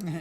We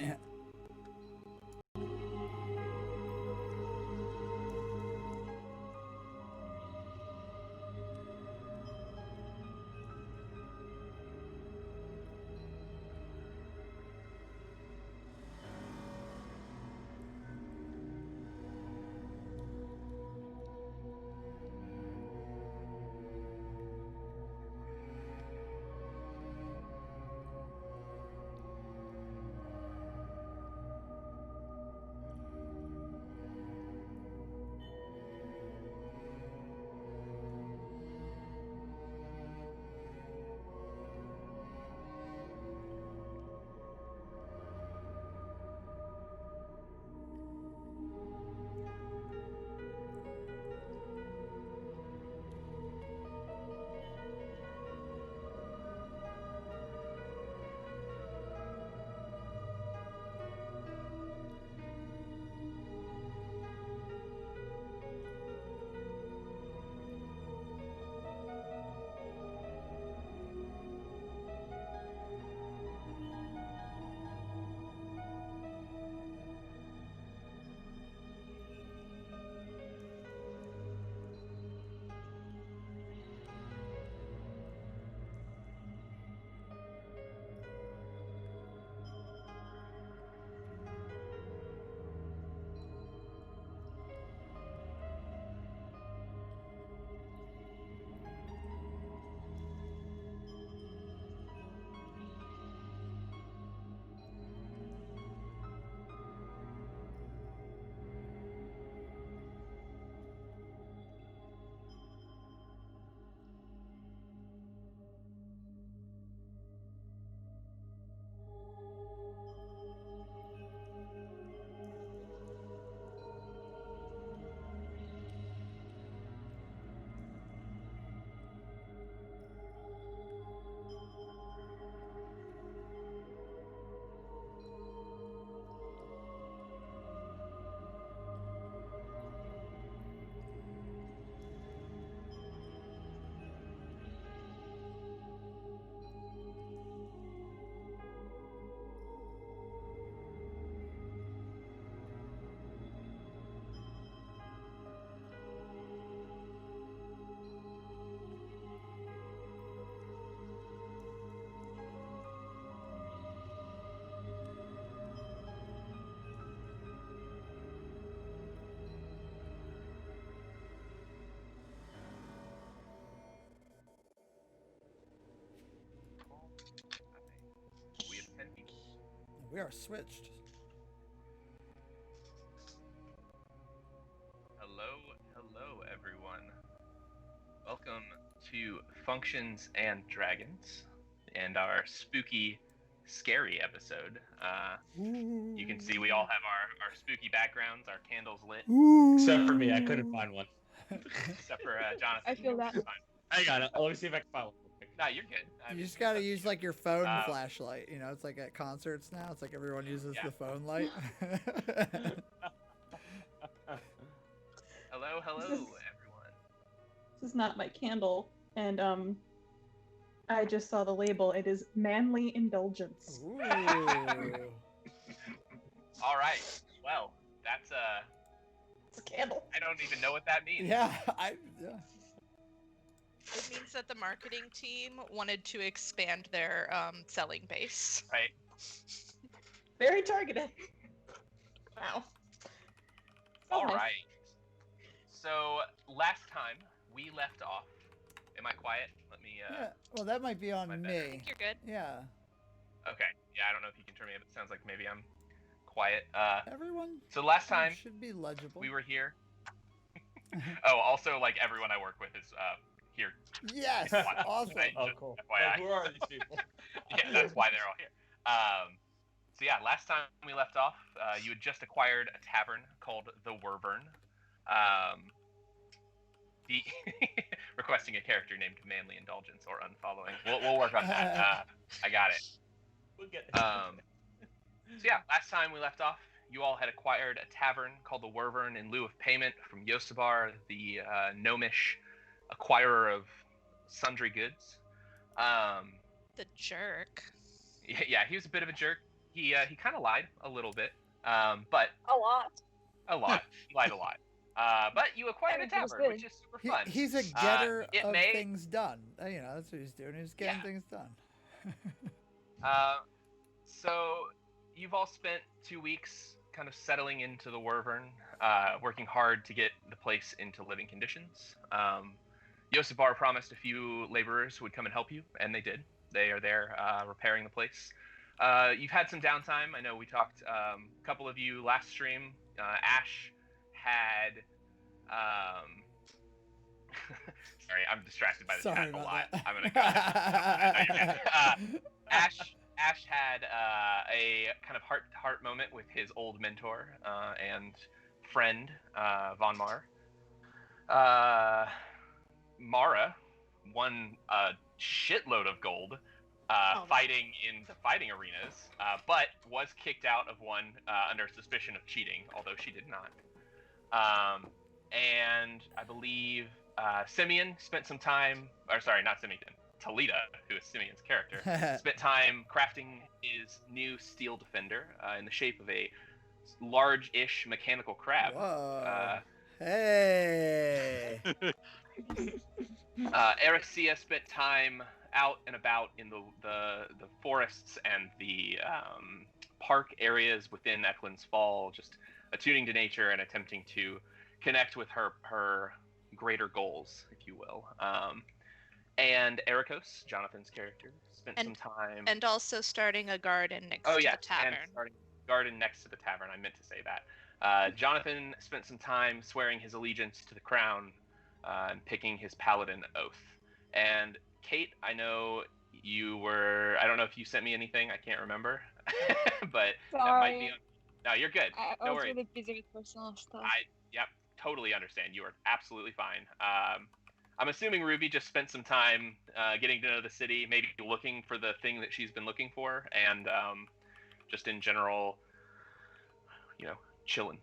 have 10 people. We are switched. Hello, everyone. Welcome to Functions and Dragons and our spooky, scary episode. You can see we all have our spooky backgrounds, our candles lit. Except for me, I couldn't find one. Except for Jonathan. I feel that. Hang on, let me see if I can find one. No, you're good. You just gotta use like your phone flashlight. You know, it's like at concerts now. It's like everyone uses the phone light. Hello, everyone. This is not my candle, and I just saw the label. It is Manly Indulgence. Ooh. All right. Well, that's It's a candle. I don't even know what that means. Yeah. It means that the marketing team wanted to expand their selling base. Right. Very targeted. Wow. All right. So last time we left off. Am I quiet? Let me. Yeah. Well, that might be on I me. think you're good. Yeah. Okay. Yeah, I don't know if you can turn me up. It sounds like maybe I'm quiet. Everyone. So last time should be legible. we were here. Oh, also like everyone I work with is here. Yes. Awesome. Oh, cool. FYI. Who are these people? Yeah, that's why they're all here. So yeah, last time we left off, you had just acquired a tavern called the Wyvern. The requesting a character named Manly Indulgence or unfollowing. We'll work on that. I got it. We'll get So yeah, last time we left off, you all had acquired a tavern called the Wyvern in lieu of payment from Yosabar, the gnomish acquirer of sundry goods. The jerk. Yeah, he was a bit of a jerk. He kind of lied a little bit, but A lot. a lot. Lied a lot. But you acquired a Everything was tavern, good. which is super fun. He's a getter it of may- things done. You know, that's what he's doing. He's getting things done. So you've all spent 2 weeks kind of settling into the Wyvern, working hard to get the place into living conditions. Yosibar promised a few laborers would come and help you, and they did. They are there repairing the place. You've had some downtime. I know we talked, a couple of you last stream. Ash had... Sorry, I'm distracted by the chat a lot. I'm going to go ahead. Ash had a kind of heart-to-heart moment with his old mentor and friend, Von Mar. Mara won a shitload of gold fighting in the fighting arenas, but was kicked out of one under suspicion of cheating, although she did not. And I believe Simeon spent some time, or sorry, not Simeon, Talita, who is Simeon's character, spent time crafting his new steel defender in the shape of a large-ish mechanical crab. Whoa. Hey. Erixia spent time out and about in the forests and the park areas within Eklund's Fall, just attuning to nature and attempting to connect with her greater goals, if you will. And Erikos, Jonathan's character, spent some time... And also starting a garden next to the tavern. And starting a garden next to the tavern. I meant to say that. Jonathan spent some time swearing his allegiance to the crown and picking his paladin oath. And Kate, I know you were... I don't know if you sent me anything. I can't remember. But Sorry. that might be... No, you're good. I No was worries. really busy with personal stuff. Yep, totally understand. You are absolutely fine. I'm assuming Ruby just spent some time getting to know the city, maybe looking for the thing that she's been looking for, and just in general, chilling.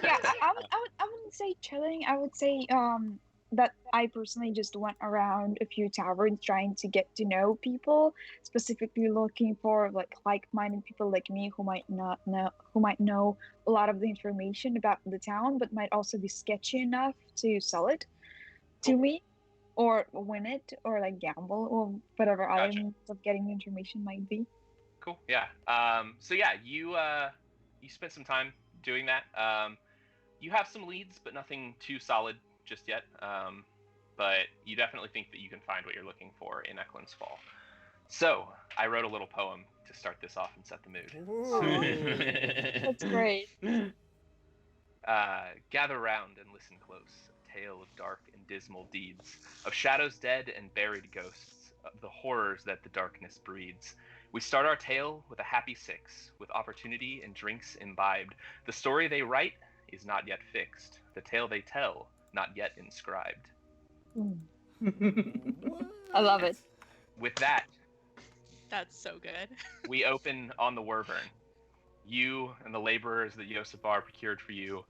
Yeah, I wouldn't say chilling. I would say that I personally just went around a few taverns trying to get to know people, specifically looking for like-minded people like me who might know a lot of the information about the town, but might also be sketchy enough to sell it to me, or win it, or like gamble, or whatever other means of getting the information might be. Cool. Yeah. So yeah, you spent some time doing that. You have some leads, but nothing too solid just yet. But you definitely think that you can find what you're looking for in Eklund's Fall. So I wrote a little poem to start this off and set the mood. That's great. Gather round and listen close. A tale of dark and dismal deeds, of shadows dead and buried ghosts, of the horrors that the darkness breeds. We start our tale with a happy 6, with opportunity and drinks imbibed. The story they write is not yet fixed. The tale they tell, not yet inscribed. I love it. With that, That's so good. we open on the Wyvern. You and the laborers that Yosibar procured for you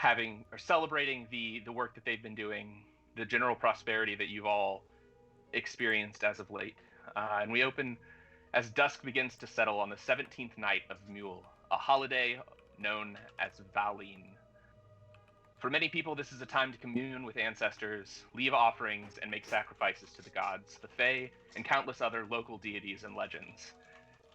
are celebrating the work that they've been doing, the general prosperity that you've all experienced as of late. And we open as dusk begins to settle on the 17th night of Mule, a holiday known as Valeen. For many people, this is a time to commune with ancestors, leave offerings, and make sacrifices to the gods, the Fae, and countless other local deities and legends.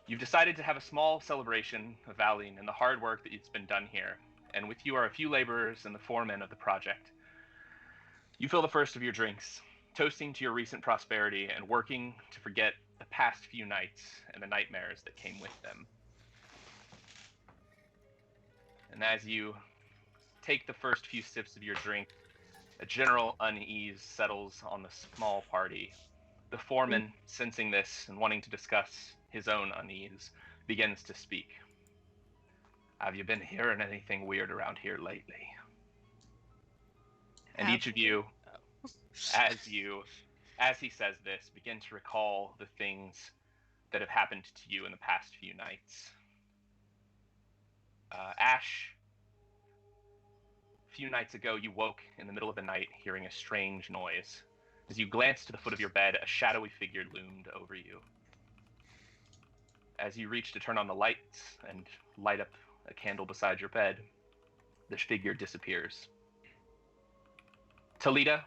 You've decided to have a small celebration of Valeen and the hard work that's been done here, and with you are a few laborers and the foremen of the project. You fill the first of your drinks, toasting to your recent prosperity and working to forget the past few nights and the nightmares that came with them. And as you take the first few sips of your drink, a general unease settles on the small party. The foreman, sensing this and wanting to discuss his own unease, begins to speak. Have you been hearing anything weird around here lately? And each of you, as he says this, begin to recall the things that have happened to you in the past few nights. Ash, a few nights ago you woke in the middle of the night hearing a strange noise. As you glanced to the foot of your bed, a shadowy figure loomed over you. As you reach to turn on the lights and light up a candle beside your bed, the figure disappears. Talita,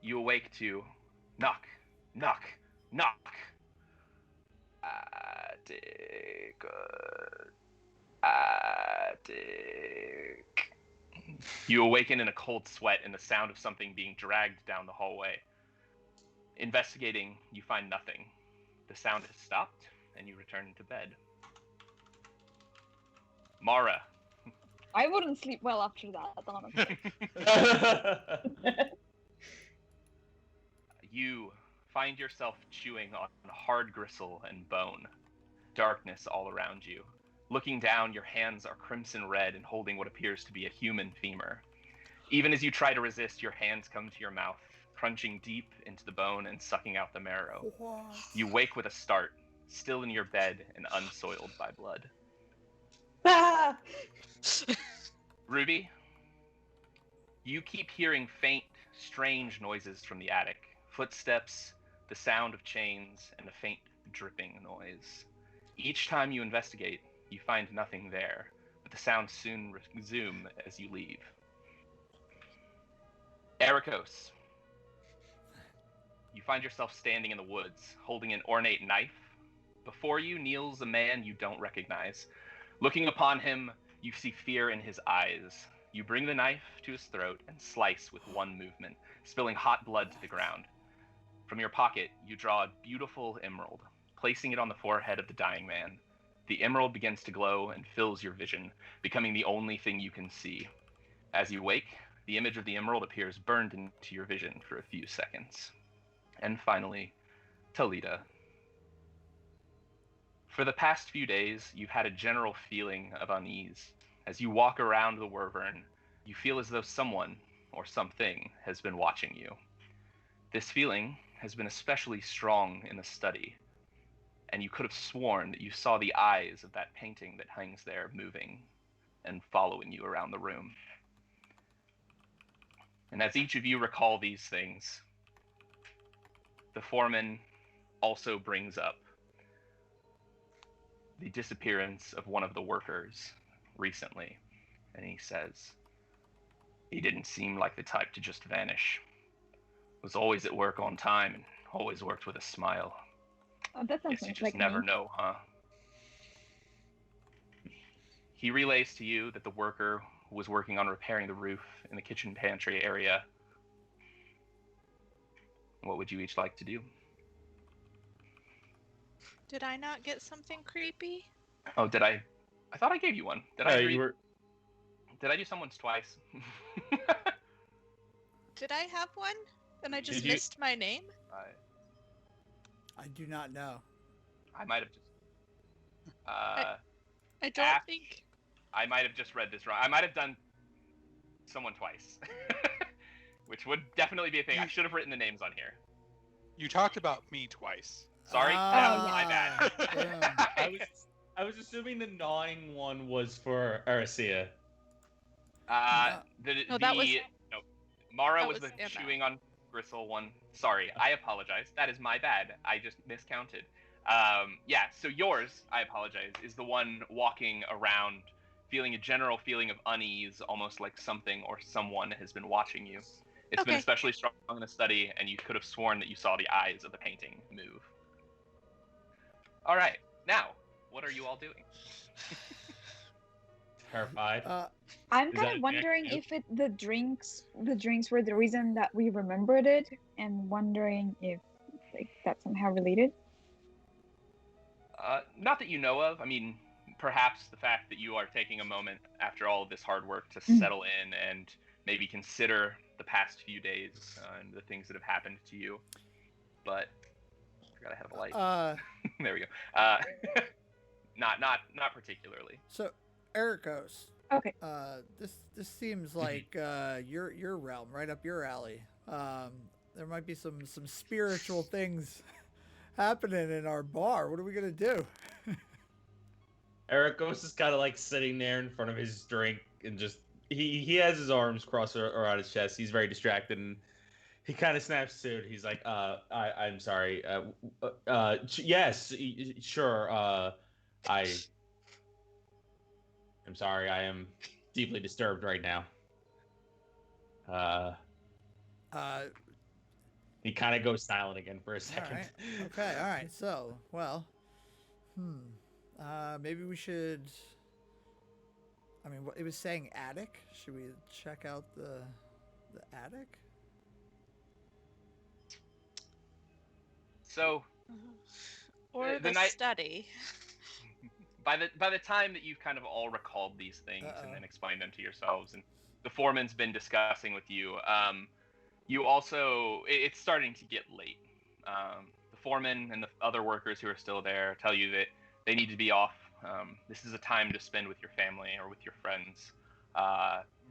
you awake to knock, knock, knock. Attic. You awaken in a cold sweat and the sound of something being dragged down the hallway. Investigating, you find nothing. The sound has stopped, and you return to bed. Mara. I wouldn't sleep well after that, honestly. You find yourself chewing on hard gristle and bone. Darkness all around you. Looking down, your hands are crimson red and holding what appears to be a human femur. Even as you try to resist, your hands come to your mouth, crunching deep into the bone and sucking out the marrow. What? You wake with a start, still in your bed and unsoiled by blood. Ah! Ruby, you keep hearing faint, strange noises from the attic. Footsteps, the sound of chains, and a faint dripping noise. Each time you investigate, you find nothing there, but the sounds soon resume as you leave. Ericos, you find yourself standing in the woods, holding an ornate knife. Before you kneels a man you don't recognize. Looking upon him, you see fear in his eyes. You bring the knife to his throat and slice with one movement, spilling hot blood to the ground. From your pocket, you draw a beautiful emerald, placing it on the forehead of the dying man. The emerald begins to glow and fills your vision, becoming the only thing you can see. As you wake, the image of the emerald appears burned into your vision for a few seconds. And finally, Talita. For the past few days, you've had a general feeling of unease. As you walk around the Wyvern, you feel as though someone or something has been watching you. This feeling has been especially strong in the study, and you could have sworn that you saw the eyes of that painting that hangs there moving and following you around the room. And as each of you recall these things, the foreman also brings up the disappearance of one of the workers recently, and he says, he didn't seem like the type to just vanish. Was always at work on time and always worked with a smile. Oh, that sounds Guess you just like never me. know, huh? He relays to you that the worker was working on repairing the roof in the kitchen pantry area. What would you each like to do? Did I not get something creepy? Oh, did I? I thought I gave you one. Did I? you were. Did I do someone's twice? Did I have one? And I just Did you- missed my name? I do not know. I might have just. I don't Ah. think. I might have just read this wrong. I might have done someone twice, which would definitely be a thing. I should have written the names on here. You talked about me twice. Sorry, that was my bad. Damn. I was assuming the gnawing one was for Aracia. No, that was- no. Mara that was was the Emma. chewing on gristle one. Sorry, I apologize. That is my bad. I just miscounted. Yeah, so yours, I apologize, is the one walking around feeling a general feeling of unease, almost like something or someone has been watching you. It's been Okay. especially strong in the study, and you could have sworn that you saw the eyes of the painting move. All right, now, what are you all doing? Terrified. I'm Is kind that of wondering accurate? if the drinks were the reason that we remembered it, and wondering if like that's somehow related. Not that you know of. I mean, perhaps the fact that you are taking a moment after all of this hard work to Mhm. settle in and maybe consider the past few days and the things that have happened to you. But I forgot I have a light. There we go. Not particularly. So, Ericos. Okay. This seems like your realm, right up your alley. There might be some spiritual things happening in our bar. What are we gonna do? Eric Ghost is kind of like sitting there in front of his drink and just he has his arms crossed around his chest. He's very distracted and He kind of snaps to it. He's like, I'm sorry. Yes, sure. I'm sorry. I am deeply disturbed right now. Uh, He kind of goes silent again for a all second. right. Okay. All right. So, well, maybe we should. I mean, it was saying attic. Should we check out the attic? So Or The the night- study. by the time that you've kind of all recalled these things and then explained them to yourselves, and the foreman's been discussing with you, you also it's starting to get late. The foreman and the other workers who are still there tell you that they need to be off. This is a time to spend with your family or with your friends,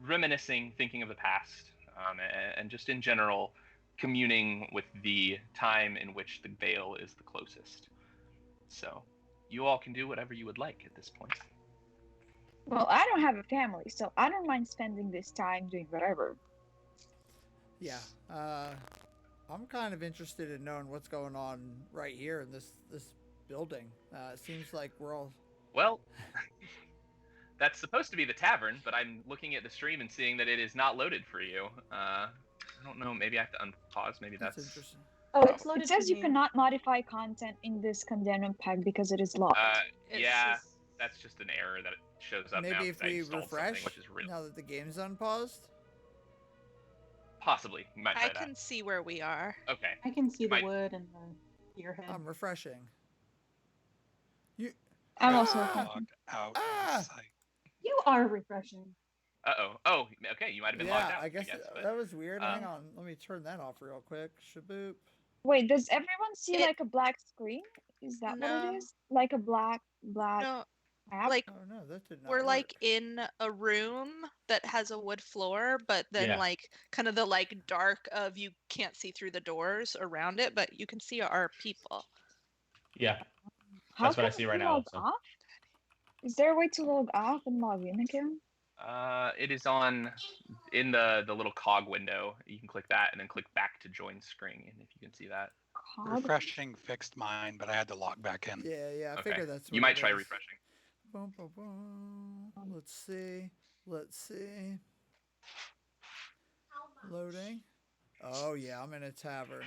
reminiscing, thinking of the past, and just in general communing with the time in which the Vale is the closest. So you all can do whatever you would like at this point. Well, I don't have a family, so I don't mind spending this time doing whatever. Yeah. I'm kind of interested in knowing what's going on right here in this building. It seems like we're all. Well, that's supposed to be the tavern, but I'm looking at the stream and seeing that it is not loaded for you. I don't know. Maybe I have to unpause. Maybe that's interesting. Oh, it's loaded. It says for you me. cannot modify content in this condemned pack because it is locked. It's Yeah, just- that's just an error that shows up now. Maybe if 'Cause I we installed something, refresh which is really now that the game's unpaused. possibly you might try I that. can see where we are. Okay. I can see the Might- wood and the earhead. I'm refreshing. I'm also Ah! Logged out Ah! of sight. You are refreshing. Uh-oh. Oh, okay. You might have been logged out. I guess, but that was weird. Hang um, on, let me turn that off real quick. Shaboop. Wait, does everyone see It- like a black screen? Is that what No. it is? Like a black No, map? like Oh no, that did not. we're like work. in a room that has a wood floor, but then Yeah. like kind of the like dark of you can't see through the doors around it, but you can see our people. Yeah. How that's what I can see we right now, log so. off? Is there a way to log off and log in again? it is in the little cog window. You can click that and then click back to join screen if you can see that. Cog? Refreshing fixed mine, but I had to log back in. Yeah, I Okay. figure that's. You what might it try is. refreshing. Boom, boom, boom. Let's see. Loading. Oh yeah, I'm in a tavern.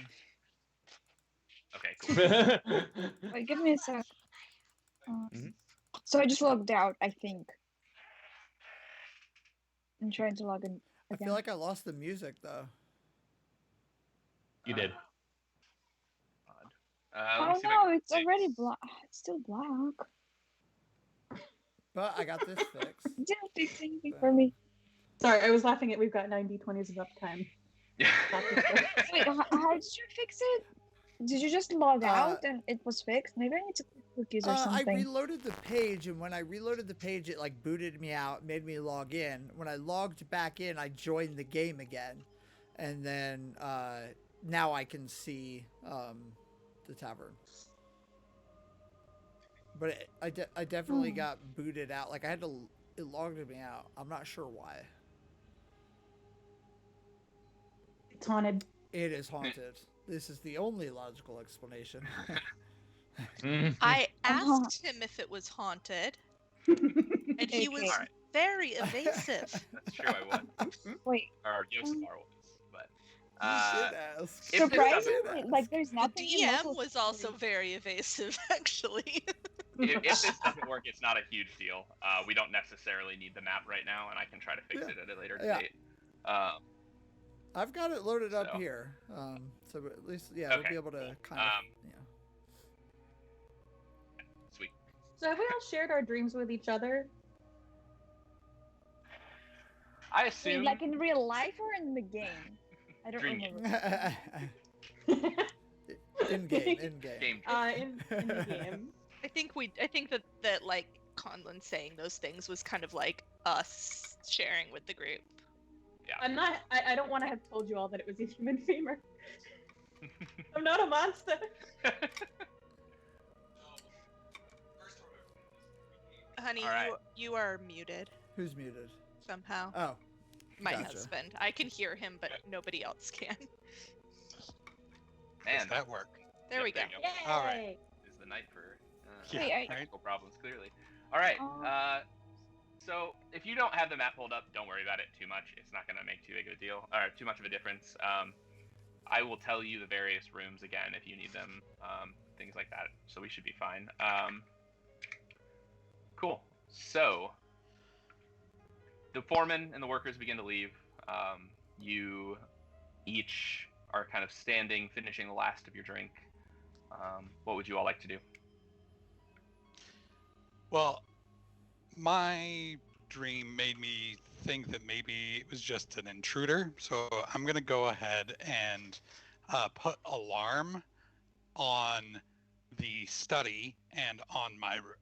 Okay, cool. Wait, give me a sec. Mhm. So I just logged out, I think. I'm trying to log in I again. feel like I lost the music though. You did. Odd. Oh Let me see if I no, can it's already fix- black. It's still black. But I got this fixed. It didn't fix anything for me. Sorry, I was laughing at we've got 90 20s of uptime. Wait, how did you fix it? Did you just log Uh, out and it was fixed? Maybe I need to click cookies or I something. reloaded the page, and when I reloaded the page, it like booted me out, made me log in. When I logged back in, I joined the game again, and then now I can see the tavern. But I definitely got booted out. Like I had to, it logged me out. I'm not sure why. It's haunted. It is haunted. This is the only logical explanation. I Uh-huh. asked him if it was haunted, and he was Okay. very evasive. That's true, I was. Wait, Or Yosifar was. But You should ask. if this doesn't- surprisingly, like there's The nothing. in DM local was also security. very evasive, actually. if this doesn't work, it's not a huge deal. We don't necessarily need the map right now, and I can try to fix Yeah. it at a later Yeah. date. I've got it loaded up So. here. So at least, yeah, we'll Okay, be able to cool. kind of, Sweet. So have we all shared our dreams with each other? I Wait, assume. like in real life or in the game? I don't Dream game. remember. in game. Game. in the game. I think that like Conlon saying those things was kind of like us sharing with the group. I'm not. I don't want to have told you all that it was a human femur. I'm not a monster. Honey, All right. you are muted Who's muted? somehow. Oh, My gotcha. husband. I can hear him, but nobody else can. Does And that work? There we go. you go. All right. Is the night for Yeah, Wait, technical problems, clearly. All right. Oh. So if you don't have the map pulled up, don't worry about it too much. It's not going to make too big of a deal, or too much of a difference. I will tell you the various rooms again if you need them, things like that. So we should be fine. Cool. So the foreman and the workers begin to leave. You each are kind of standing, finishing the last of your drink. What would you all like to do? Well, my dream made me think that maybe it was just an intruder. So I'm going to go ahead and put alarm on the study and on my room.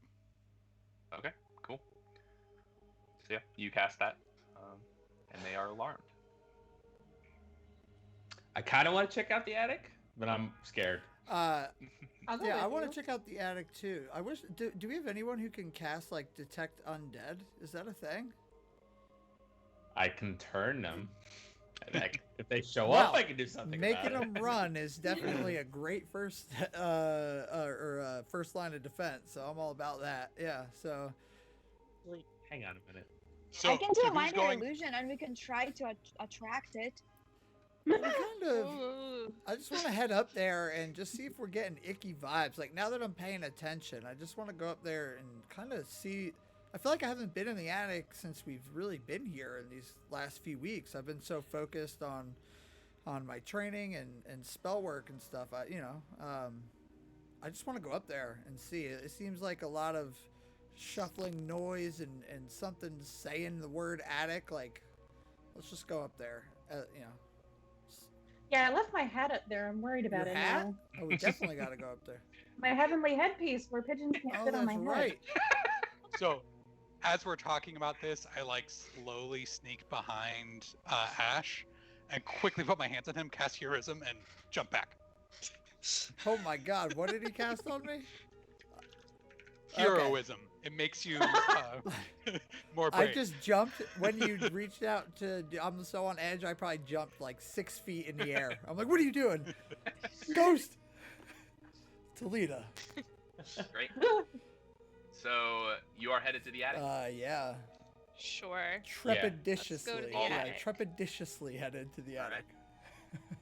Okay, cool. So yeah, you cast that, and they are alarmed. I kind of want to check out the attic, but I'm scared. I'll go Yeah, I with want you. to check out the attic too. I wish. Do we have anyone who can cast like detect undead? Is that a thing? I can turn them. If they show Well, up, I can do something Making about them run is definitely a great first first line of defense. So I'm all about that. Yeah. So it. Hang on a minute. So, I can do so a who's minor going? illusion, and we can try to attract it. we kind of. Ooh. I just want to head up there and just see if we're getting icky vibes. Like now that I'm paying attention, I just want to go up there and kind of see. I feel like I haven't been in the attic since we've really been here in these last few weeks. I've been so focused on my training and spell work and stuff. I just want to go up there and see. It seems like a lot of shuffling noise and something saying the word attic. Like, let's just go up there. Yeah, I left my hat up there. I'm worried about Your it hat? now. Oh, we definitely got to go up there. My heavenly headpiece where pigeons can't Oh, fit on that's my head. right. So, as we're talking about this, I like slowly sneak behind Ash and quickly put my hands on him, cast heroism, and jump back. Oh my God, what did he cast on me? Heroism. It makes you more I brave. just jumped when you reached out to. I'm so on edge. I probably jumped like 6 feet in the air. I'm like, what are you doing? Ghost. Toledo. Great. So you are headed to the attic. Yeah. Sure. Trepidatiously. Let's go to the Yeah, attic. trepidatiously headed to the All right. attic.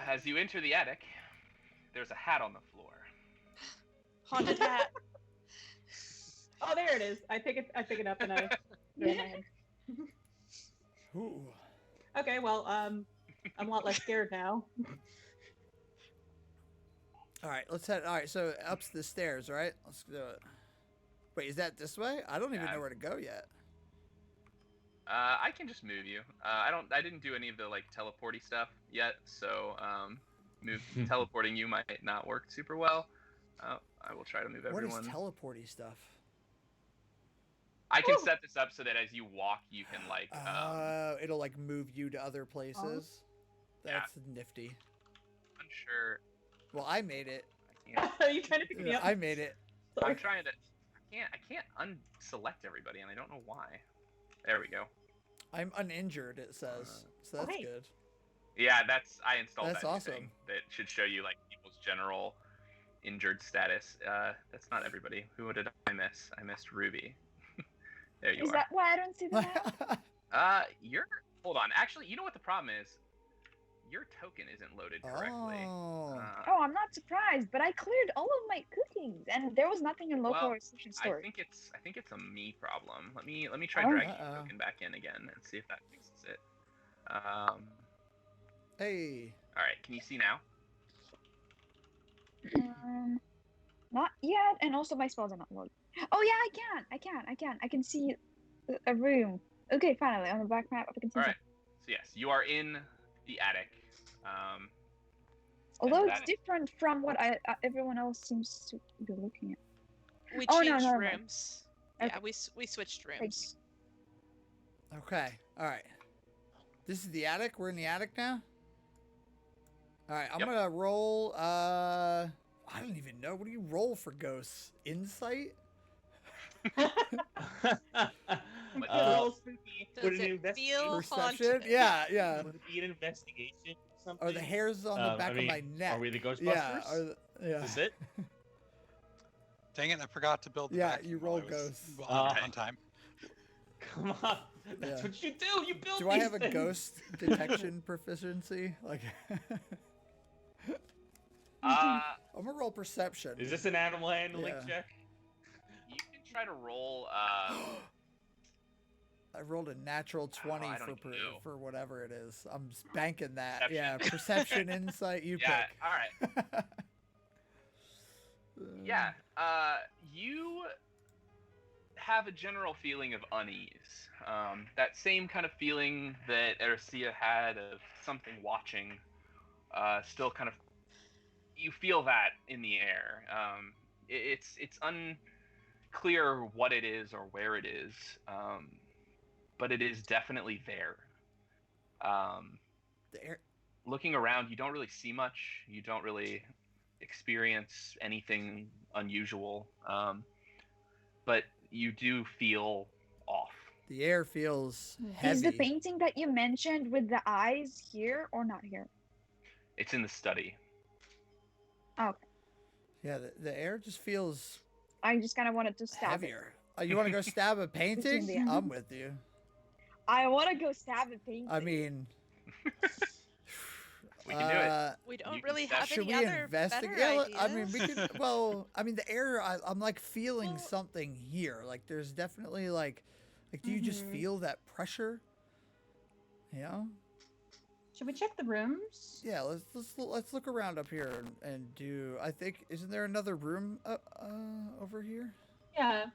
As you enter the attic, there's a hat on the floor. Haunted hat. Oh, there it is. I pick it up and I throw it in my hand. Ooh. Okay, well, I'm a lot less scared now. All right, let's head. All right, so up the stairs, right? Let's do it. Wait, is that this way? I don't even Yeah. know where to go yet. I can just move you. I didn't do any of the like teleporty stuff yet, so teleporting you might not work super well. I will try to move everyone. What is teleporty stuff? I can set this up so that as you walk, you can like. It'll like move you to other places. Yeah. That's nifty. Unsure. Well, I made it. I can't. Are you trying to pick me up? I made it. I'm trying to. I can't unselect everybody, and I don't know why. There we go. I'm uninjured. It says, so that's Right. good. Yeah, I installed That's that new awesome. thing that should show you like people's general injured status. That's not everybody. Who did I miss? I missed Ruby. There you Is are. that why I don't see the map? You're. Hold on. Actually, you know what the problem is? Your token isn't loaded correctly. Oh. Oh, I'm not surprised, but I cleared all of my cookings, and there was nothing in local Well, or station store. I think it's a me problem. Let me try Oh. dragging your token back in again and see if that fixes it. Hey. All right. Can you see now? Not yet, and also my spells are not loaded. Oh yeah, I can. I can see a room. Okay, finally on the back map I can see. All right. So yes, you are in the attic. Although and it's that- different from what everyone else seems to be looking at. We Oh, no, changed no, no. rooms. Okay. Yeah, we switched rooms. Okay. All right. This is the attic. We're in the attic now. All right. I'm Yep. gonna roll. I don't even know. What do you roll for ghosts? Insight. Does Would it an feel Perception. haunted? Yeah. Yeah. Would it be an investigation? something? Or the hairs on the back of my neck. Are we the Ghostbusters? Yeah. Is this it? Dang it! I forgot to build the Yeah, vacuum you while roll I was ghosts. on time. Come on. That's Yeah. what you do. You build Do these I have a things. ghost detection proficiency? Like, Uh, I'm gonna roll perception. Is this an animal handling Yeah. check? you can try to roll. I rolled a natural 20 I don't even know. for whatever it is. I'm just banking that. Perception. Yeah, perception, insight, you Yeah. pick. All right. Yeah. You have a general feeling of unease. That same kind of feeling that Erisea had of something watching. Still kind of. You feel that in the air. It's unclear what it is or where it is, but it is definitely there. The air, Looking around, you don't really see much. You don't really experience anything unusual, but you do feel off. the air feels heavy. Is the painting that you mentioned with the eyes here or not here? It's in the study. Oh, Yeah, the air just feels I just kind of wanted to stab it. heavier. You want to go stab a painting? the- I'm with you. I want to go stab a painting. I mean, We can do it. We You don't can really stab- have should any we other investigate? better Yeah, ideas. I mean, we can. Well, I mean, the air. I'm like feeling Well- something here. Like, there's definitely like, do you just Mhm. feel that pressure? You know? Should we check the rooms? Yeah. Let's look around up here and do. I think isn't there another room over here? Yeah.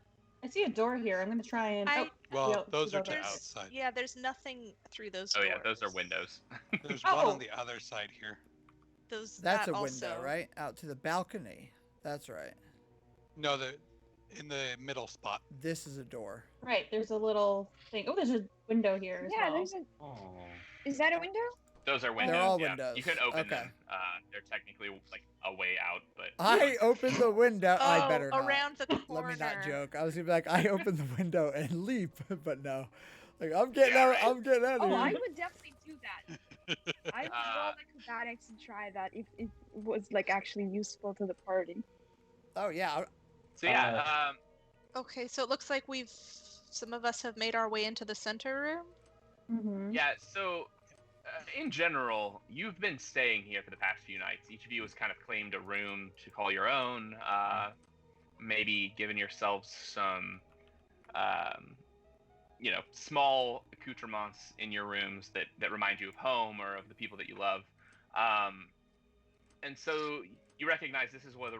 I see a door here. I'm gonna try and. I- Oh, Well, yeah, those are those to are- outside. Yeah, there's nothing through those Oh doors. yeah, those are windows. There's one Oh. on the other side here. Those. That's that a window, also, right? Out to the balcony. That's right. No, in the middle spot. This is a door. right. There's a little thing. Oh, there's a window here as Yeah, well. there's a. Oh. Is that a window? Those are windows. They're all yeah. windows. You could open Okay. them. They're technically like a way out, but I opened the window. Oh, I better not. around the corner. Let me not joke. I was gonna be like, I opened the window and leap, but no. Like I'm getting Yeah, out. right. I'm getting out of Oh, here. I would definitely do that. I would roll acrobatics and try that if it was like actually useful to the party. Oh yeah. so yeah. Okay, so it looks like some of us have made our way into the center room. Mm-hmm. Yeah, so in general, you've been staying here for the past few nights. Each of you has kind of claimed a room to call your own, maybe given yourselves some, small accoutrements in your rooms that remind you of home or of the people that you love. And so you recognize this is one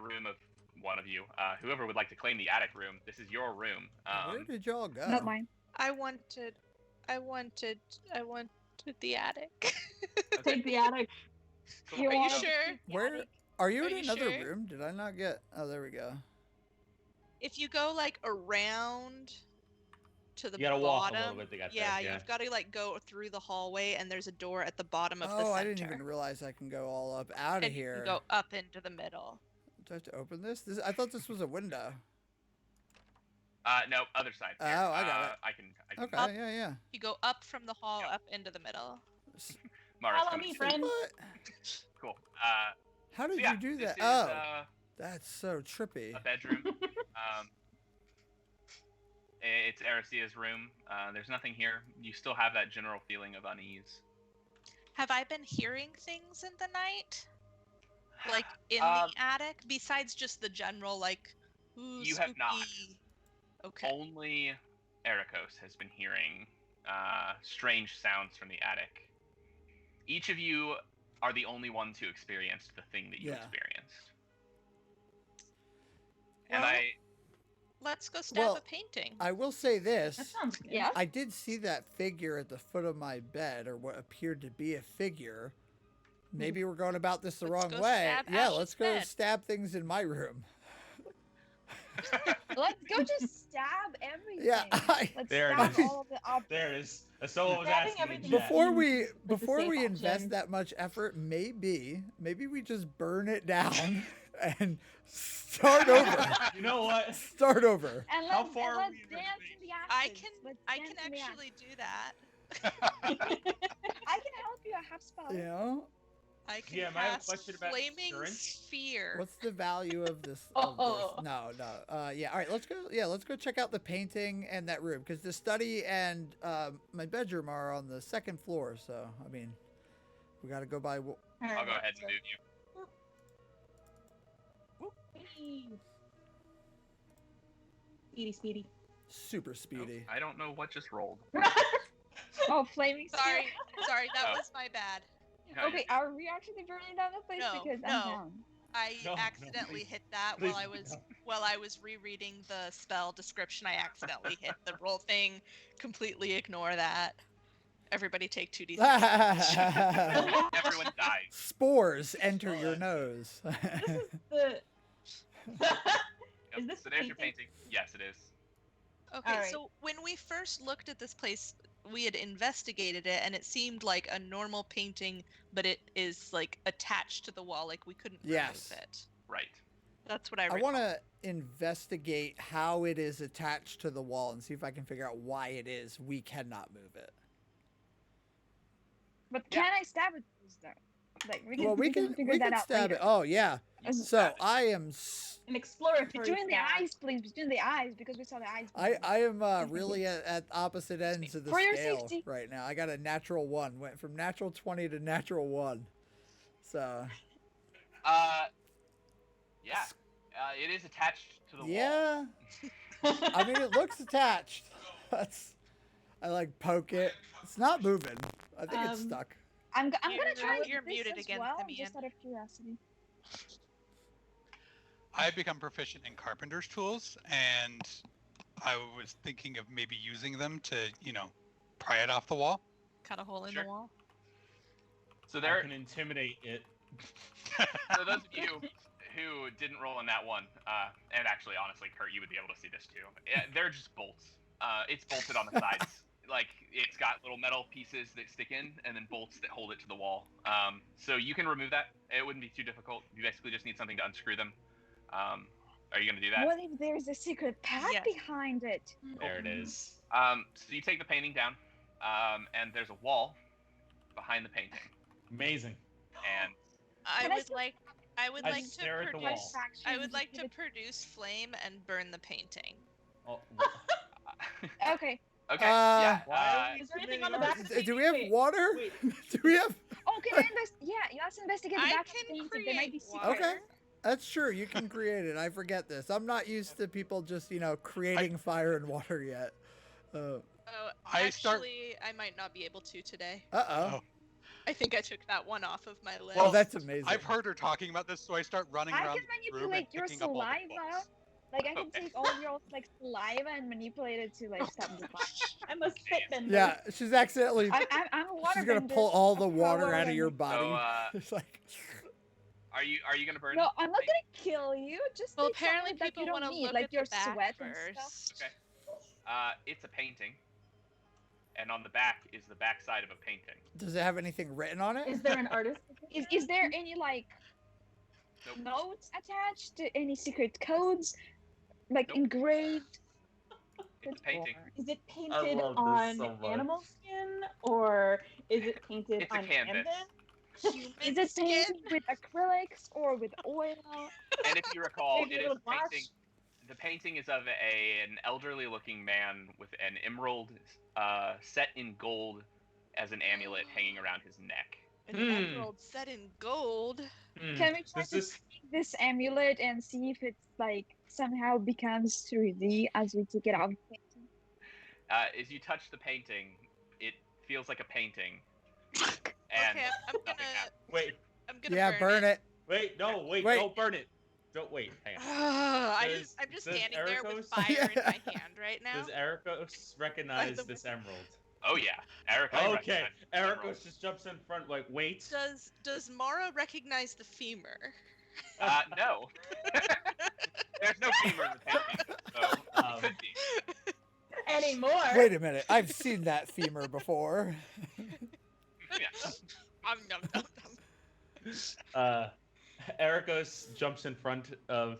of you, whoever would like to claim the attic room. This is your room. Where did y'all go? Not mine. I wanted the attic. Okay. Take the attic. So, You Are you want- sure? Where are you Are in you another sure? room? Did I not get? Oh, there we go. If you go like around to the You gotta walk a bottom, little bit to get there, yeah, yeah. you've got to like go through the hallway, and there's a door at the bottom of the Oh, center. I didn't even realize I can go all up out of and you here. can go up into the middle. Do I have to open this? I thought this was a window. no, other side. Oh, Here. I got it. I can. Okay, Up. yeah. You go up from the hall, Yeah. up into the middle. Mara's Follow coming me, soon. friend. What? Cool. How did So yeah, you do this that? is, Oh, that's so trippy. a bedroom. It's Ericea's room. There's nothing here. You still have that general feeling of unease. Have I been hearing things in the night? Like in Um, the attic? Besides just the general, like, ooh, You have not. spooky. Okay. Only Ericos has been hearing strange sounds from the attic. Each of you are the only ones who experienced the thing that you Yeah. experienced. And Well, I Let's go stab Well, a painting. Oh, I will say this. That sounds good. Yeah. I did see that figure at the foot of my bed, or what appeared to be a figure. Maybe we're going about this the Let's wrong go way. stab Yeah, Ash's let's go bed. stab things in my room. Let's go just stab everything. Yeah, Let's There it stab is. all of the objects. There it is. That's all I was Stabbing asking. everything Jack. before we Like the before safe we invest option. that much effort, maybe we just burn it down and start over. You know what? Start over. And How let's, far and are let's we dance renovating? in the I ashes. can Let's I dance can in the actually ashes. do that. I can help you. I have spells. You know, I can Yeah, I have a cast question about flaming insurance. sphere. What's the value of this? Oh. No, no. Yeah. All right. Let's go. Yeah, let's go check out the painting and that room because the study and my bedroom are on the second floor. So I mean, we got to go by. I'll go ahead and move you. Speedy. Super Nope, speedy. I don't know what just rolled. Oh, flaming spear. Sorry, that Oh. was my bad. No, you're Okay, good. are we actually burning down the place? No, Because no. I'm down. I No, accidentally please. hit that Please, while I was rereading the spell description. I accidentally hit the roll thing. Completely ignore that. Everybody take 2d6 damage. Everyone dies. Spores enter Oh, your that's nose. This is the. Yep, Is this so there's your painting? painting. Yes, it is. Okay, Alright. so when we first looked at this place, we had investigated it, and it seemed like a normal painting, but it is like attached to the wall, like we couldn't Yes. remove it. Right. That's what I I recall. want to investigate how it is attached to the wall and see if I can figure out why it is we cannot move it. But Yeah. can I stab it first, though? Like we can, Well, we figure can that out stab later. it. Oh yeah. You So, So stab it. I am. An exploratory Between the stab. eyes, please. Between the eyes, because we saw the eyes. I am really at opposite ends of the For your scale safety. right now. I got a natural 1. Went from natural 20 to natural 1. So Yeah. It is attached to the wall. yeah. I mean, it looks attached. I like poke it. It's not moving. I think it's Um, stuck. I'm gonna You're- try you're this muted as again, well, Simeon. just out of curiosity. I've become proficient in carpenter's tools, and I was thinking of maybe using them to, pry it off the wall. Cut a hole in Sure. the wall. So I there. can intimidate it. So those of you who didn't roll on that one, and actually, honestly, Kurt, you would be able to see this too. They're just bolts. It's bolted on the sides. Like it's got little metal pieces that stick in, and then bolts that hold it to the wall. So you can remove that. It wouldn't be too difficult. You basically just need something to unscrew them. Are you gonna do that? What if there's a secret path Yes. behind it? There it is. So you take the painting down, and there's a wall behind the painting, Amazing. and I Can I would still- like I to stare at the produce wall. I would like to Give produce flame and burn the painting. Oh, it- Okay. okay, Uh, yeah. why are we Is there anything submitting on the our- back of the Do we have Wait, water? wait. Do we have? Oh, can I invest? Yeah, let's investigate the I back of can the painting. create There might be water. secrets. Okay. That's true. You can create it. I forget this. I'm not used to people just, creating fire and water yet. Oh, I start- actually, I might not be able to today. Uh-oh. I think I took that one off of my list. Oh, that's amazing. I've heard her talking about this, so I start running I around can the room and manipulate your picking up all the saliva. books. Like I can Okay. take all your saliva and manipulate it to stop the fire. I'm a spitbender. Yeah, she's accidentally. I'm a water She's gonna bender, pull all a the pro water out of waterbender. your body. So, It's like. are you gonna burn? No, I'm not gonna kill you. Just Well, take something apparently that people you don't want to need, look like at your the back sweat and stuff. first. Okay. It's a painting, and on the back is the back side of a painting. Does it have anything written on it? Is there an artist? Is there any Nope. notes attached to any secret codes, like Nope. engraved? It's a painting. Is it painted love this on so much. animal skin or is it painted It's a on canvas. Human Is it skin? painted with acrylics or with oil? And if you recall, Maybe it a is little a painting. wash? The painting is of an elderly-looking man with an emerald set in gold as an amulet hanging around his neck. An Hmm. emerald set in gold. Can we try This to is take this amulet and see if it's somehow becomes 3D as we take it out? As you touch the painting, it feels like a painting. And Okay, I'm nothing gonna happens. wait. I'm gonna Yeah, burn it. Wait, no, wait, Wait. don't burn it. Don't wait. Hang on. I'm just does standing there with Ericos- fire in my hand right now. Does Ericos recognize the this emerald? Oh yeah, Eric. Okay, Ericos just jumps in front, like, wait. Does Mara recognize the femur? No. There's no femur in the painting, so it could be. Anymore. Wait a minute. I've seen that femur before. Yeah. Nom, nom, nom. Ericos jumps in front of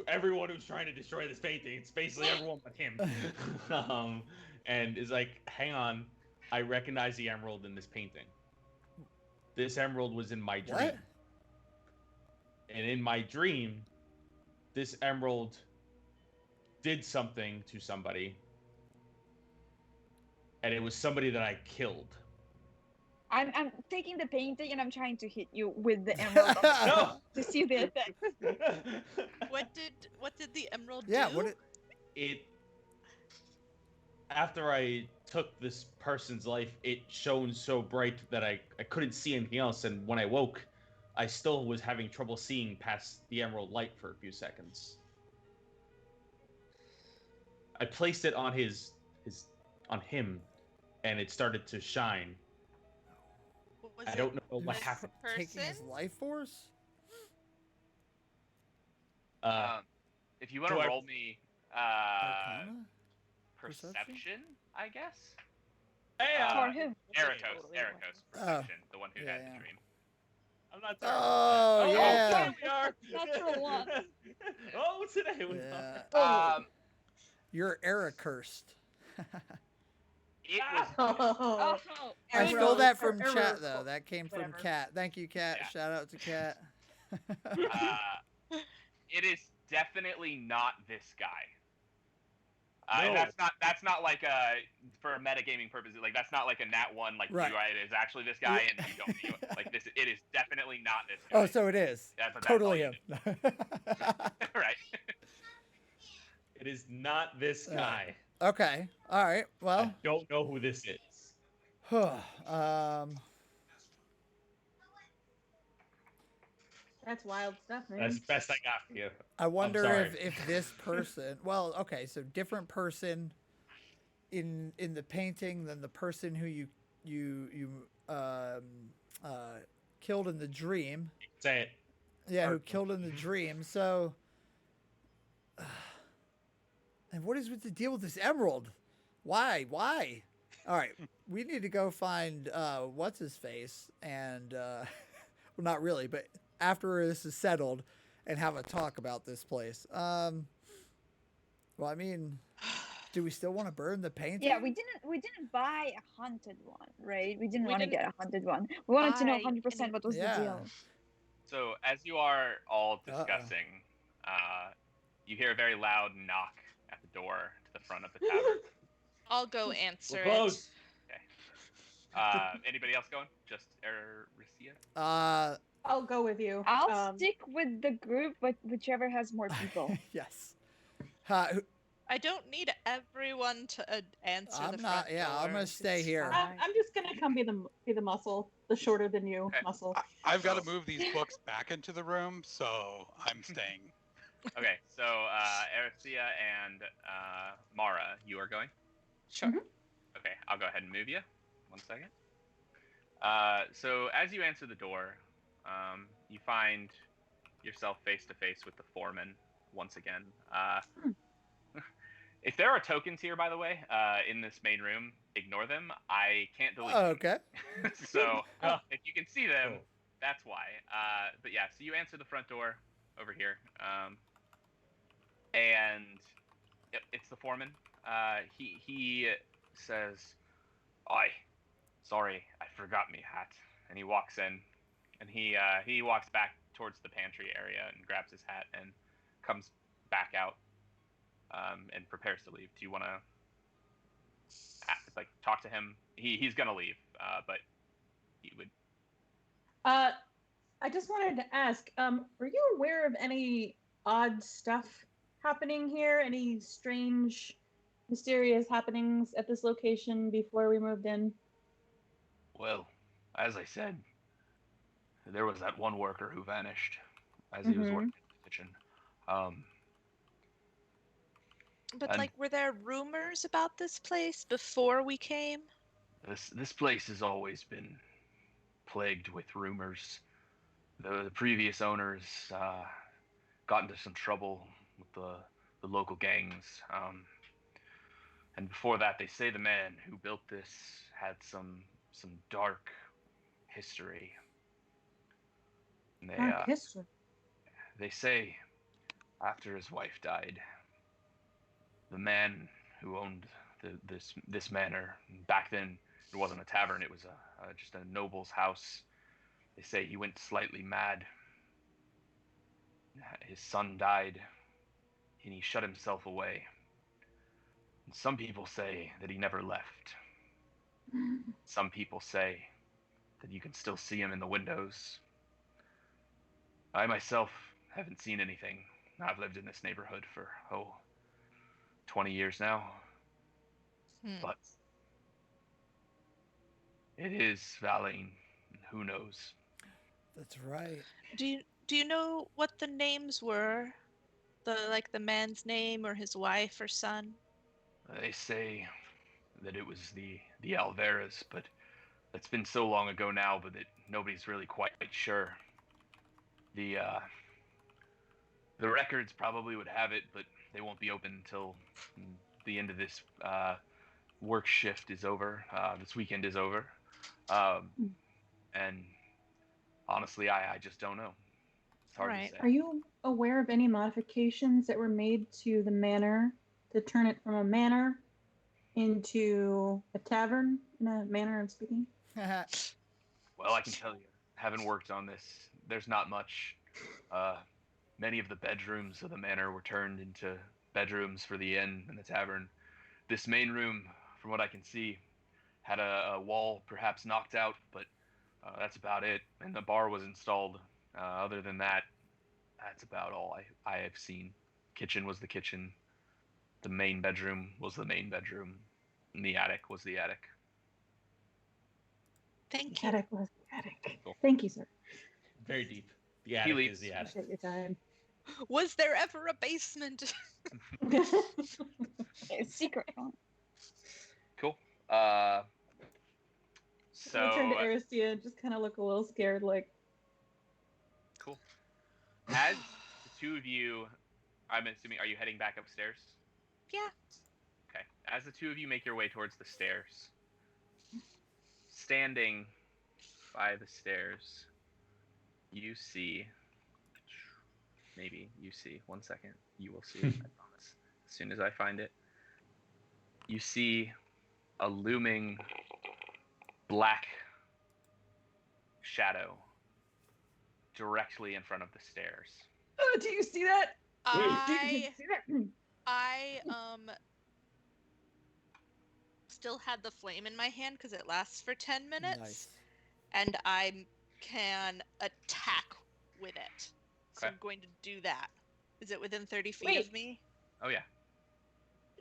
everyone who's trying to destroy this painting. It's basically everyone but him. And is like, hang on, I recognize the emerald in this painting. this emerald was in my dream. What? And in my dream, this emerald did something to somebody. And it was somebody that I killed. I'm taking the painting and I'm trying to hit you with the emerald No! to see the effect. What did the emerald Yeah, do? what It after I took this person's life, it shone so bright that I couldn't see anything else, and when I woke, I still was having trouble seeing past the emerald light for a few seconds. I placed it on on him, and it started to shine. Was I don't know what this happened. taking his person? life force? If you want do to I- roll me Arcana? perception, I guess. Hey, For who? Ericos, Totally Ericos, Oh. perception, the one who Yeah, had yeah. the dream. I'm not sorry. Oh, yeah. Today we are. Natural one. Oh, today we Yeah. are. You're era cursed. It was Oh, I Error. stole that from Error. chat though. That came from Whatever. Cat. Thank you, Cat. Yeah. Shout out to Cat. it is definitely not this guy. No. And that's not like for metagaming purposes, like that's not like a nat one, like Right. it is actually this guy and you don't like this. It is definitely not this guy. Oh, so it is. That's Totally all him. you right. It is not this guy. Okay. All right. I Well. don't know who this is. that's wild stuff, man. That's the best I got for you. I wonder sorry. if this person. Well, okay. So different person in the painting than the person who you killed in the dream. Say it. Yeah, who killed in the dream. So, and what is with the deal with this emerald? Why? Why? All right, we need to go find what's his face, and well, not really, but after this is settled, and have a talk about this place. Well, I mean, do we still want to burn the painting? Yeah, we didn't buy a haunted one, right? We didn't We want to didn't get a haunted one. We wanted to know buy 100% what was Yeah. the deal. So as you are all discussing, you hear a very loud knock at the door to the front of the tavern. I'll go answer We're it. close. Anybody else going? Just Ericia? I'll go with you. I'll stick with the group, but whichever has more people. Yes. I don't need everyone to answer I'm the not. front Yeah, I'm door. gonna stay It's here. fine. I'm just gonna come be the muscle, the shorter than you Okay. muscle. I've got to So- move these books back into the room, so I'm staying. Okay, so Ericia and Mara, you are going? Sure. Okay, I'll go ahead and move you. 1 second. So as you answer the door, you find yourself face to face with the foreman once again. If there are tokens here, by the way, in this main room, ignore them. I can't delete them. Okay. So if you can see them, Cool. that's why. But yeah, so you answer the front door over here, and it's the foreman. He says, "Oi, sorry, I forgot me hat." And he walks in, and he walks back towards the pantry area and grabs his hat and comes back out, and prepares to leave. Do you want to like talk to him? He's gonna leave, but he would. I just wanted to ask, were you aware of any odd stuff happening here? Any strange, mysterious happenings at this location before we moved in? Well, as I said, there was that one worker who vanished as he was working in the kitchen. But And- like, were there rumors about this place before we came? This place has always been plagued with rumors. The previous owners got into some trouble with the local gangs, and before that, they say the man who built this had some dark history. And they say after his wife died, the man who owned this manor, back then it wasn't a tavern, it was just a noble's house, They say he went slightly mad. His son died, and he shut himself away. And some people say that he never left. Some people say that you can still see him in the windows. I myself haven't seen anything. I've lived in this neighborhood for, 20 years now. But it is Valeen. Who knows? That's right. Do you know what the names were? The man's name or his wife or son? They say that it was the Alveras, but it's been so long ago now, but that nobody's really quite sure. The records probably would have it, but they won't be open until the end of this work shift is over. This weekend is over, and honestly, I just don't know. It's hard to say. Are you aware of any modifications that were made to the manor to turn it from a manor into a tavern, in a manner of speaking? Well, I can tell you, having worked on this, there's not much. Many of the bedrooms of the manor were turned into bedrooms for the inn and the tavern. This main room, from what I can see, had a wall perhaps knocked out, but that's about it. And the bar was installed. Other than that, that's about all I have seen. Kitchen was the kitchen. The main bedroom was the main bedroom. And the attic was the attic. Thank The you. attic was the attic. Cool. Thank you, sir. Very deep. The attic is the attic. Appreciate your time. Was there ever a basement? It's secret. Cool. I turn to So Aristia and just kind of look a little scared, like, cool. As the two of you, I'm assuming, are you heading back upstairs? Yeah. Okay. As the two of you make your way towards the stairs, standing by the stairs, you see. Maybe you see. 1 second. You will see. I promise. As soon as I find it, you see a looming black shadow directly in front of the stairs. oh, do you see that? Do you I see that? I still had the flame in my hand because it lasts for 10 minutes. Nice. And I can attack with it. So Okay. I'm going to do that. Is it within 30 feet of me? Oh yeah.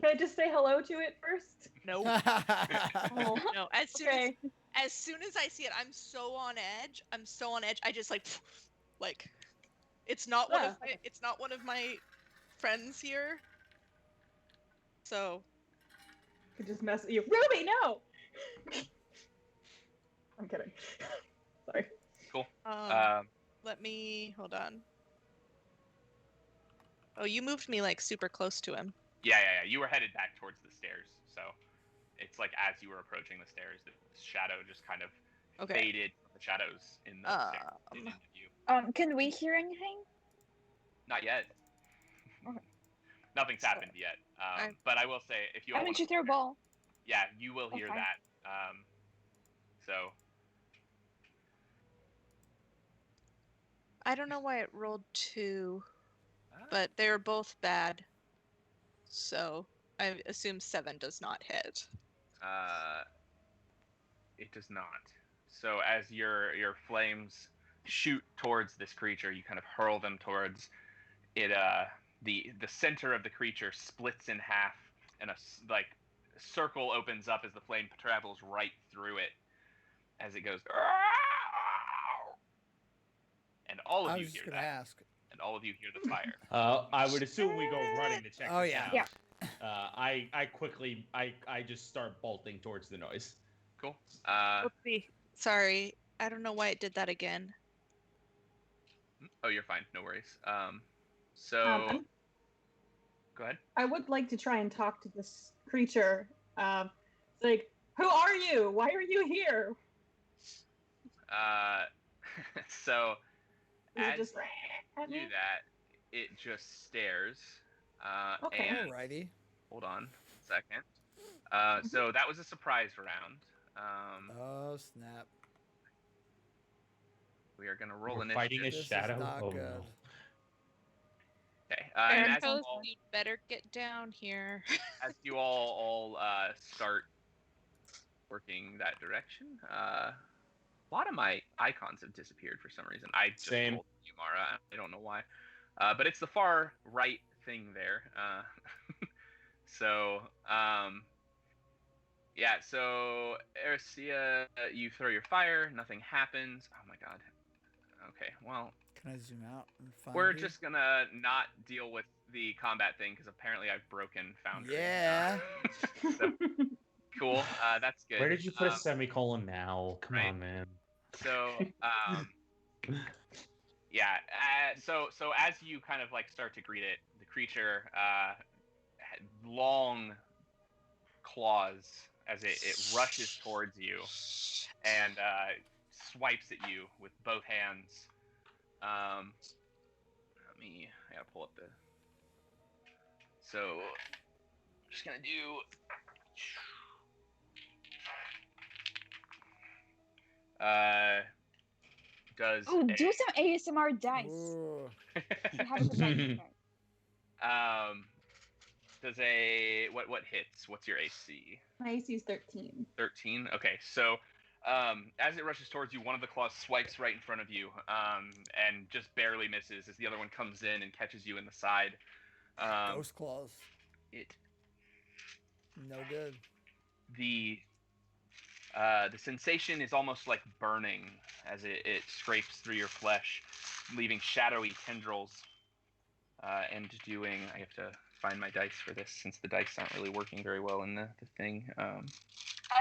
Can I just say hello to it first? No. Oh, No. As soon okay. as soon as I see it, I'm so on edge. I just like it's not one of my friends here. So Could just mess with you. Ruby, no! I'm kidding. Sorry. Cool. let me hold on. Oh, you moved me like super close to him. Yeah. You were headed back towards the stairs, so it's like as you were approaching the stairs, the shadow just kind of faded. The shadows in the stairs into view. Can we hear anything? Not yet. Okay. Nothing's happened yet. But I will say, if you all I'm want gonna throw a ball. yeah, you will hear Okay. that. So I don't know why it rolled 2, but they're both bad. So I assume 7 does not hit. it does not. So as your flames shoot towards this creature, you kind of hurl them towards it. The center of the creature splits in half, and a circle opens up as the flame travels right through it, as it goes. And all I of you was just hear gonna that. ask. And all of you hear the fire. I would assume we go running to check Oh, this yeah. out. Yeah. I quickly just start bolting towards the noise. Cool. Oopsie. Sorry. I don't know why it did that again. Oh, you're fine. No worries. So go ahead. I would like to try and talk to this creature. It's like, who are you? Why are you here? So Is it as just you do that, it just stares. Okay. And Alrighty. hold on a second. So that was a surprise round. Oh snap. we are gonna roll We're initiative. fighting a This is shadow. not Oh good. no. Okay. And as you Airpost, all, you'd better get down here. start working that direction, a lot of my icons have disappeared for some reason. I just Same. rolled you, Mara. I don't know why. But it's the far right thing there. So, yeah, so Erisea, you throw your fire, nothing happens. Oh my god. Okay, well, Can I zoom out and find we're you? just gonna not deal with the combat thing because apparently I've broken Foundry. Yeah. So, cool. That's good. Where did you put a semicolon now? Come right. on, man. So, yeah. So as you kind of like start to greet it, the creature had long claws as it rushes towards you and swipes at you with both hands. I gotta pull up the. So, I'm just gonna do. Does Oh, do some ASMR dice. Ooh. You have a good night. Does a what hits? What's your AC? My AC is 13. 13. Okay, so as it rushes towards you, one of the claws swipes right in front of you, and just barely misses as the other one comes in and catches you in the side. Ghost claws. It No good. the sensation is almost like burning as it scrapes through your flesh, leaving shadowy tendrils. And doing, I have to find my dice for this since the dice aren't really working very well in the thing.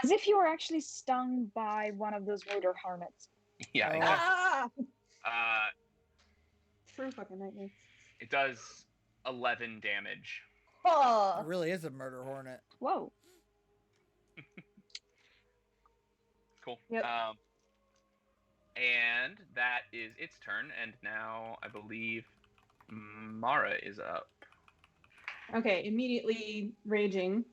As if you were actually stung by one of those murder hornets. Yeah, Oh. exactly. Ah! True fucking nightmare. It does 11 damage. Oh! It really is a murder hornet. Whoa. Cool. Yep. And that is its turn, and now I believe Mara is up. Okay, immediately raging.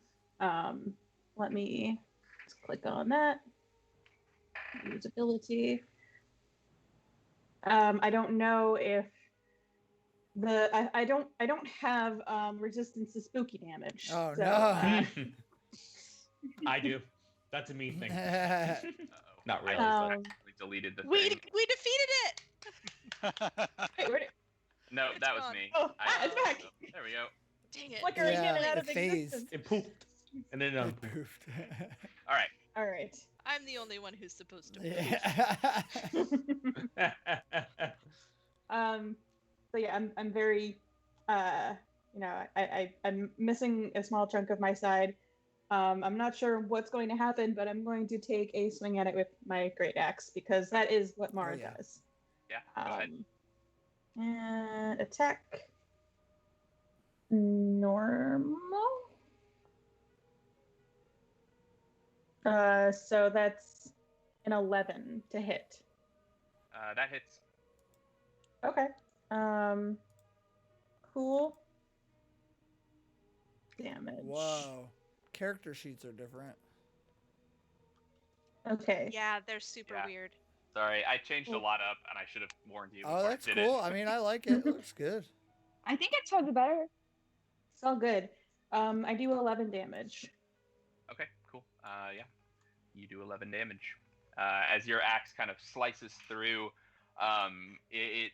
Let me just click on that. Use ability. I don't know if I don't have resistance to spooky damage. Oh, so, no. I do. That's a me thing. Not really. I accidentally deleted the We thing. defeated it. Wait, where did No, It's that was gone. me. Oh, it's back. There we go. Dang it. Flickering in and Yeah, out it of phased. existence. It pooped. And then It poofed. All right. All right. I'm the only one who's supposed to. Yeah. So yeah, I'm very I'm missing a small chunk of my side. I'm not sure what's going to happen, but I'm going to take a swing at it with my great axe because that is what Mara yeah. does. Yeah, go ahead. And attack normal. So that's an 11 to hit. That hits. Okay. Cool. Damage. Whoa. Character sheets are different. Okay. Yeah, they're super Yeah. weird. Sorry, I changed a lot up, and I should have warned you. Oh, before I that's did cool. It. I mean, I like it. It looks good. I think it's for the better. It's all good. I do 11 damage. Okay, cool. Yeah, you do 11 damage. As your axe kind of slices through, it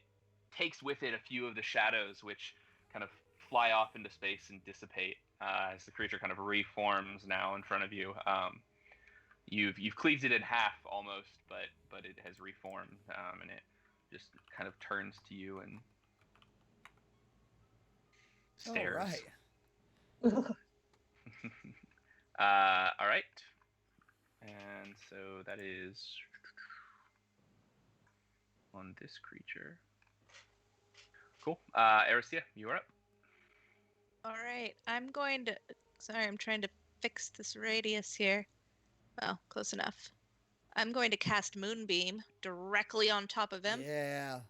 takes with it a few of the shadows, which kind of fly off into space and dissipate as the creature kind of reforms now in front of you. You've cleaved it in half almost, but it has reformed, and it just kind of turns to you and stares. All right. All right. And so that is on this creature. Cool. Erisea, you are up. All right, I'm going to. Sorry, I'm trying to fix this radius here. Well, close enough. I'm going to cast Moonbeam directly on top of him Yeah.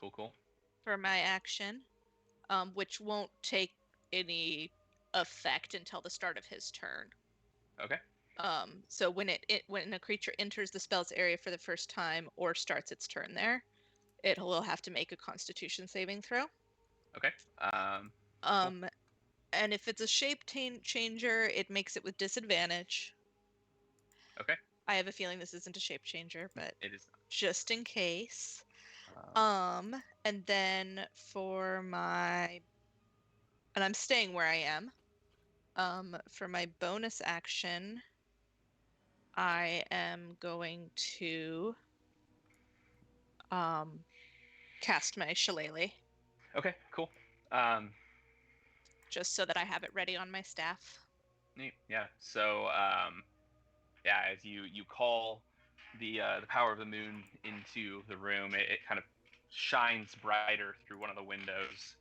Cool. for my action, which won't take any effect until the start of his turn. Okay. So when a creature enters the spell's area for the first time or starts its turn there, it will have to make a Constitution saving throw. Okay. And if it's a shape changer, it makes it with disadvantage. Okay. I have a feeling this isn't a shape changer, but It is just in case. not. And then and I'm staying where I am. For my bonus action, I am going to cast my shillelagh. Okay, cool. Just so that I have it ready on my staff. Neat. Yeah. So, yeah, as you call the power of the moon into the room, it kind of shines brighter through one of the windows,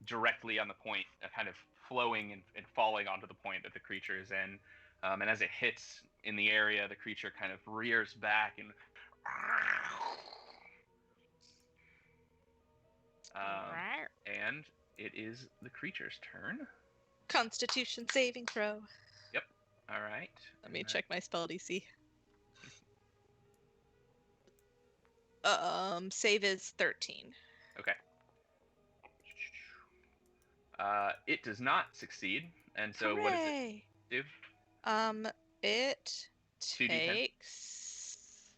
directly on the point, kind of flowing and falling onto the point that the creature is in. And as it hits in the area, the creature kind of rears back and and it is the creature's turn. Constitution saving throw. Yep. All right. Let me check my spell DC. Save is 13. Okay. It does not succeed, and so Hooray! what does it do? It 2d10? takes.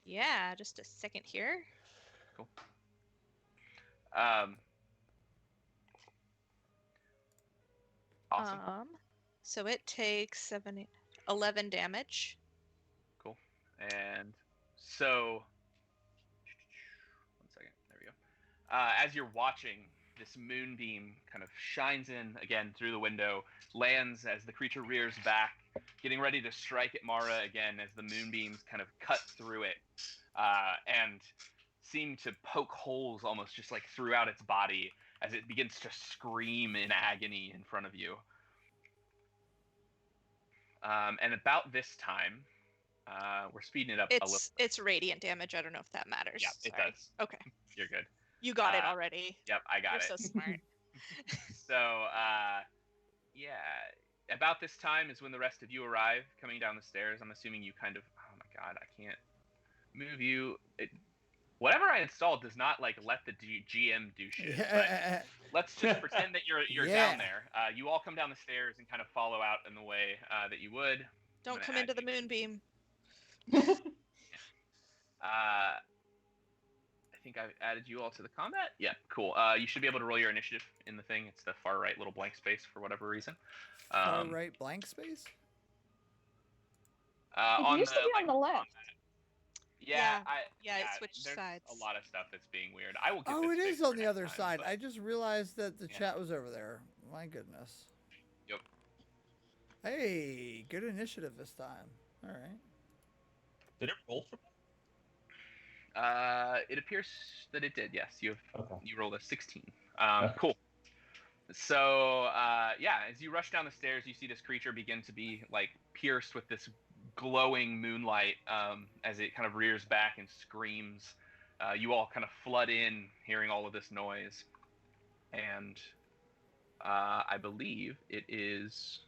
Yeah, just a second here. Cool. Awesome. So it takes 11 damage. Cool. And so, 1 second. There we go. As you're watching, this moonbeam kind of shines in again through the window, lands as the creature rears back, getting ready to strike at Mara again as the moonbeams kind of cut through it, and seem to poke holes almost just like throughout its body as it begins to scream in agony in front of you. And about this time, we're speeding it up a little. It's radiant damage. I don't know if that matters. Yeah, it Sorry. does. Okay. You're good. You got it already. Yep, I got it. You're so smart. So, yeah, about this time is when the rest of you arrive coming down the stairs. I'm assuming you kind of, oh my god, I can't move you. Whatever I installed does not like let the GM do shit. But let's just pretend that you're down there. You all come down the stairs and kind of follow out in the way that you would. Don't come into the moonbeam. I think I've added you all to the combat. Yeah, cool. You should be able to roll your initiative in the thing. It's the far right little blank space for whatever reason. Far right blank space? It used to be on the left. Yeah, it switched there's sides. a lot of stuff that's being weird. I will get Oh, this it is fixed on for the next other time, side. but- I just realized that the Yeah. chat was over there. My goodness. Yep. Hey, good initiative this time. All right. Did it roll for me? It appears that it did. Yes, you rolled a 16. Okay. Cool. So, yeah, as you rush down the stairs, you see this creature begin to be like pierced with this glowing moonlight as it kind of rears back and screams. You all kind of flood in, hearing all of this noise, and I believe it is.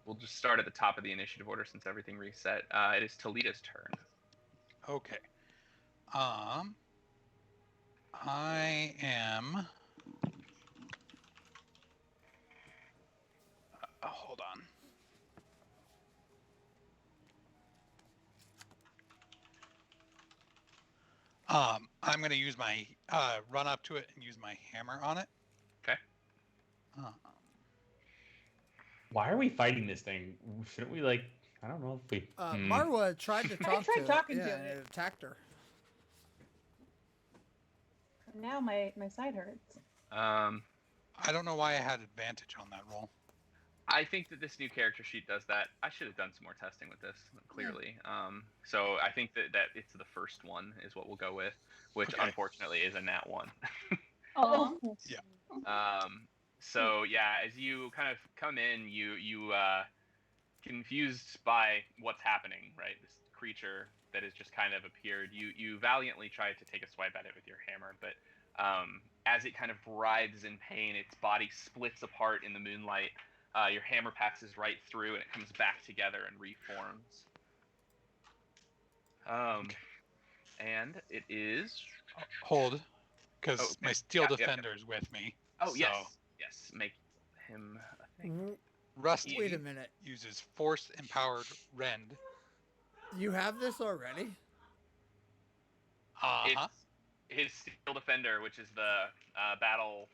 We'll just start at the top of the initiative order since everything reset. It is Talita's turn. Okay. I am. Hold on. I'm going to use my run up to it and use my hammer on it. Okay. Why are we fighting this thing? Shouldn't we like? I don't know if we. Marwa tried to talk tried to talking it. to Yeah, it. and it attacked her. Now my side hurts. I don't know why I had advantage on that roll. I think that this new character sheet does that. I should have done some more testing with this, clearly. So I think that it's the first one is what we'll go with, which Okay. unfortunately is a nat 1. Oh. So yeah, as you kind of come in, you confused by what's happening, right? This creature that has just kind of appeared. You valiantly tried to take a swipe at it with your hammer, but as it kind of writhes in pain, its body splits apart in the moonlight. Your hammer passes right through, and it comes back together and reforms. And it is. Hold, because Oh, my okay. steel Yeah, yeah, yeah. defender is with me. Oh, so yes. Make him a thing. Rusty Wait a minute. uses force empowered rend. You have this already? Uh-huh. It's his steel defender, which is the battle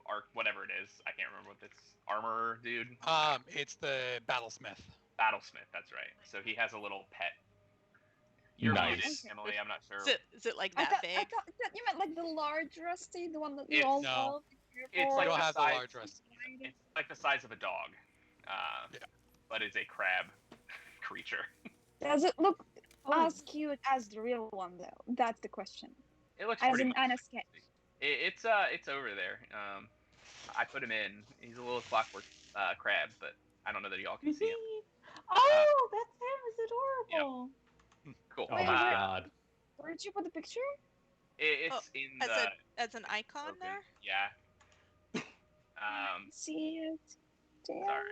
arc, whatever it is. I can't remember what it's. Armor dude. It's the battlesmith. Battlesmith. That's right. So he has a little pet. You're Nice. muted, Emily. I'm not sure. Is it like I that thought, big? I thought that you meant like the large Rusty, the one that we It's- all No. love. It's I like don't the have the size- large Rusty. It's like the size of a dog. Yeah. But it's a crab creature. Does it look Oh. as cute as the real one though? That's the question. It looks As pretty in much. Anna sketch. It's over there. I put him in. He's a little clockwork crab, but I don't know that y'all can see him. Oh, that's him. It's adorable. Cool. Oh Wait, my wait. god. Where did you put the picture? It's in As the. as an icon open. there. Yeah. See it. Damn. Sorry.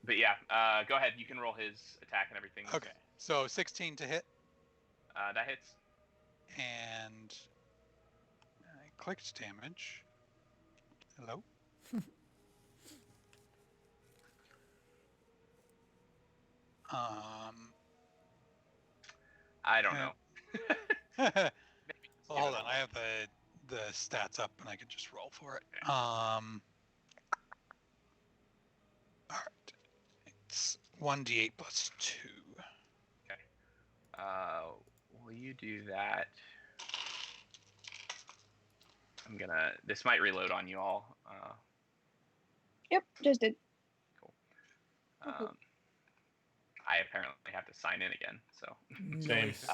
But yeah. Go ahead. You can roll his attack and everything. Okay, so 16 to hit, That hits. and I clicked damage. Hello? I don't know. Well, Maybe hold just on. I have the stats up, and I can just roll for it. Okay. All right. It's 1d8 plus 2. Will you do that? I'm gonna. This might reload on you all. Yep, just did. I apparently have to sign in again, so Same. Nice.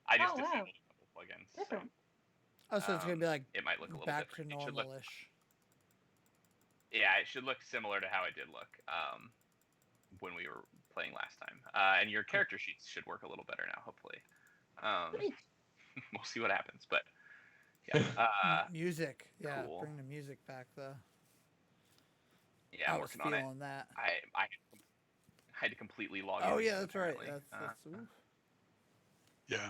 I just Oh, disabled wow. a couple plugins. So Different. Oh, so it's gonna be like it might look a little back to different. It should look, normal-ish. yeah, it should look similar to how it did look when we were playing last time. And your character sheets should work a little better now, hopefully. We'll see what happens, but yeah. Music. Yeah, cool. bring the music back though. Yeah, I I'm was working on it. feeling that. I had to completely log Oh in. yeah, that's right. apparently. That's oof. Yeah.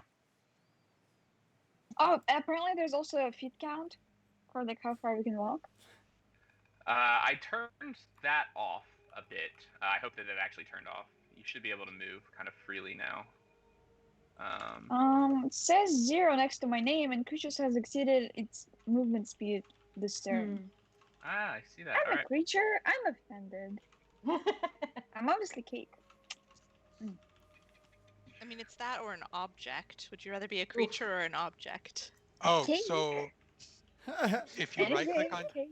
Oh, apparently there's also a feet count for like how far we can walk. I turned that off a bit. I hope that it actually turned off. You should be able to move kind of freely now. It says 0 next to my name, and creatures has exceeded its movement speed this turn. I see that. I'm All a right. creature. I'm offended. I'm obviously cake. I mean, it's that or an object. Would you rather be a creature or an object? Oh, Cake. so if you right click on Cake.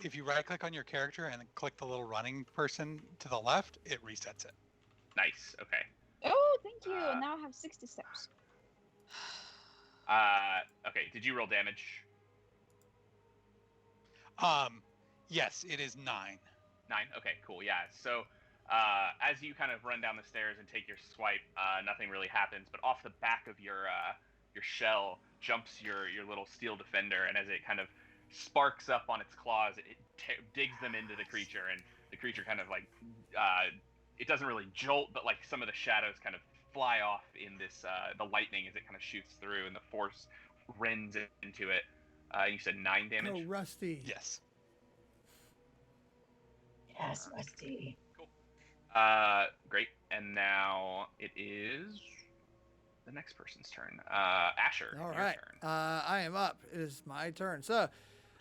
if you right click on your character and click the little running person to the left, it resets it. Nice. Okay. Oh, thank you. Now I have 60 steps. Okay. Did you roll damage? Yes, it is 9. 9. Okay. Cool. Yeah. So, as you kind of run down the stairs and take your swipe, nothing really happens. But off the back of your shell jumps your little steel defender, and as it kind of sparks up on its claws, it digs them into the creature, and the creature kind of like it doesn't really jolt, but like some of the shadows kind of fly off in this the lightning as it kind of shoots through, and the force rends into it. You said 9 damage. Oh, Rusty. Yes. Yes, Rusty. Great. And now it is the next person's turn. Asher. All your right. turn. I am up. It is my turn. So,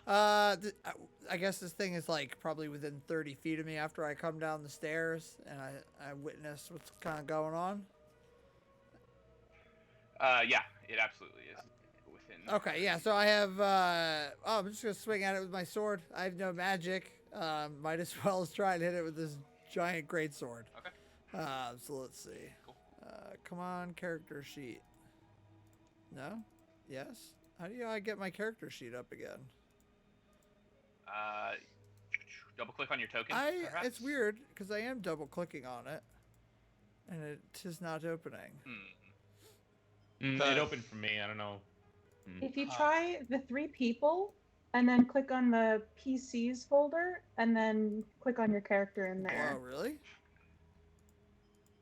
I guess this thing is like probably within 30 feet of me after I come down the stairs and I witness what's kind of going on. Yeah, it absolutely is within. Okay, yeah. So I have. I'm just gonna swing at it with my sword. I have no magic. Might as well try and hit it with this giant greatsword. Okay. So let's see. Cool. Come on, character sheet. No? Yes? How do I get my character sheet up again? Double click on your token. perhaps? It's weird because I am double clicking on it, and it is not opening. It opened for me. I don't know. If you try the 3 people and then click on the PCs folder and then click on your character in there. Oh, really?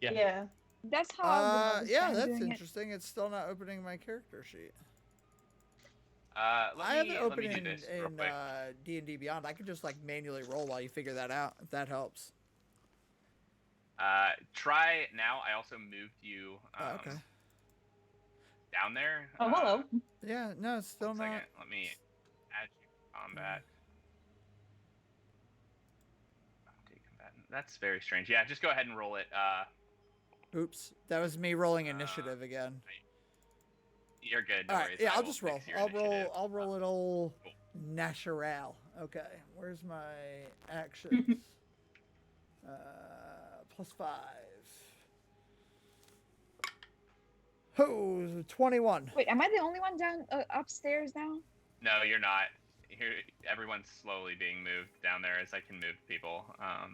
Yeah. Yeah. That's how I've been always Yeah, trying that's doing it. interesting. It's still not opening my character sheet. Let I have it me open do this real in quick. D&D Beyond. I can just like manually roll while you figure that out, if that helps. Try now. I also moved you Okay. down there. Oh, hello. Yeah, no, it's still 1 not. second. Let me add you to combat. Combatant. That's very strange. Yeah, just go ahead and roll it. Oops, that was me rolling initiative again. You're good. No All right, worries. yeah, I I'll will just roll. fix your I'll roll. initiative. I'll roll it all Cool. natural. Okay, where's my actions? +5. Oh, 21. Wait, am I the only one down upstairs now? No, you're not. Here, everyone's slowly being moved down there as I can move people. Oh.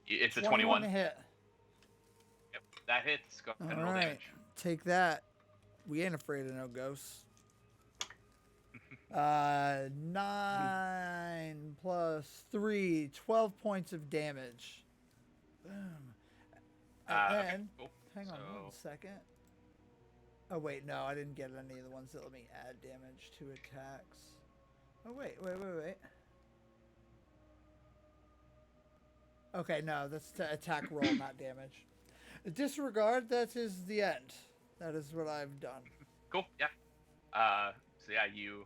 It's a 21 21. to hit. Yep, that hits. Go ahead and All roll right, damage. take that. We ain't afraid of no ghosts. 9 plus 3, 12 points of damage. Boom. And Okay, then, cool. hang on So- 1 second. Oh wait, no, I didn't get any of the ones that let me add damage to attacks. Oh wait. Okay, no, that's to attack roll, not damage. Disregard, that is the end. That is what I've done. Cool. Yeah. So yeah, you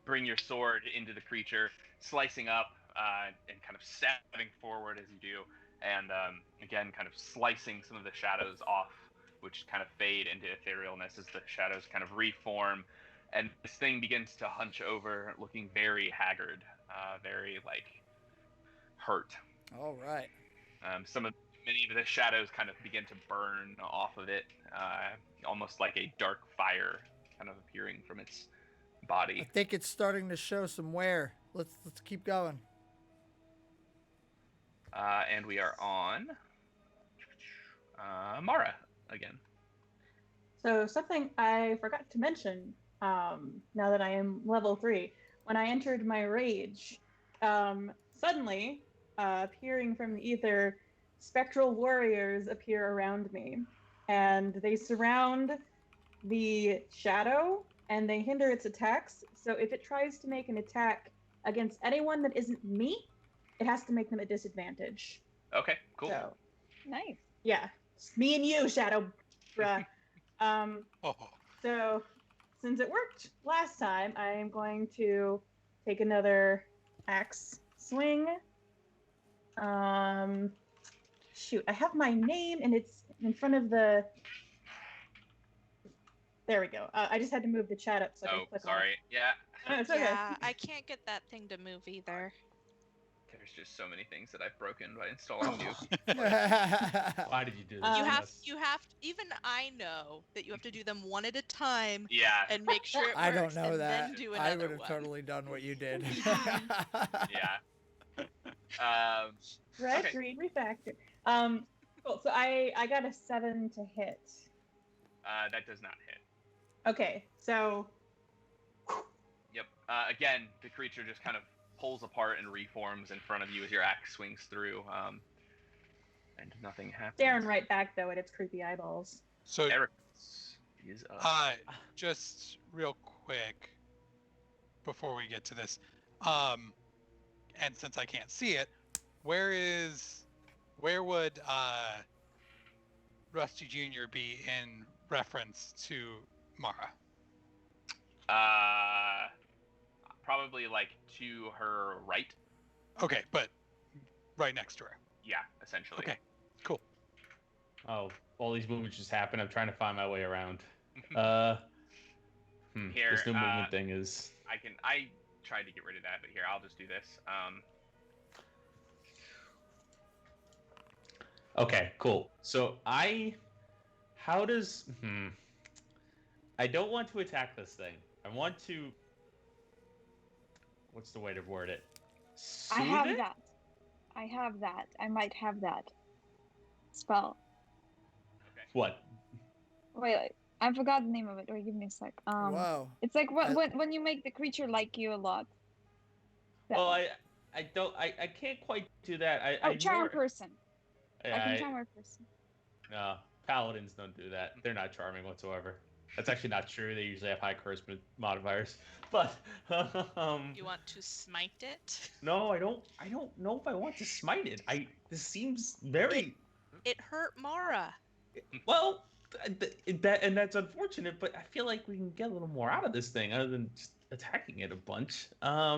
bring your sword into the creature, slicing up and kind of stabbing forward as you do, and again, kind of slicing some of the shadows off, which kind of fade into etherealness as the shadows kind of reform, and this thing begins to hunch over, looking very haggard, very like hurt. All right. Many of the shadows kind of begin to burn off of it, almost like a dark fire kind of appearing from its I body. think it's starting to show some wear. Let's keep going. And we are on Mara again. So something I forgot to mention, now that I am level 3, when I entered my rage, suddenly, appearing from the ether, spectral warriors appear around me, and they surround the shadow, and they hinder its attacks. So if it tries to make an attack against anyone that isn't me, it has to make them a disadvantage. Okay, cool. So, Nice. yeah, it's me and you, Shadow, bruh. Oh, So, since it worked last time, I am going to take another axe swing. Shoot, I have my name and it's in front of the. There we go. I just had to move the chat up so I can Oh, click sorry. Yeah. on it. Oh, it's okay. Yeah, I can't get that thing to move either. There's just so many things that I've broken by installing new. Why did you do this? Um, You have, Jess? even I know that you have to do them one at a time Yeah. and make sure it works, I don't know and that. then do I another would have one. totally done what you did. Yeah. Red, Okay. green, refactor. Cool. So I got a 7 to hit. That does not hit. Okay, so Yep. Again, the creature just kind of pulls apart and reforms in front of you as your axe swings through, and nothing happens. staring right back though at its creepy eyeballs. so Eric is up. just real quick before we get to this, and since I can't see it, where would Rusty Jr. be in reference to Mara? Probably like to her right. Okay, but right next to her. Yeah, essentially. Okay, cool. Oh, all these movements just happen. I'm trying to find my way around. Here, This new movement thing is. I tried to get rid of that, but here, I'll just do this. Okay, cool. So how does? I don't want to attack this thing. I want to. What's the way to word it? I have Soothe it? that. I have that. I might have that spell. What? Wait, I forgot the name of it. Wait, give me a sec. Whoa. It's like when you make the creature like you a lot. That Well, one. I don't I can't quite do that. Charm person. I can I charm a person. No, paladins don't do that. They're not charming whatsoever. That's actually not true. They usually have high charisma modifiers. But You want to smite it? no, I don't. I don't know if I want to smite it. This seems very It hurt Mara. well. That's unfortunate. But I feel like we can get a little more out of this thing other than just attacking it a bunch. I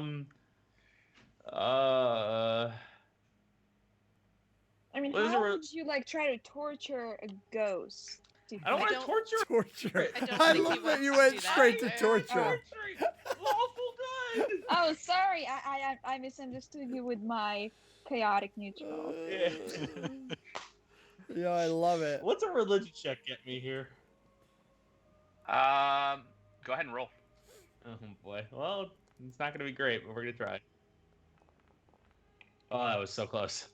mean, Well, how would you like try to torture a ghost? I don't I want to don't- torture. Torture. I don't I think he love that wants you to went do that straight to either. torture. Torturing lawful good. Oh, sorry, I misunderstood you with my chaotic neutral. Yeah. Yeah, I love it. What's a religion check get me here? Go ahead and roll. Oh boy. Well, it's not gonna be great, but we're gonna try. Oh, that was so close.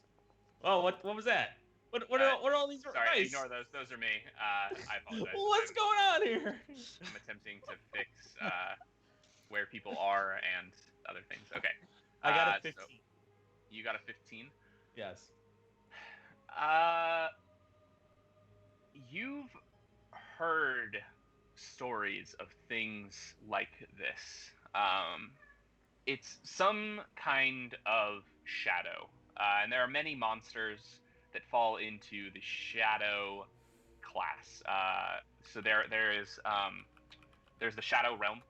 Oh, what was that? What are all these Sorry, dice? ignore those. Those are me. I apologize. What's going on here? I'm attempting to fix where people are and other things. Okay. I got a so 15. you got a 15. Yes. You've heard stories of things like this. It's some kind of shadow, and there are many monsters that fall into the shadow class. So there's the shadow realm,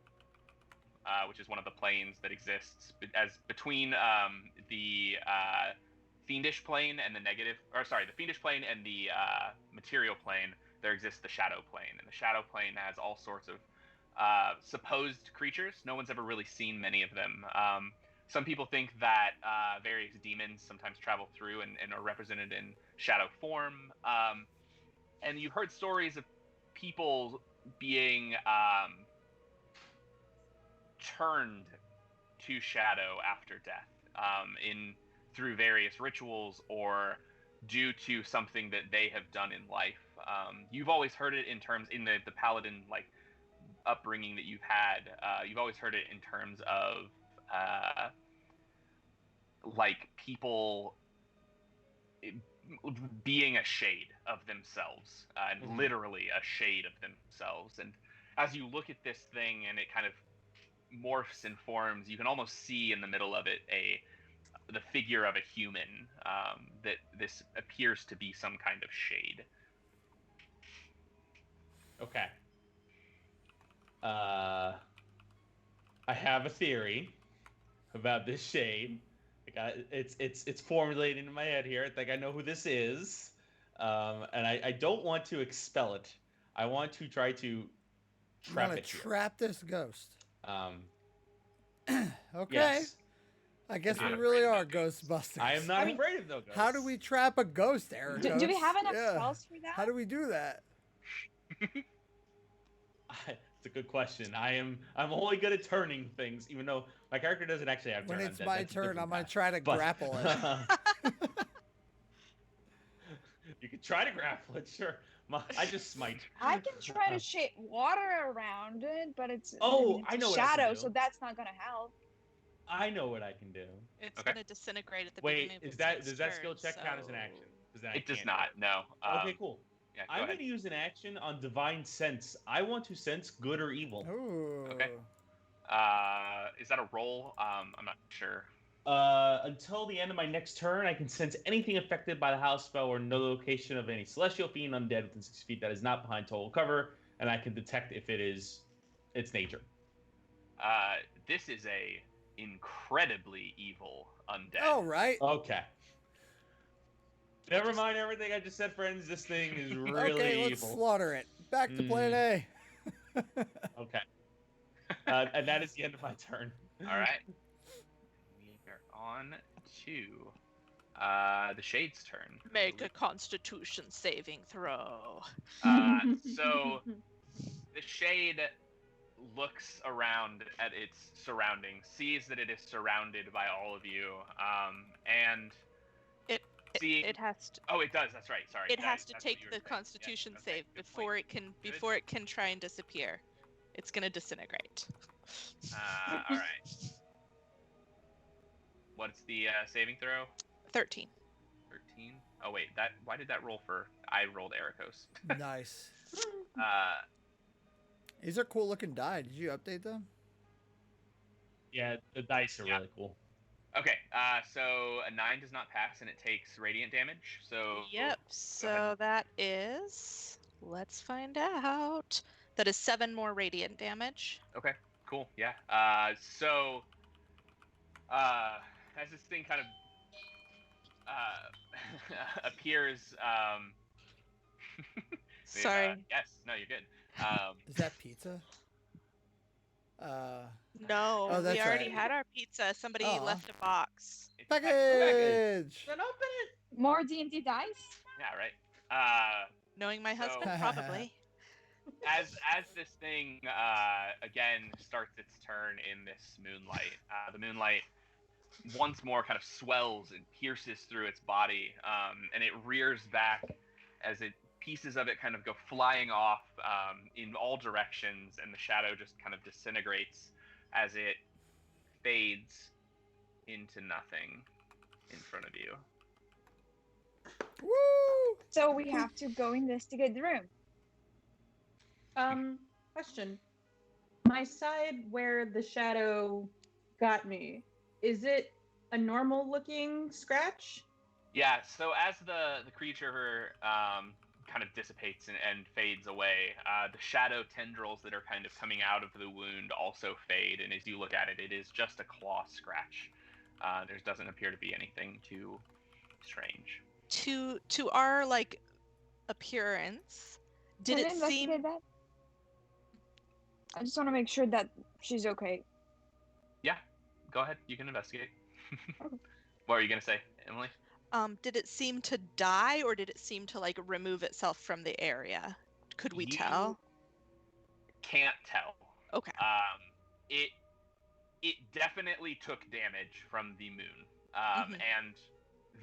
which is one of the planes that exists as between the fiendish plane and the the fiendish plane and the material plane. There exists the shadow plane, and the shadow plane has all sorts of supposed creatures. No one's ever really seen many of them. Some people think that various demons sometimes travel through and are represented in shadow form. And you've heard stories of people being turned to shadow after death through various rituals or due to something that they have done in life. You've always heard it in the paladin upbringing that you've had. You've always heard it in terms of people being a shade of themselves, and literally a shade of themselves. And as you look at this thing and it kind of morphs and forms, you can almost see in the middle of it the figure of a human, that this appears to be some kind of shade. Okay. I have a theory about this shade. It's formulating in my head here. I think I know who this is, and I don't want to expel it. I want to try to trap it. Trap this ghost. Okay. Yes. I guess I'm we not really afraid are of ghosts. Ghostbusters. I am not afraid of no ghosts. How do we trap a ghost, Eric? Do we have enough spells for that? How do we do that? It's a good question. I'm only good at turning things, even though my character doesn't actually have. When turn it's undead. my That's a turn, different I'm gonna path. try to But- grapple it. You could try to grapple it, sure. I just smite. I can try to shape water around it, but it's Oh, it's I know what I can shadow, do. so that's not gonna help. I know what I can do. It's Okay. gonna disintegrate at the Wait, beginning of does its that next does that skill turn, check count as an action? so- 'Cause then I It does can't not. do No. it. Okay, cool. Yeah, go I'm ahead. going to use an action on divine sense. I want to sense good or evil. Ooh. Okay. Is that a roll? I'm not sure. Until the end of my next turn, I can sense anything affected by the house spell or no location of any celestial fiend undead within 6 feet that is not behind total cover, and I can detect if it is its nature. This is a incredibly evil undead. Oh, right. Okay. Never mind everything I just said, friends. This thing is really Okay, let's evil. slaughter it. Back to plan A. Okay. And that is the end of my turn. All right. We are on to the Shade's turn. Make a Constitution saving throw. So the Shade looks around at its surroundings, sees that it is surrounded by all of you, and seeing. It has to. Oh, it does. That's right. Sorry. It has to that's what take you were the saying. Constitution Yes, okay, save good before point. before it can try and disappear. It's gonna disintegrate. All right. What's the saving throw? 13. 13. Oh wait, why did that roll for I rolled Ericos. Nice. Uh, These are cool looking die. Did you update them? Yeah, the dice are Yeah. really cool. okay, so a 9 does not pass, and it takes radiant damage. So Yep. go ahead. So that is. Let's find out. That is 7 more radiant damage. Okay, cool. Yeah. So as this thing kind of appears, Sorry. yes. No, you're good. Is that pizza? No, Oh, we that's already right. had our pizza. Somebody Aw. left a box. It's Package. Then open it. More D&D dice? Yeah, right. Knowing my So- husband, probably. as this thing again starts its turn in this moonlight, the moonlight once more kind of swells and pierces through its body, and it rears back as pieces of it kind of go flying off in all directions, and the shadow just kind of disintegrates as it fades into nothing in front of you. Woo! So we have to go investigate the room. Question. My side where the shadow got me, is it a normal looking scratch? Yeah, so as the creature kind of dissipates and fades away, the shadow tendrils that are kind of coming out of the wound also fade, and as you look at it, it is just a claw scratch. There doesn't appear to be anything too strange. To our like appearance, did Can we it investigate seem? that? I just want to make sure that she's okay. Yeah, go ahead. You can investigate. What are you gonna say, Emily? Did it seem to die, or did it seem to like remove itself from the area? Could we tell? Can't tell. Okay. It definitely took damage from the moon, Mhm. and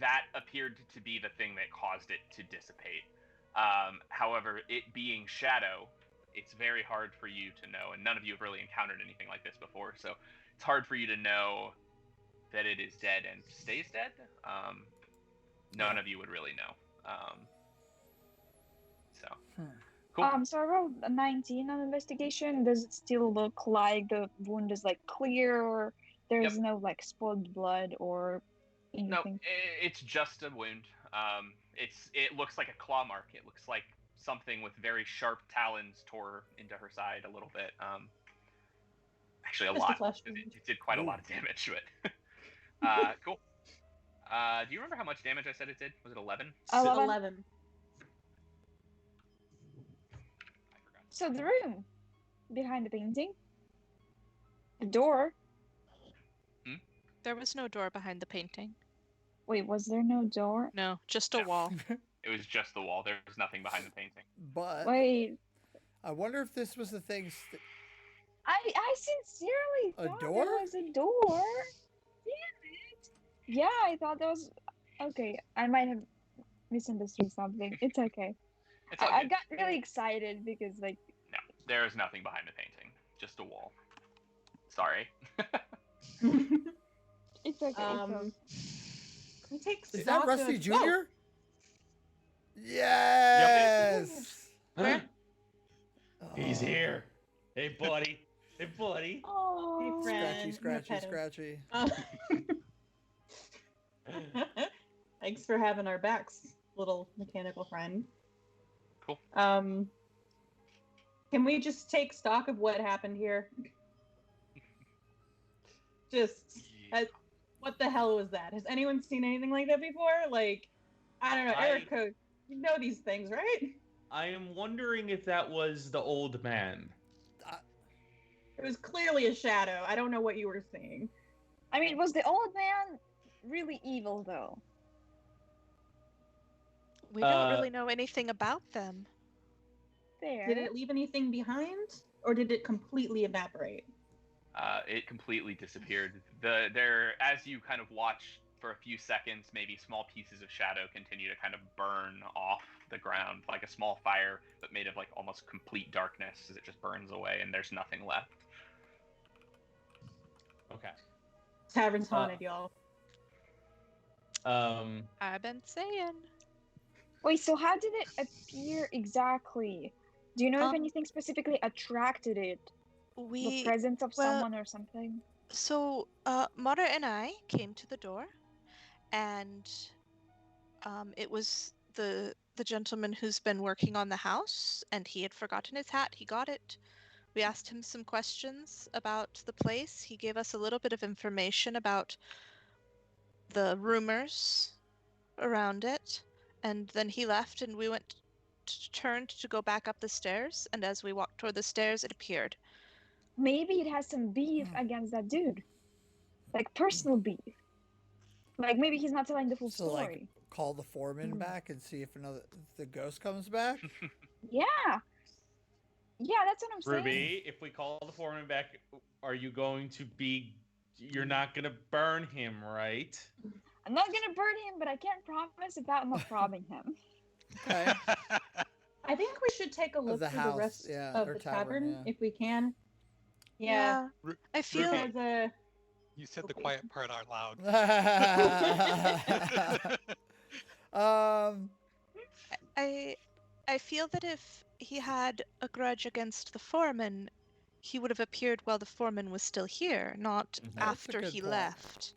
that appeared to be the thing that caused it to dissipate. However, it being shadow, it's very hard for you to know, and none of you have really encountered anything like this before, so it's hard for you to know that it is dead and stays dead. None of you would really know. So, cool. So I rolled a 19 on investigation. Does it still look like the wound is like clear? There's Yep. no like spilled blood or No, anything. it's just a wound. It looks like a claw mark. It looks like something with very sharp talons tore into her side a little bit. Actually, a Just a lot. flesh 'Cause wound. it did quite a lot of damage to it. Cool. Do you remember how much damage I said it did? Was it 11? 11. I forgot. So the room behind the painting, the door. There was no door behind the painting. Wait, was there no door? No, just a No. wall. It was just the wall. There was nothing behind the painting. But Wait, I wonder if this was the thing. I sincerely A thought door? there was a door. Damn it! Yeah, I thought there was. Okay, I might have misunderstood something. It's okay. It's all I good. got really excited because like. No, there is nothing behind the painting. Just a wall. Sorry. It's okay. We take Is that stock Rusty of- Jr.? Whoa! Yes. Where? He's Oh. here. Hey, buddy. Hey, buddy. Oh, Hey, friend. Scratchy, I'm scratchy, gonna scratchy. pet him. Thanks for having our backs, little mechanical friend. Cool. Can we just take stock of what happened here? Just what the hell was that? Has anyone seen anything like that before? Like, I don't know, Eric Code, you know these things, right? I am wondering if that was the old man. It was clearly a shadow. I don't know what you were seeing. I mean, was the old man really evil though? We don't really know anything about them. Fair. Did it leave anything behind, or did it completely evaporate? It completely disappeared. There, as you kind of watch for a few seconds, maybe small pieces of shadow continue to kind of burn off the ground, like a small fire, but made of like almost complete darkness as it just burns away, and there's nothing left. Okay. Tavern's haunted, y'all. Um. I've been saying. Wait, so how did it appear exactly? Do you know if Um, anything specifically attracted it? The We presence of well, someone or something? so Mara and I came to the door, and it was the gentleman who's been working on the house, and he had forgotten his hat. He got it. We asked him some questions about the place. He gave us a little bit of information about the rumors around it, and then he left, and we went turned to go back up the stairs, and as we walked toward the stairs, it appeared. Maybe it has some beef against that dude. Like personal beef. Like maybe he's not telling the full So like story. call the foreman back and see if the ghost comes back. Yeah. Yeah, that's what I'm saying. Ruby, if we call the foreman back, are you going to be? You're not gonna burn him, right? I'm not gonna burn him, but I can't promise about not robbing him. Okay. I think we should take a look the through house, the rest yeah, of or the tavern, tavern yeah. if we can. Yeah. I feel Ruby. There's a You said the Okay. quiet part out loud. I feel that if he had a grudge against the foreman, he would have appeared while the foreman was still here, not Mhm. That's a after good he point. left.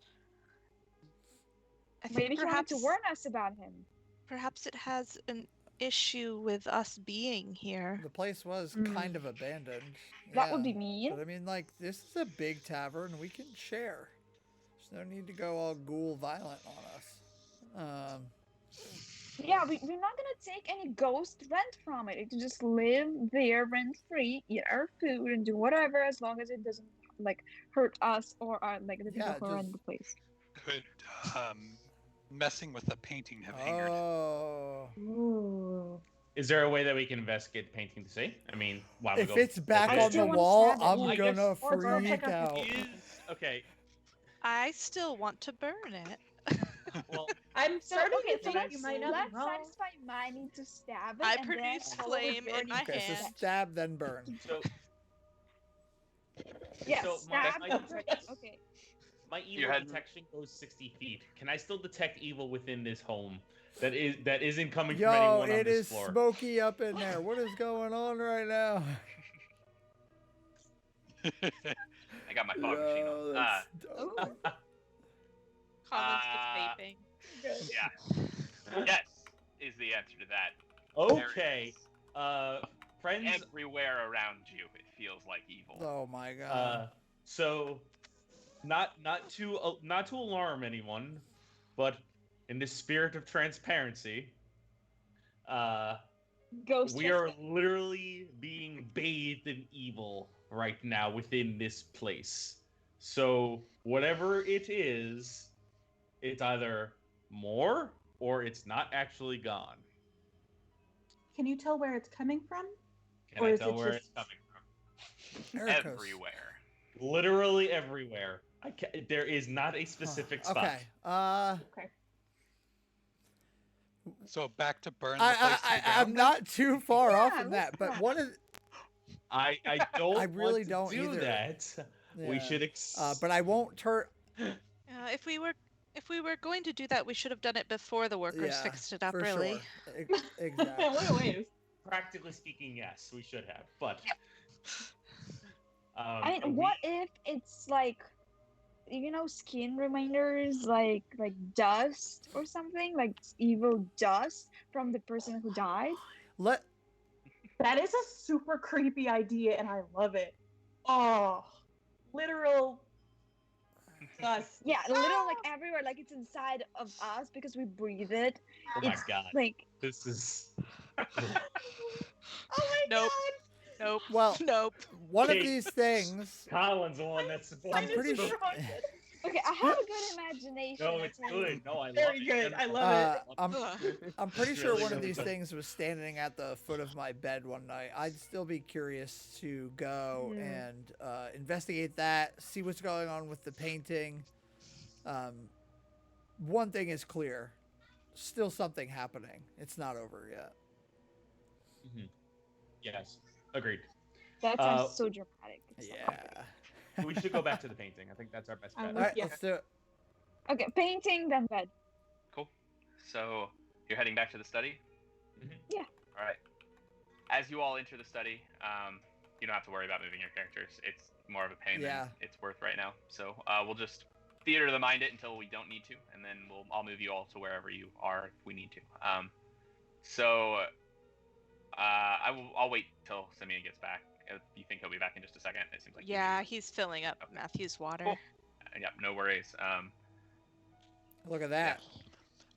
I think Maybe he wanted to warn us about him. perhaps it has an issue with us being here. The place was kind of abandoned. That would yeah. be mean. But I mean, like, this is a big tavern. We can share. There's no need to go all ghoul violent on us. Yeah, we're not gonna take any ghost rent from it. It can just live there rent free, eat our food, and do whatever as long as it doesn't like hurt us or like the people Yeah, who run just- the place. Could messing with the painting have angered? Oh. Ooh. Is there a way that we can investigate the painting to see? I mean, why don't we If go it's back look at I on it? the still wanna wall, stab it. I'm Well, I gonna guess- Or go freak check out the out. Is okay. I still want to burn it. Well, I'm So starting okay, to so think you might not let's be wrong. satisfy my need to stab it. I and then produce follow with flame your in my need to Okay, so hand. stab then burn. so Yes, so stab. my, Okay. my You evil had- detection goes 60 feet. Can I still detect evil within this home that isn't coming from Yo, anyone on it this is floor? smoky up in there. What is going on right now? I got my fog machine on. that's dope. Comments Uh, with vaping. Yeah. Yes, is the answer to that. Okay, There is friends. everywhere around you, it feels like evil. Oh my god. So, not to alarm anyone, but in the spirit of transparency, Ghost. we are literally being bathed in evil right now within this place. So whatever it is, it's either more or it's not actually gone. Can you tell where it's coming from? Can Or I is tell it where just- it's coming from? Ericos. Everywhere. Literally everywhere. There is not a specific spot. Okay. Okay. So back to burn the place to the I'm ground. not too far off Yeah, from that, but let's one of I don't. I really want to don't do either. that. We yeah. should. But I won't turn. If we were going to do that, we should have done it before the workers Yeah, fixed it up. for Really. Sure. Exactly. What a waste. Practically speaking, yes, we should have. But I mean, what if it's like, skin reminders, like dust or something, like evil dust from the person who died? Let That is a super creepy idea, and I love it. Oh, literal dust. Yeah, literal like everywhere, like it's inside of us because we breathe it. Oh my It's god, like, this is. Oh my Nope. god. Nope. well Nope. one of Hey. these things. Colin's the one that's supposed I'm to pretty spook. sure. okay, I have a good imagination. No, it's okay? good. No, I love Very it. good. I love it. I'm Ugh. I'm pretty It's sure really, one of really these good. things was standing at the foot of my bed one night. I'd still be curious to go and investigate that, see what's going on with the painting. One thing is clear. Still something happening. It's not over yet. Yes, agreed. That sounds so dramatic. It's so Yeah. We should go back to the painting. I think that's our best bet. I'm All right, Yeah. let's do it. Okay, painting, then bed. Cool. So you're heading back to the study. All right. As you all enter the study, you don't have to worry about moving your characters. It's more of a pain than it's worth right now. So we'll just theater of the mind it until we don't need to, and then I'll move you all to wherever you are if we need to. I'll wait till Simeon gets back. You think he'll be back in just a second? It seems like he's filling up Matthew's water. Cool. Yep, no worries. Look at that. Yeah.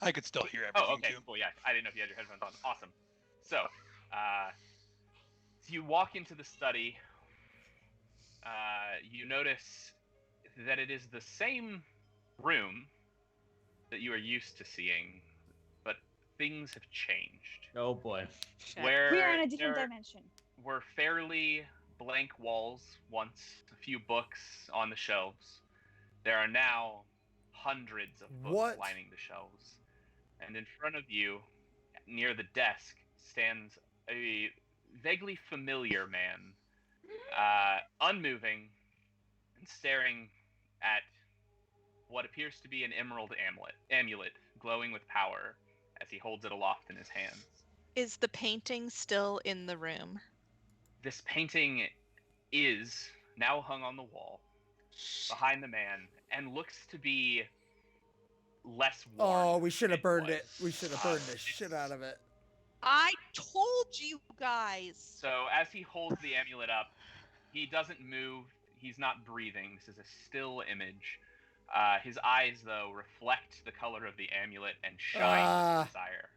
I could still hear everything Oh, okay, too. cool. Yeah, I didn't know if you had your headphones on. Awesome. So, you walk into the study. You notice that it is the same room that you are used to seeing, but things have changed. Oh boy. Where We are in a different dimension. were fairly blank walls once, a few books on the shelves. There are now hundreds of books lining the shelves. And in front of you, near the desk, stands a vaguely familiar man, unmoving and staring at what appears to be an emerald amulet glowing with power as he holds it aloft in his hands. Is the painting still in the room? This painting is now hung on the wall behind the man and looks to be less warm. Oh, we should have burned it. We should have burned the shit out of it. I told you guys. So as he holds the amulet up, he doesn't move. He's not breathing. This is a still image. His eyes, though, reflect the color of the amulet and shine with desire.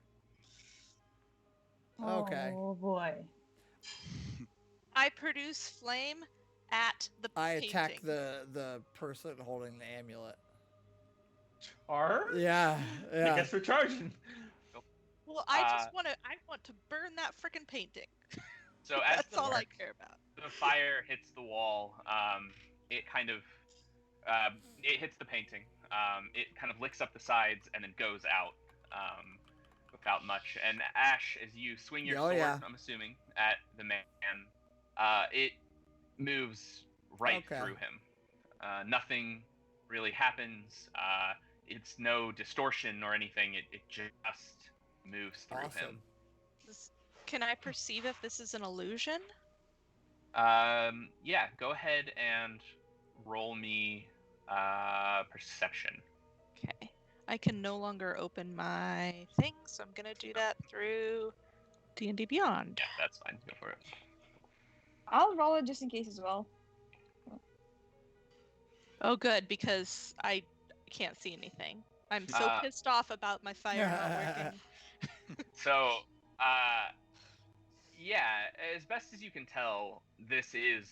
Okay. Oh boy. I produce flame at the painting. I attack the person holding the amulet. Yeah. I guess we're charging. Well, I want to burn that frickin' painting. So as that's all I care about. The fire hits the wall. It kind of it hits the painting. It kind of licks up the sides and then goes out without much. And Ash, as you swing your sword, I'm assuming, at the man, it moves right through him. Nothing really happens. It's no distortion or anything. It just moves through him. Can I perceive if this is an illusion? Yeah, go ahead and roll me perception. Okay. I can no longer open my thing, so I'm gonna do that through D&D Beyond. Yeah, that's fine. Go for it. I'll roll it just in case as well. Oh, good, because I can't see anything. I'm so pissed off about my fire not working. So, yeah, as best as you can tell, this is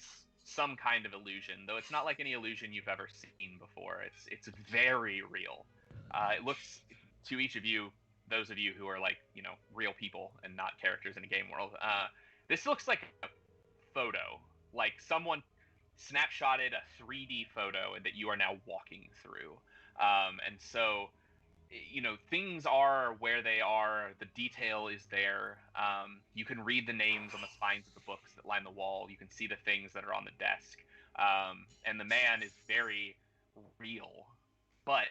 some kind of illusion, though it's not like any illusion you've ever seen before. It's very real. It looks to each of you, those of you who are like, real people and not characters in a game world, this looks like a photo, like someone snapshotted a 3D photo that you are now walking through. And so, things are where they are. The detail is there. You can read the names on the spines of the books that line the wall. You can see the things that are on the desk. And the man is very real. But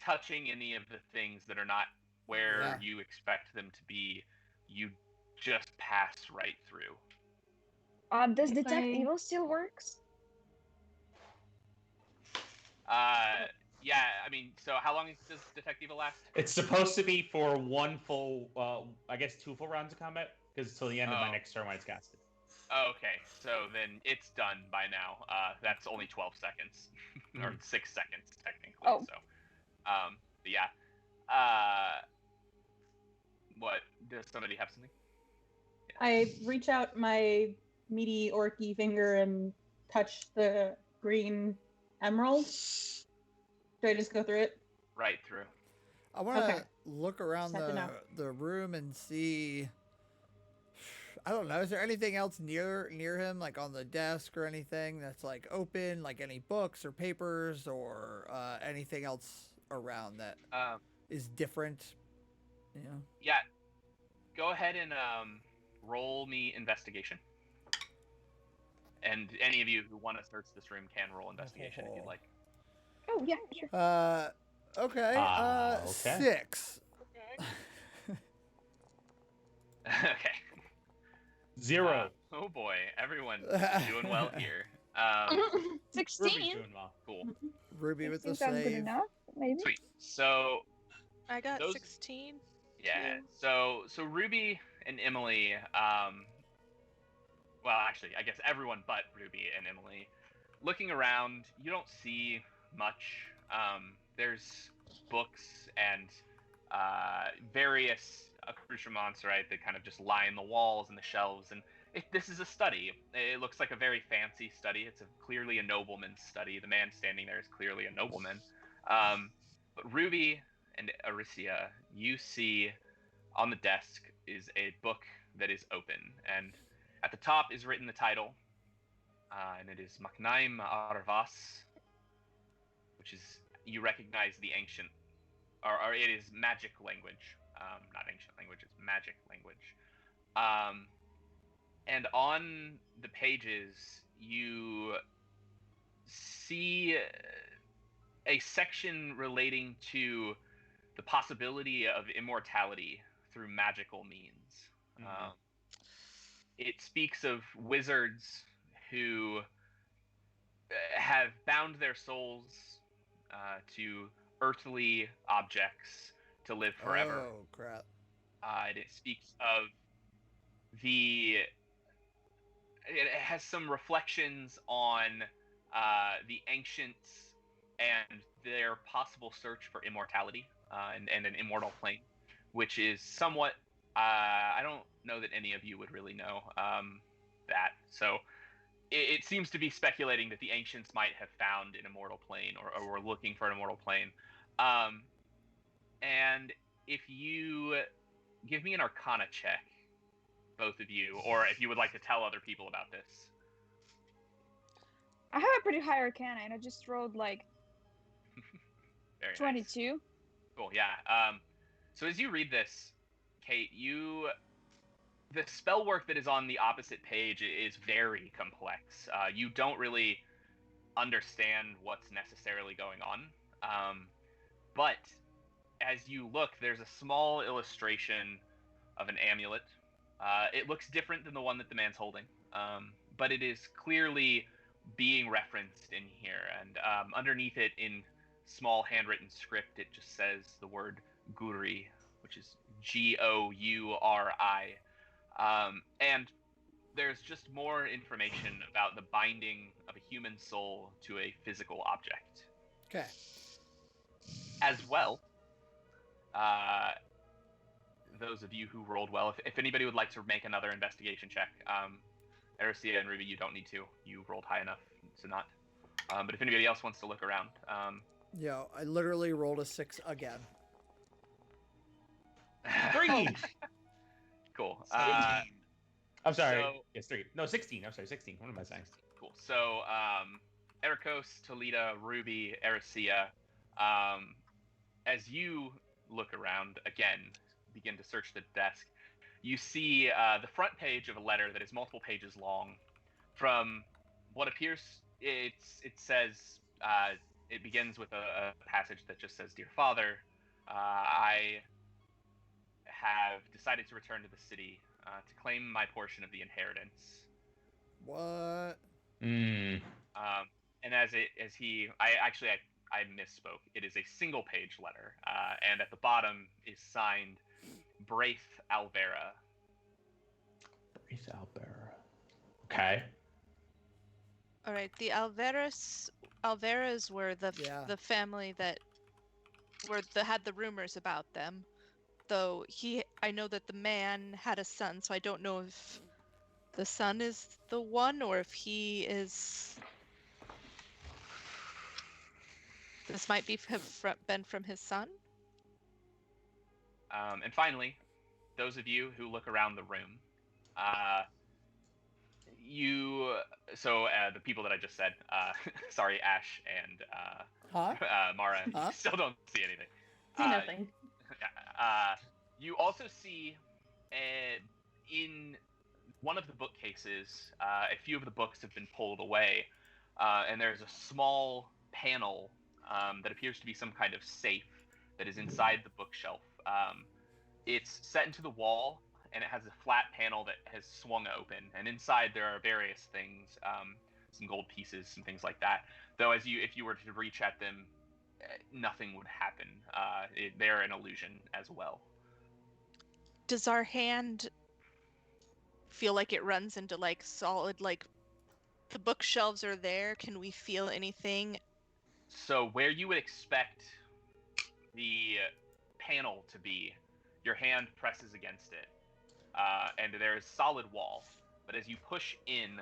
touching any of the things that are not where you expect them to be, you just pass right through. Does Detect Evil still works? Yeah, I mean, so how long does Detect Evil last? It's supposed to be for one full, I guess 2 full rounds of combat, because it's till the end of my next turn when it's casted. Okay, so then it's done by now. That's only 12 seconds, or 6 seconds technically. Oh. So, but yeah. What, does somebody have something? Yeah. I reach out my meaty orky finger and touch the green emerald. Do I just go through it? Right through. I want to look around the room and see. I don't know. Is there anything else near him, like on the desk or anything that's like open, like any books or papers or anything else around that is different? Yeah. Go ahead and roll me investigation. And any of you who want to search this room can roll investigation if you'd like. Oh, yeah, sure. Okay. 6. Okay. 0. Oh boy, everyone's doing well here. 16. Ruby's doing well. Cool. Ruby with the Sounds good save. enough, maybe. Sweet. So I got Those- 16. yeah, too. so Ruby and Emily, well, actually, I guess everyone but Ruby and Emily, looking around, you don't see much. There's books and various accoutrements, right, that kind of just line the walls and the shelves. And this is a study. It looks like a very fancy study. It's clearly a nobleman's study. The man standing there is clearly a nobleman. But Ruby and Aricia, you see on the desk is a book that is open, and at the top is written the title, and it is Maknaim Arvas, which is, you recognize the ancient, or it is magic language, not ancient language, it's magic language. And on the pages, you see a section relating to the possibility of immortality through magical means. It speaks of wizards who have bound their souls to earthly objects to live forever. Oh, crap. And it speaks of it has some reflections on the ancients and their possible search for immortality and an immortal plane, which is somewhat, I don't know that any of you would really know that. So it seems to be speculating that the ancients might have found an immortal plane or were looking for an immortal plane. And if you give me an Arcana check, both of you, or if you would like to tell other people about this. I have a pretty high Arcana, and I just rolled like Very 22. Nice. Cool, yeah. So as you read this, Kate, the spell work that is on the opposite page is very complex. You don't really understand what's necessarily going on. But as you look, there's a small illustration of an amulet. It looks different than the one that the man's holding, but it is clearly being referenced in here. And underneath it, in small handwritten script, it just says the word Guri, which is Gouri. And there's just more information about the binding of a human soul to a physical object. Okay. As well, those of you who rolled well, if anybody would like to make another investigation check, Aricia and Ruby, you don't need to. You rolled high enough to not. But if anybody else wants to look around. Yo, I literally rolled a 6 again. 3. Cool. 17. I'm sorry. So- Yes, 3. No, 16. I'm sorry, 16. What am I saying? Cool. So, Ericos, Talita, Ruby, Aricia, as you look around again, begin to search the desk, you see the front page of a letter that is multiple pages long. From what appears, it says, it begins with a passage that just says, "Dear Father, I have decided to return to the city to claim my portion of the inheritance." What? Mm. And I misspoke. It is a single page letter, and at the bottom is signed Braith Alvera. Braith Alvera. Okay. All right, the Alveras were the family that had the rumors about them. Though I know that the man had a son, so I don't know if the son is the one or if he is. This might have been from his son. And finally, those of you who look around the room, the people that I just said, sorry, Ash and Mara, Huh? you still don't see anything. See nothing. You also see in one of the bookcases, a few of the books have been pulled away, and there's a small panel that appears to be some kind of safe that is inside the bookshelf. It's set into the wall, and it has a flat panel that has swung open. And inside there are various things, some gold pieces, some things like that. Though if you were to reach at them, nothing would happen. They're an illusion as well. Does our hand feel like it runs into like solid, like the bookshelves are there? Can we feel anything? So where you would expect the panel to be, your hand presses against it, and there is solid wall. But as you push in,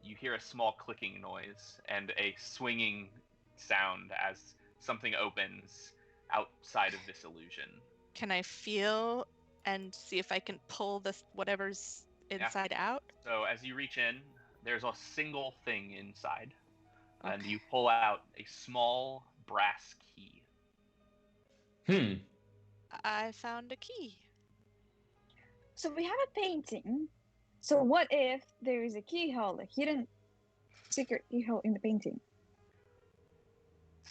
you hear a small clicking noise and a swinging sound as something opens outside of this illusion. Can I feel and see if I can pull this whatever's inside out? So as you reach in, there's a single thing inside, and Okay. you pull out a small brass key. I found a key. So we have a painting. So what if there is a keyhole, a hidden secret keyhole in the painting?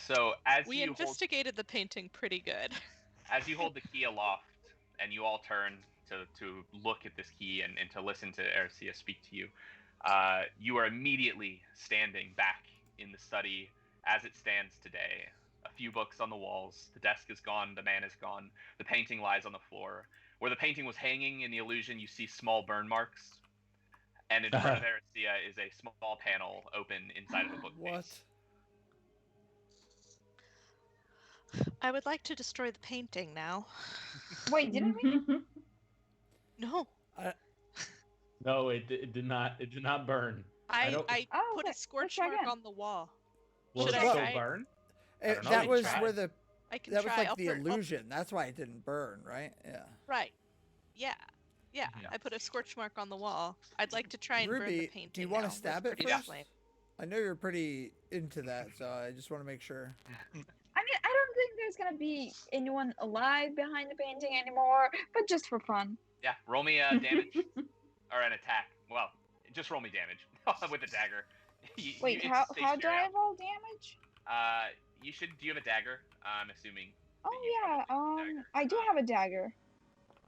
So as We you investigated the painting pretty good. as you hold the key aloft, and you all turn to look at this key and to listen to Ercia speak to you, you are immediately standing back in the study as it stands today. A few books on the walls, the desk is gone, the man is gone, the painting lies on the floor. Where the painting was hanging in the illusion, you see small burn marks, and in front of Ercia is a small panel open inside of a bookcase. What? I would like to destroy the painting now. Wait, didn't we? No. No, it did not. It did not burn. I Oh, put okay. a scorch try mark again. on the wall. Will Should it I still try? burn? I don't know, That we was tried. where the I can that was try. like I'll the put- illusion. That's why it didn't burn, right? Yeah. Right. Yeah. Yeah. Yeah. I put a scorch mark on the wall. I'd like to try and burn the Ruby, painting. do you want now to with stab it pretty first? flame. I know you're pretty into that, so I just want to make sure. I mean, I don't think there's gonna be anyone alive behind the painting anymore, but just for fun. Yeah, roll me damage or an attack. Well, just roll me damage with a dagger. Wait, it's how stationary do I now. roll damage? You should. Do you have a dagger? I'm assuming. Oh you yeah, probably have a dagger. I do have a dagger.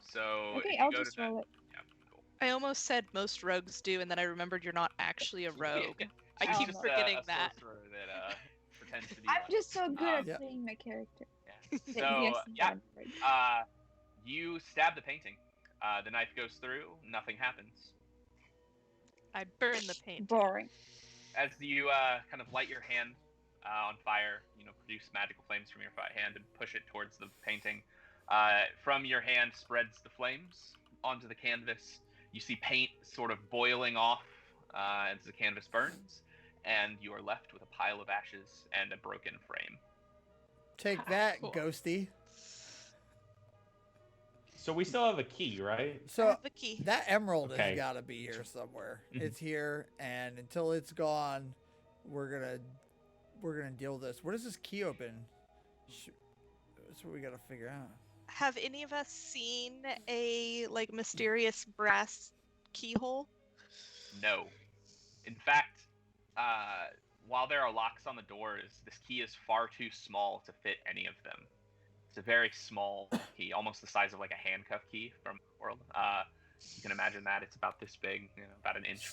So Okay, if you I'll go just to that, roll it. yeah, cool. I almost said most rogues do, and then I remembered you're not actually a rogue. I She's keep just forgetting a that. sorcerer that pretends to be. I'm just so good at Yeah. playing my character. Yeah. that So he has yeah, done, right? you stab the painting. The knife goes through. Nothing happens. I burn the paint. Boring. As you kind of light your hand on fire, produce magical flames from your hand and push it towards the painting. From your hand spreads the flames onto the canvas. You see paint sort of boiling off as the canvas burns, and you are left with a pile of ashes and a broken frame. Take that, Cool. Ghosty. So we still have a key, right? I So have the key. that emerald Okay. has got to be here somewhere. Mhm. It's here, and until it's gone, we're gonna deal with this. Where does this key open? That's what we gotta figure out. Have any of us seen a like mysterious brass keyhole? No. In fact, while there are locks on the doors, this key is far too small to fit any of them. It's a very small key, almost the size of like a handcuff key from the world. You can imagine that. It's about this big, about an inch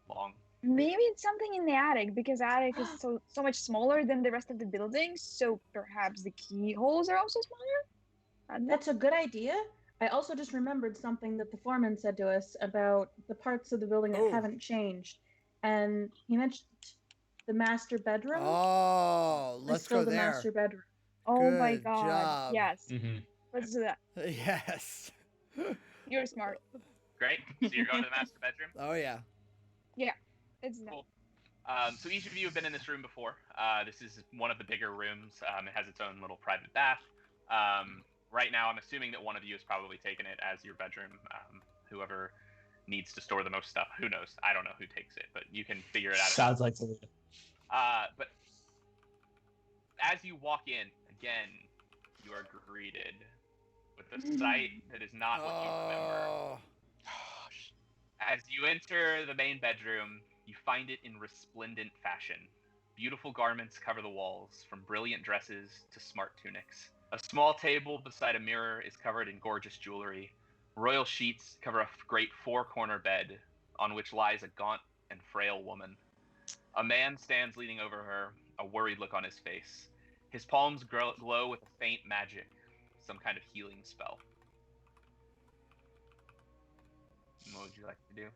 long. Maybe it's something in the attic because attic is so much smaller than the rest of the building. So perhaps the keyholes are also smaller. That's a good idea. I also just remembered something that the foreman said to us about the parts of the building that Oh. haven't changed. And he mentioned the master bedroom. Oh, Let's let's go go to the there. master bedroom. Oh my Good god. job. Yes. Mm-hmm. Let's do that. Yes. You're smart. Great. So you're going to the master bedroom? Oh yeah. It's not. Cool. So each of you have been in this room before. This is one of the bigger rooms. It has its own little private bath. Right now, I'm assuming that one of you has probably taken it as your bedroom. Whoever needs to store the most stuff, who knows? I don't know who takes it, but you can figure it out. Sounds like the But as you walk in, again, you are greeted with a sight that is not what you remember. Oh. As you enter the main bedroom, you find it in resplendent fashion. Beautiful garments cover the walls, from brilliant dresses to smart tunics. A small table beside a mirror is covered in gorgeous jewelry. Royal sheets cover a great four-corner bed on which lies a gaunt and frail woman. A man stands leaning over her, a worried look on his face. His palms glow with a faint magic, some kind of healing spell. What would you like to do?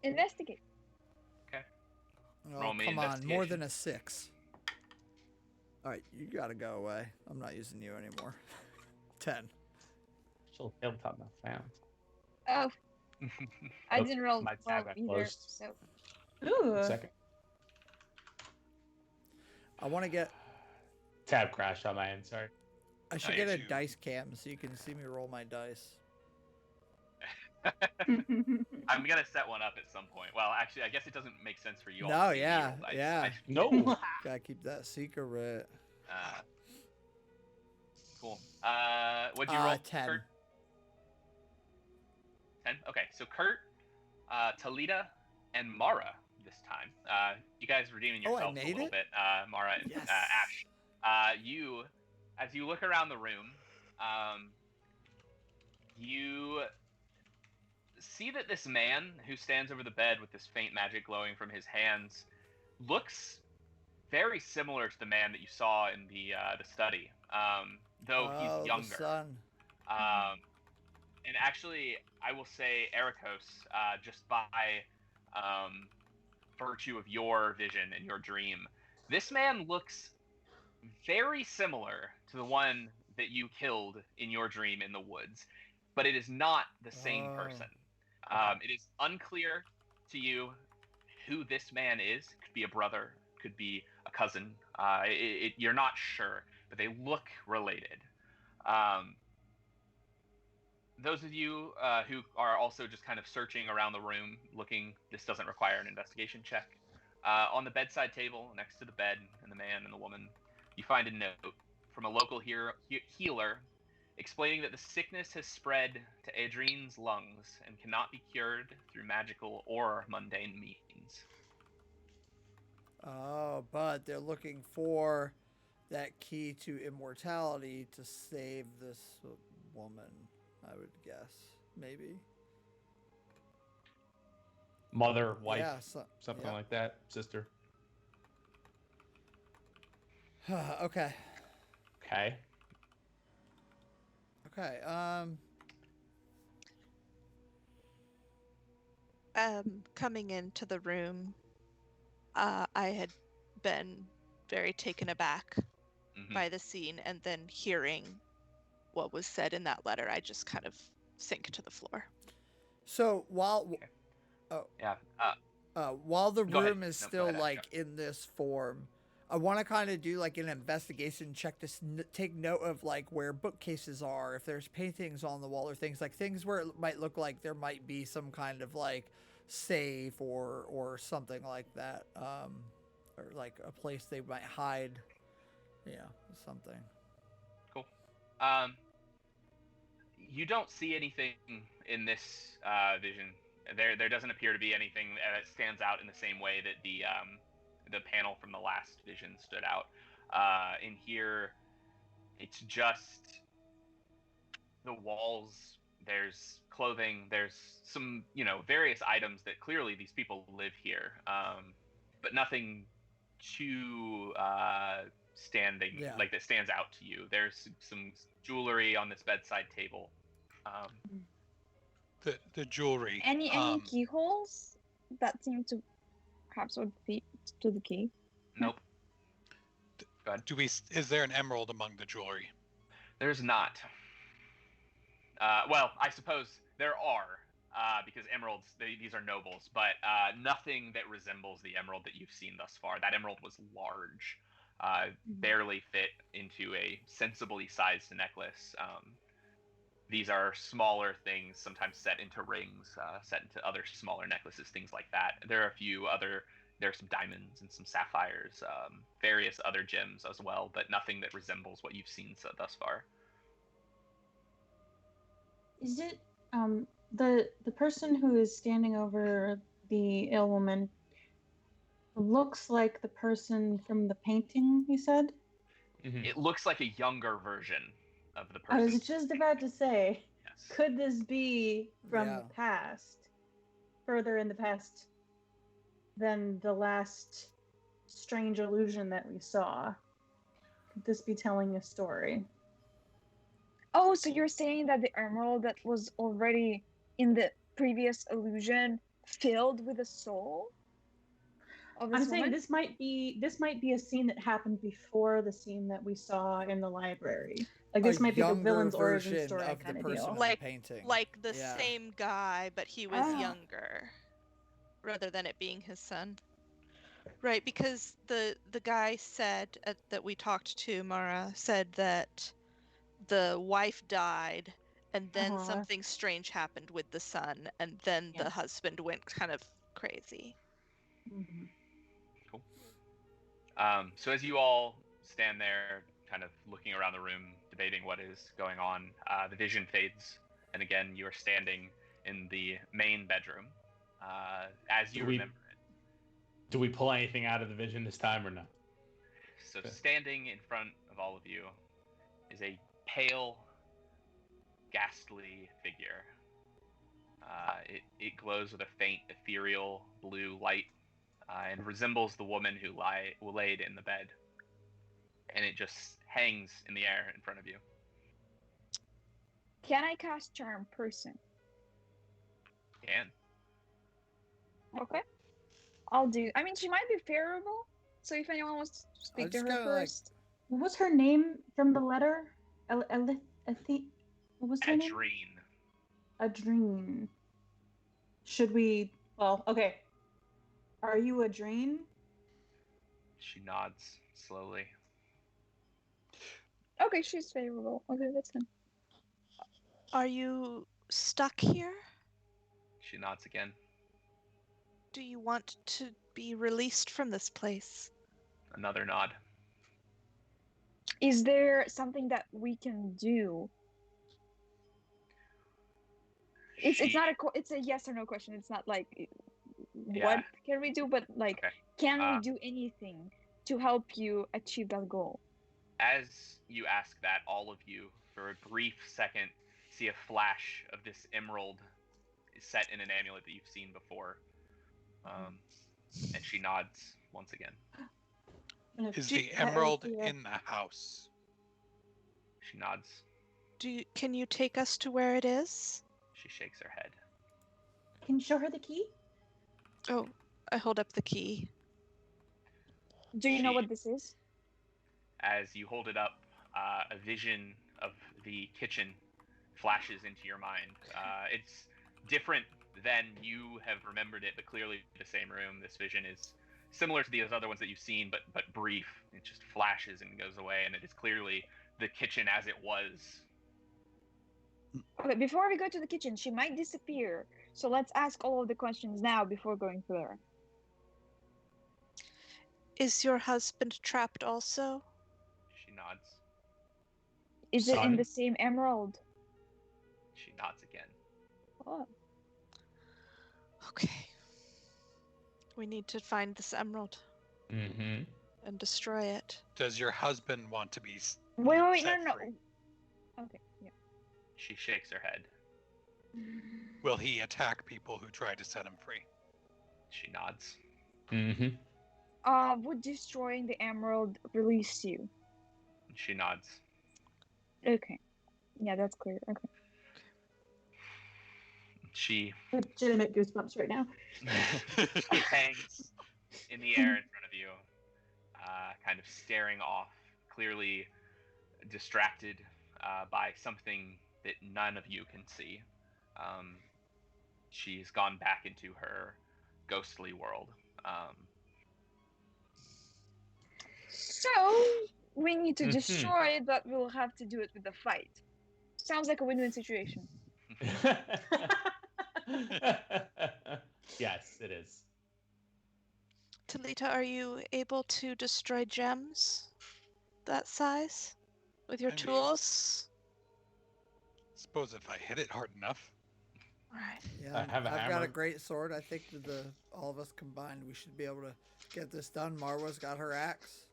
Investigate. Okay. Oh, Roll me come on, more investigation. than a 6. All right, you gotta go away. I'm not using you anymore. 10. She'll tabletop not found. Oh, I Nope, didn't roll my well tab got either. closed. So Ooh. Second. I want to get. Tab crashed on my end, sorry. I should I get a do. dice cam so you can see me roll my dice. I'm gonna set one up at some point. Well, actually, I guess it doesn't make sense for you all. No, to see me yeah, roll dice. yeah. No. Gotta keep that secret. Cool. What'd you roll? 10. Kurt? 10. Okay, so Kurt, Talita, and Mara this time. You guys redeeming Oh, I yourselves a made little it? bit. Mara and Yes. Ash. You, as you look around the room, you see that this man who stands over the bed with this faint magic glowing from his hands looks very similar to the man that you saw in the study, though Oh, he's younger. the sun. And actually, I will say, Ericos, just by virtue of your vision and your dream, this man looks very similar to the one that you killed in your dream in the woods, but it is not the same Oh. person. It is unclear to you who this man is. Could be a brother, could be a cousin. You're not sure, but they look related. Those of you who are also just kind of searching around the room, looking, this doesn't require an investigation check. On the bedside table, next to the bed and the man and the woman, you find a note from a local healer explaining that the sickness has spread to Adrienne's lungs and cannot be cured through magical or mundane means. Oh, but they're looking for that key to immortality to save this woman, I would guess. Maybe. Mother, wife, Yeah, something yeah. like that. Sister. Okay. Okay. Okay. Coming into the room, I had been very taken aback Mhm. by the scene, and then hearing what was said in that letter, I just kind of sink to the floor. So while Yeah. while the Go ahead. room is No, go still ahead, like in this form, I want to kind of do like an investigation check to take note of like where bookcases are, if there's paintings on the wall or things where it might look like there might be some kind of like safe or something like that, or like a place they might hide, something. Cool. You don't see anything in this vision. There doesn't appear to be anything that stands out in the same way that the panel from the last vision stood out. In here, it's just the walls. There's clothing. There's some, various items that clearly these people live here, but nothing too standing like that stands out to you. There's some jewelry on this bedside table. The jewelry. any keyholes that seem to perhaps would fit to the key? Nope. Go ahead. Is there an emerald among the jewelry? There's not. Well, I suppose there are, because emeralds, these are nobles, but nothing that resembles the emerald that you've seen thus far. That emerald was large, barely fit into a sensibly sized necklace. These are smaller things, sometimes set into rings, set into other smaller necklaces, things like that. There are a few other. There are some diamonds and some sapphires, various other gems as well, but nothing that resembles what you've seen thus far. Is it the person who is standing over the ill woman looks like the person from the painting you said? It looks like a younger version of the person. I was just about to say. Yeah. Could this be from Yeah. the past, further in the past than the last strange illusion that we saw? Could this be telling a story? Oh, so you're saying that the emerald that was already in the previous illusion filled with a soul of this I'm saying woman? this might be a scene that happened before the scene that we saw in the library. Like this might be the younger villain's origin version story of the kind of person in deal. the Like- painting. Like the Yeah. same guy, but he was Ah. younger, rather than it being his son. Right, because the guy said that we talked to, Mara, said that the wife died, and then Uh-huh. something strange happened with the son, and then the Yes. husband went kind of crazy. Mhm. So as you all stand there, kind of looking around the room, debating what is going on, the vision fades, and again you are standing in the main bedroom, as you Do we- remember it. Do we pull anything out of the vision this time or no? So Okay. standing in front of all of you is a pale, ghastly figure. It glows with a faint, ethereal blue light, and resembles the woman who laid in the bed. And it just hangs in the air in front of you. Can I cast charm person? And Okay. I'll do. I mean, she might be favorable. So if anyone wants to speak to just her kinda, like- first. What was her name from the letter? What was her name? Adrene. Adrene. Should we? Well, okay. Are you Adrene? She nods slowly. Okay, she's favorable. Okay, that's fine. Are you stuck here? She nods again. Do you want to be released from this place? Another nod. Is there something that we can do? It's She- not it's a yes or no question. It's not like Yeah. what can we do, but like Okay. can we Uh, do anything to help you achieve that goal? As you ask that, all of you, for a brief second, see a flash of this emerald set in an amulet that you've seen before. And she nods once again. Is Do- the emerald in the house? She nods. Can you take us to where it is? She shakes her head. Can you show her the key? Oh, I hold up the key. Do you know She- what this is? As you hold it up, a vision of the kitchen flashes into your mind. It's different than you have remembered it, but clearly the same room. This vision is similar to these other ones that you've seen, but brief. It just flashes and goes away, and it is clearly the kitchen as it was. Okay, before we go to the kitchen, she might disappear. So let's ask all of the questions now before going there. Is your husband trapped also? She nods. Is it in Son? the same emerald? She nods again. Oh. Okay. We need to find this emerald Mm-hmm. and destroy it. Does your husband want to be Wait, no, set no. free? Okay, yeah. She shakes her head. Will he attack people who try to set him free? She nods. Mm-hmm. Would destroying the emerald release you? She nods. Okay. Yeah, that's clear. Okay. She Legitimate goosebumps right now. hangs in the air in front of you, kind of staring off, clearly distracted by something that none of you can see. She's gone back into her ghostly world. So we need to Mhm. destroy it, but we'll have to do it with a fight. Sounds like a win-win situation. Yes, it is. Talita, are you able to destroy gems that size with your I mean- tools? Suppose if I hit it hard enough. All right. Yeah, I have a I've got a hammer. great sword. I think with all of us combined, we should be able to get this done. Marwa's got her axe.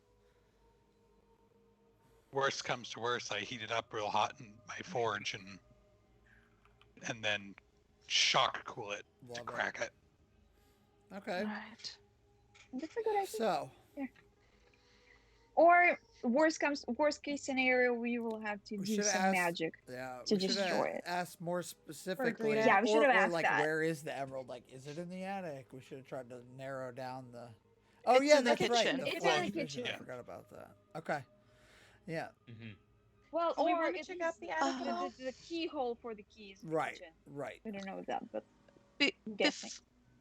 Worst comes to worst, I heat it up real hot in my forge and and then shock cool it to Love it. crack it. Okay. Right. That's a good idea. So, Or worst case scenario, we will have to We do should've some asked- magic. yeah, To we should destroy it. asked more specifically. Rita. Yeah, we should've or asked like, that. where is the emerald? Like, is it in the attic? We should have tried to narrow down the. Oh It's yeah, in the that's right. kitchen. The It's in flash the vision. kitchen. I Yeah. forgot about that. Okay. Yeah. Mm-hmm. Well, Do we or wanna at check least out the attic at all? the keyhole for the keys. In the Right. kitchen. Right. We don't know that, but Be- I'm guessing.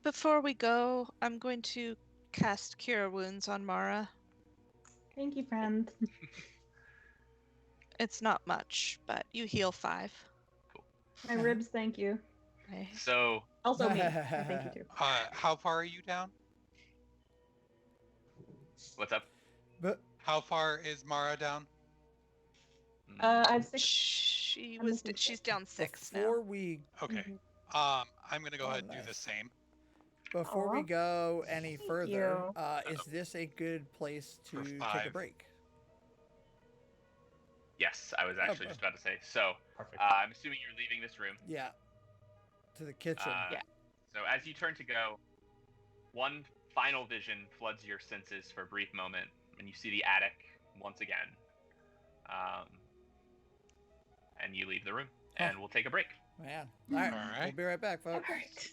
Before we go, I'm going to cast Cure Wounds on Mara. Thank you, friend. It's not much, but you heal 5. My ribs, thank you. Okay. So Also me. I thank you too. How far are you down? what's up? But How far is Mara down? I have 6. I'm missing She's 6. down 6 now. before we Okay. Mhm. I'm gonna go Oh, ahead and do nice. the same. before we Aw. go any Thank further, you. is this a good place to For take a 5. break? Yes, I was actually just about to say. So Perfect. I'm assuming you're leaving this room. Yeah. To the kitchen. Yeah. So as you turn to go, one final vision floods your senses for a brief moment, and you see the attic once again. And you leave the room, and we'll take a break. Man. All right. All We'll right. be right back, folks. Alright.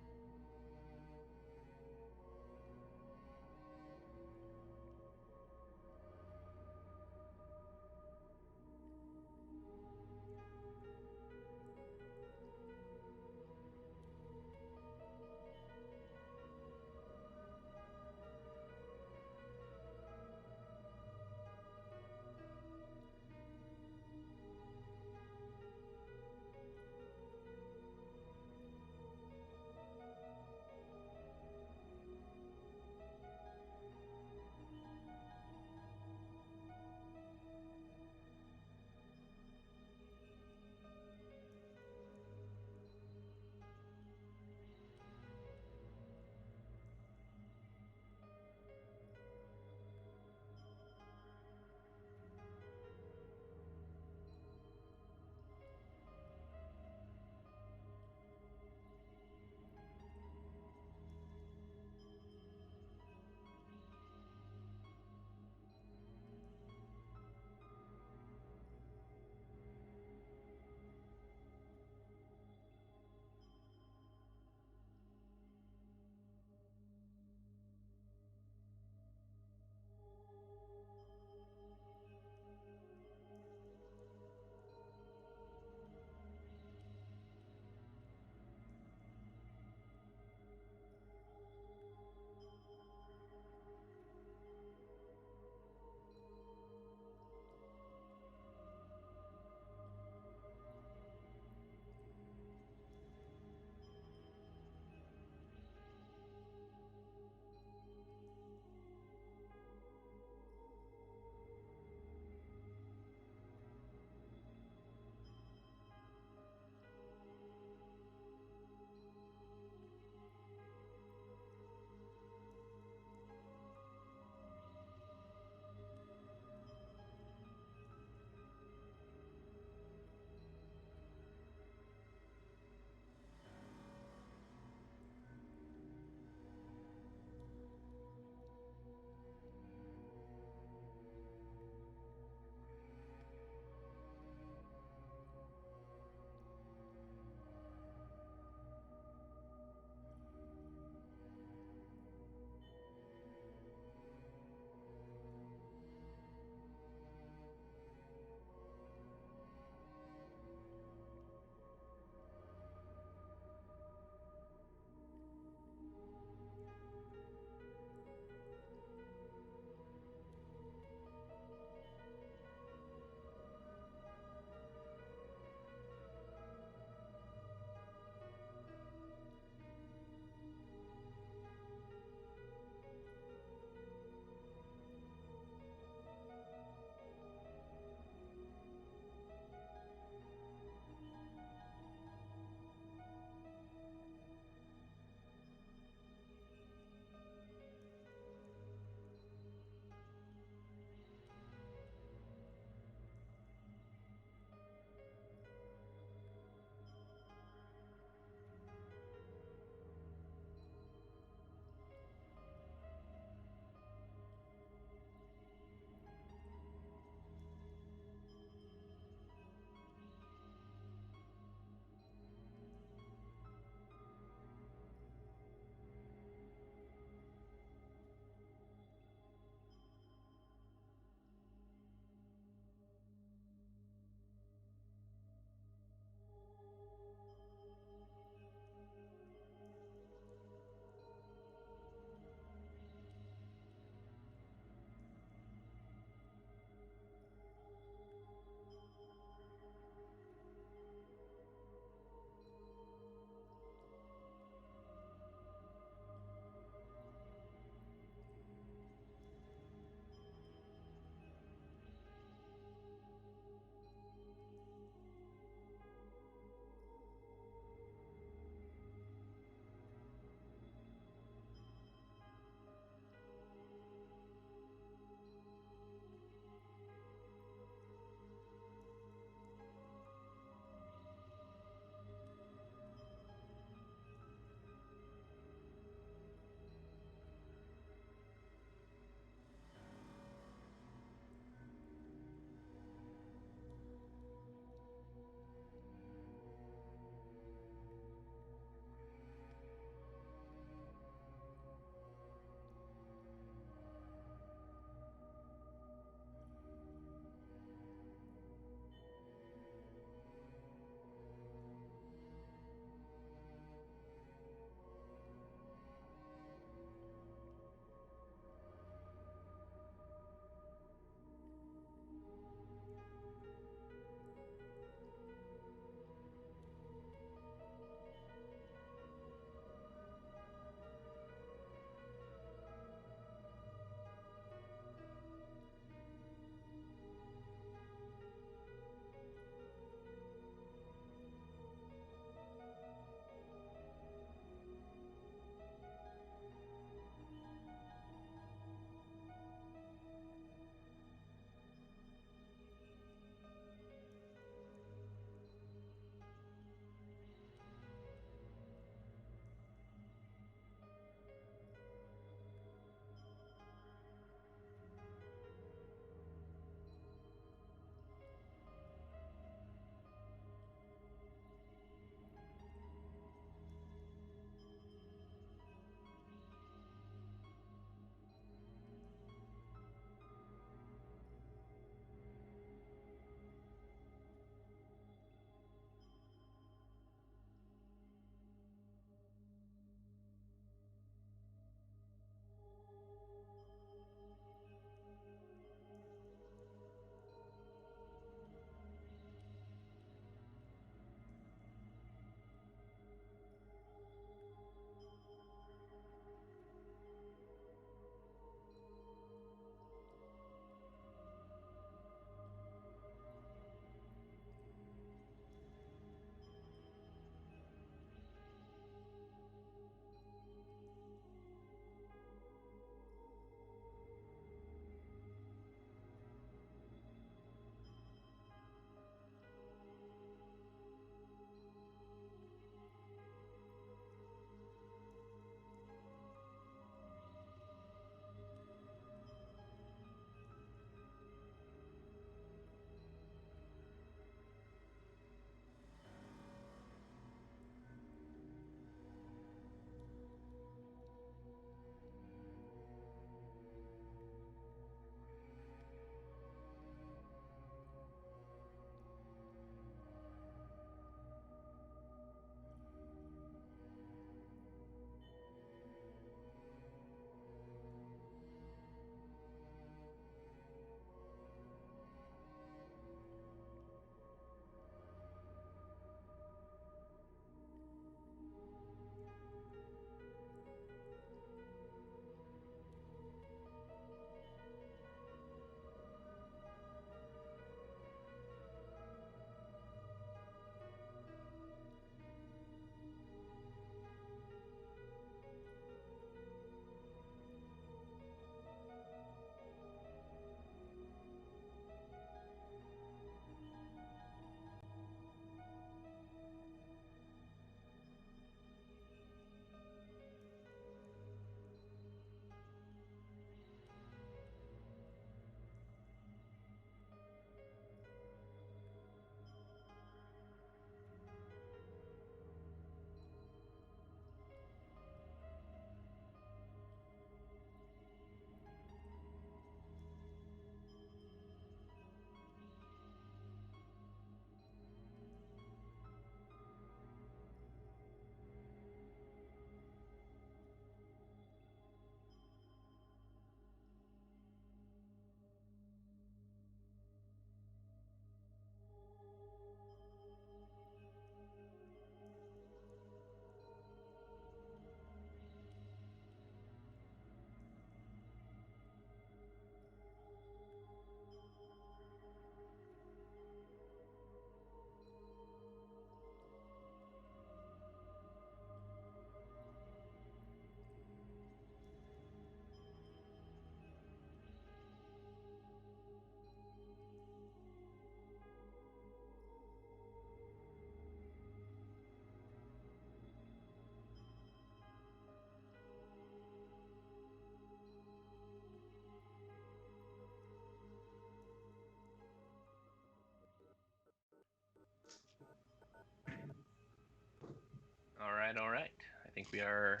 All right. I think we are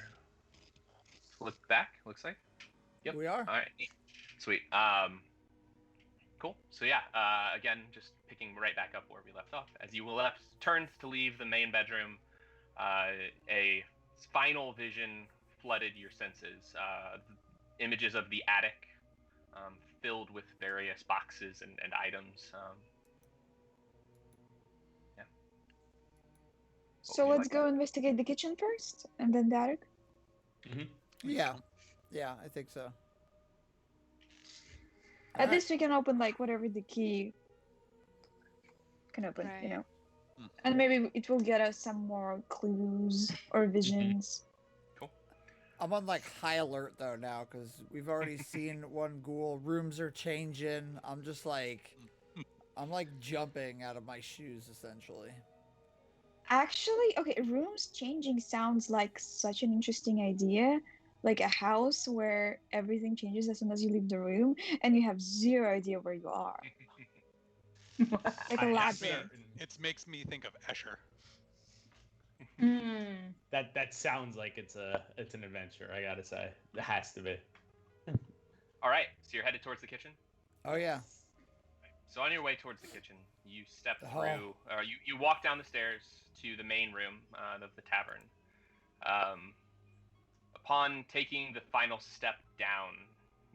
flipped back, looks like. Yep. We are. All right. Sweet. Cool. So yeah, again, just picking right back up where we left off. As you turned to leave the main bedroom, a final vision flooded your senses. Images of the attic, filled with various boxes and items. Yeah. So would you let's like go investigate the kitchen first, and then the attic. Yeah. Yeah, I think so. At least we can open like whatever the key can open, you Right. know. And maybe it will get us some more clues or visions. I'm on like high alert though now because we've already seen one ghoul. Rooms are changing. I'm just like, I'm like jumping out of my shoes essentially. Actually, okay, rooms changing sounds like such an interesting idea. Like a house where everything changes as soon as you leave the room and you have zero idea where you are. Like a labyrinth. It makes me think of Escher. That sounds like it's an adventure. I gotta say, it has to be. All right. So you're headed towards the kitchen. Oh yeah. So on your way towards the kitchen, you step The through, or you walk down the stairs to the main room of the tavern. Upon taking the final step down,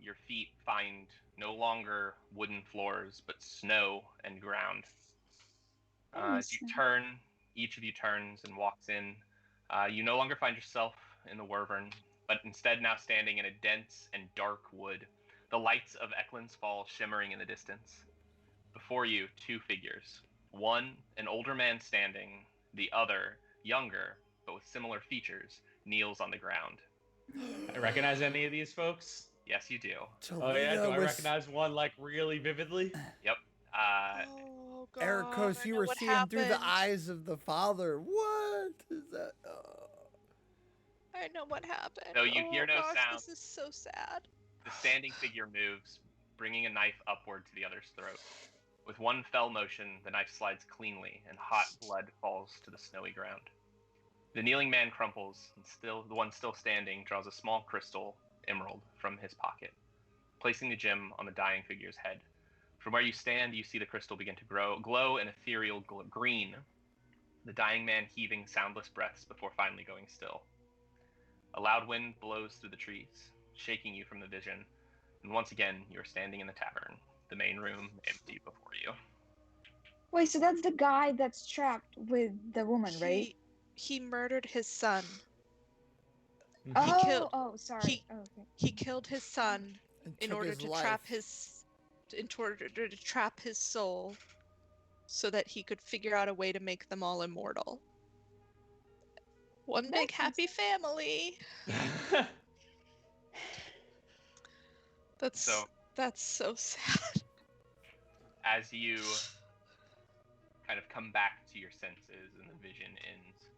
your feet find no longer wooden floors, but snow and ground. As you turn, each of you turns and walks in. You no longer find yourself in the Wyvern, but instead now standing in a dense and dark wood, the lights of Eklund's Fall shimmering in the distance. Before you, two figures. One, an older man standing. The other, younger, but with similar features, kneels on the ground. I recognize any of these folks? Yes, you do. Oh yeah, do I recognize one like really vividly? Yep. Oh god. Ericos, I you know were what seeing through the happened. eyes of the father. What is that? I know what happened. Though you hear no gosh, sound. This is so sad. The standing figure moves, bringing a knife upward to the other's throat. With one fell motion, the knife slides cleanly, and hot blood falls to the snowy ground. The kneeling man crumples, and the one still standing draws a small crystal emerald from his pocket, placing the gem on the dying figure's head. From where you stand, you see the crystal begin to glow an ethereal green, the dying man heaving soundless breaths before finally going still. A loud wind blows through the trees, shaking you from the vision, and once again, you are standing in the tavern, the main room empty before you. Wait, so that's the guy that's trapped with the woman, right? He murdered his son. Sorry. He killed his son in took order his to life. trap his soul so that he could figure out a way to make them all immortal. One big happy family. That's so sad. As you kind of come back to your senses and the vision ends,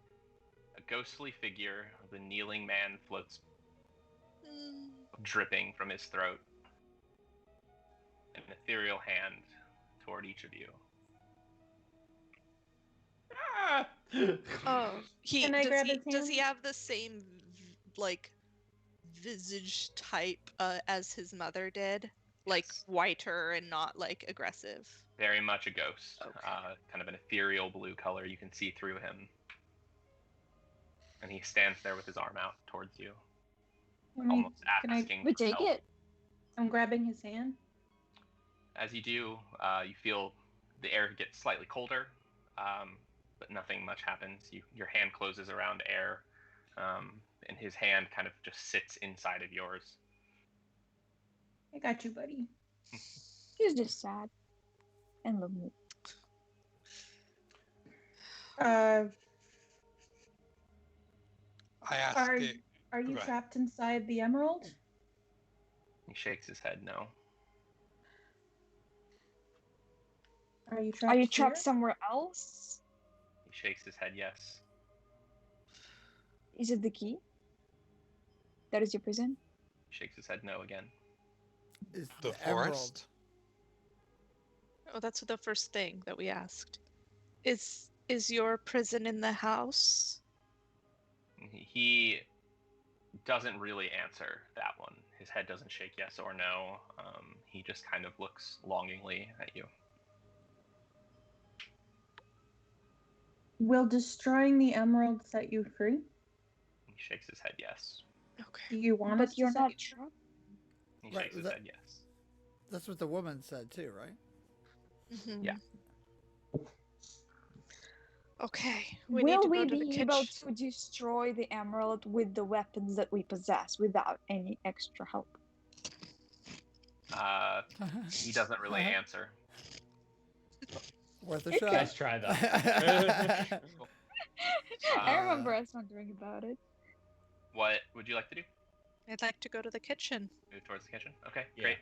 a ghostly figure of the kneeling man floats, dripping from his throat, an ethereal hand toward each of you. Oh, Can I grab his does he hand? have the same like visage type as his mother did? Like Yes. whiter and not like aggressive. Very much a ghost. Okay. Kind of an ethereal blue color. You can see through him. And he stands there with his arm out towards you, almost asking We for take help. it. I'm grabbing his hand. As you do, you feel the air get slightly colder, but nothing much happens. Your hand closes around air, and his hand kind of just sits inside of yours. I got you, buddy. He's just sad and lonely. I ask Are it. are you Go ahead. trapped inside the emerald? He shakes his head no. Are you trapped? Are you trapped here? somewhere else? He shakes his head yes. Is it the key? That is your prison? He shakes his head no again. Is The emerald. forest? Oh, that's the first thing that we asked. Is your prison in the house? He doesn't really answer that one. His head doesn't shake yes or no. He just kind of looks longingly at you. Will destroying the emerald set you free? He shakes his head yes. Do Okay. you want us But to you're set not you free? trapped. He Right, shakes his that- head yes. That's what the woman said too, right? Mhm. Yeah. Okay. We need Will to we go to the be able kitchen. to destroy the emerald with the weapons that we possess without any extra help? He doesn't really answer. Worth a Okay. shot. Nice try, though. I remember Uh, us wondering about it. What would you like to do? I'd like to go to the kitchen. Move towards the kitchen? Okay, Yeah. great.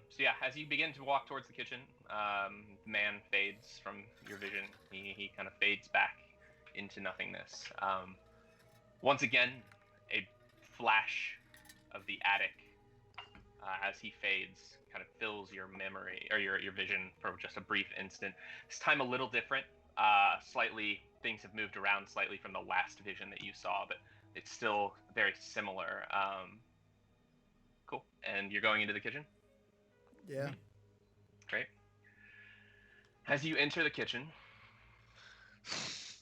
So yeah, as you begin to walk towards the kitchen, the man fades from your vision. He kind of fades back into nothingness. Once again, a flash of the attic as he fades kind of fills your memory or your vision for just a brief instant. This time a little different. Slightly things have moved around slightly from the last vision that you saw, but it's still very similar. Cool. And you're going into the kitchen? yeah. Great. As you enter the kitchen,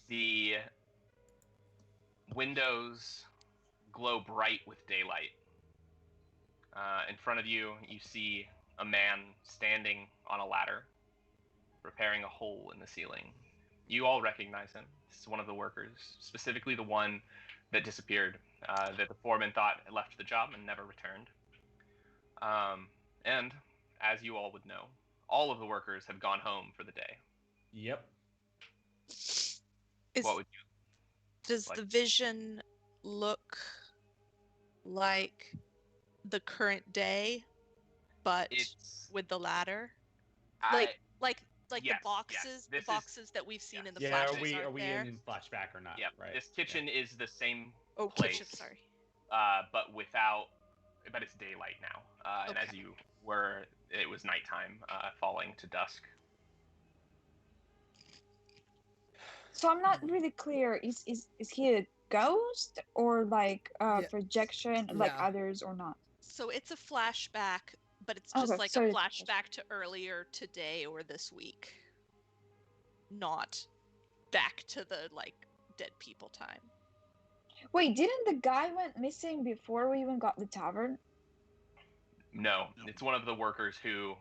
the windows glow bright with daylight. In front of you, you see a man standing on a ladder, repairing a hole in the ceiling. You all recognize him. This is one of the workers, specifically the one that disappeared, that the foreman thought had left the job and never returned. And as you all would know, all of the workers have gone home for the day. Yep. What would you Does like? the vision look like the current day, but It's with the ladder? I, Like yes, the boxes, yes. the boxes that we've seen in the Yeah, flashes are we aren't there? in flashback or not? yeah. Right. This kitchen is the same Oh, place, kitchen. Sorry. but it's daylight now. And as Okay. you were, it was nighttime, falling to dusk. So I'm not really clear. Is he a ghost or like a Yeah. projection like Yeah. others or not? So it's a flashback, but it's just Okay, like so a it's a flashback to earlier today or this week. Not back to the dead people time. Wait, didn't the guy went missing before we even got the tavern? No, it's one of the workers who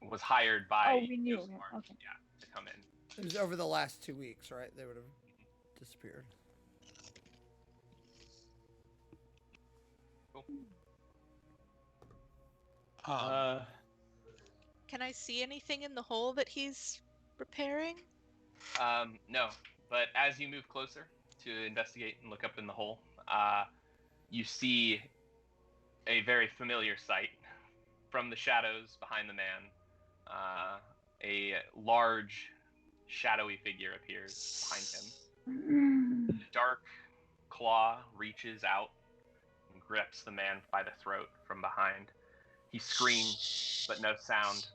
was hired by Oh, we knew Ghost him. Mark, Okay. yeah, to come in. It was over the last 2 weeks, right? They would have disappeared. Cool. Can I see anything in the hole that he's repairing? No, but as you move closer to investigate and look up in the hole, you see a very familiar sight from the shadows behind the man. A large, shadowy figure appears behind him. The dark claw reaches out and grips the man by the throat from behind. He screams, but no sound,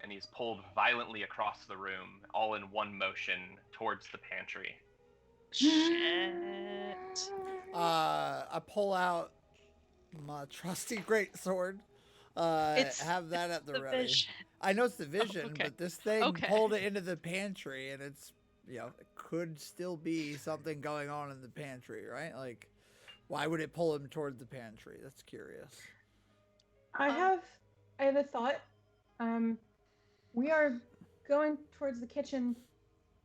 and he's pulled violently across the room, all in one motion, towards the pantry. Shit. I pull out my trusty greatsword. Have that at the ready. Vision. I know it's the vision, okay. but this thing Okay. pulled it into the pantry, and it's it could still be something going on in the pantry, right? Like, why would it pull him toward the pantry? That's curious. I have a thought. We are going towards the kitchen,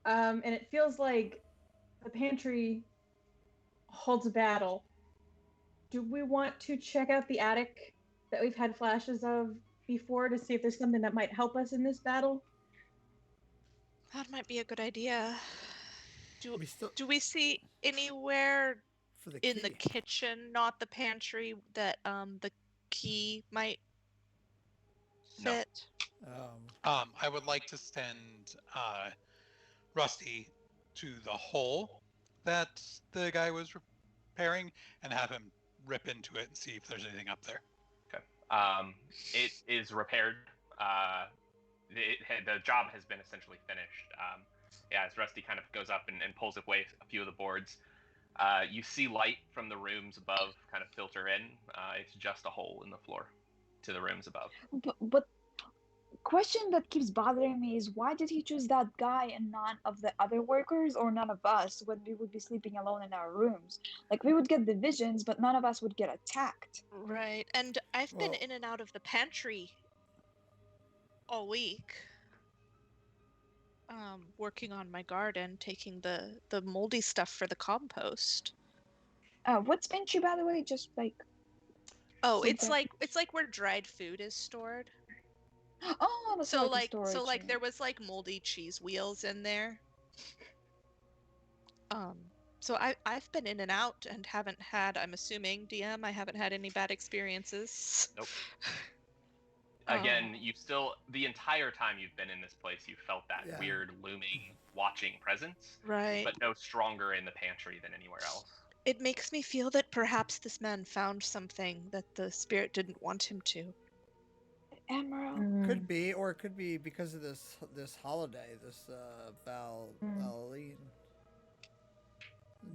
and it feels like the pantry holds a battle. Do we want to check out the attic that we've had flashes of before to see if there's something that might help us in this battle? That might be a good idea. We still Do we see anywhere for the in the key. kitchen, not the pantry, that the key might No. fit? I would like to send Rusty to the hole that the guy was repairing and have him rip into it and see if there's anything up there. It is repaired. The job has been essentially finished. As Rusty kind of goes up and pulls away a few of the boards, You see light from the rooms above kind of filter in. It's just a hole in the floor to the rooms above. But question that keeps bothering me is why did he choose that guy and none of the other workers or none of us when we would be sleeping alone in our rooms? Like, we would get the visions, but none of us would get attacked. Right. And I've been Well- in and out of the pantry all week. Working on my garden, taking the moldy stuff for the compost. What's pantry, by the way? Just like, Oh, Food it's like where dried food is stored. oh, that's So like a like storage there unit. was like moldy cheese wheels in there. So I've been in and out and haven't had, I'm assuming, DM, I haven't had any bad experiences. Nope. Oh. Again, the entire time you've been in this place, you felt that Yeah. weird looming, watching presence, Right. but no stronger in the pantry than anywhere else. It makes me feel that perhaps this man found something that the spirit didn't want him to. Emerald. Could be, or it could be because of this holiday, this Valeen.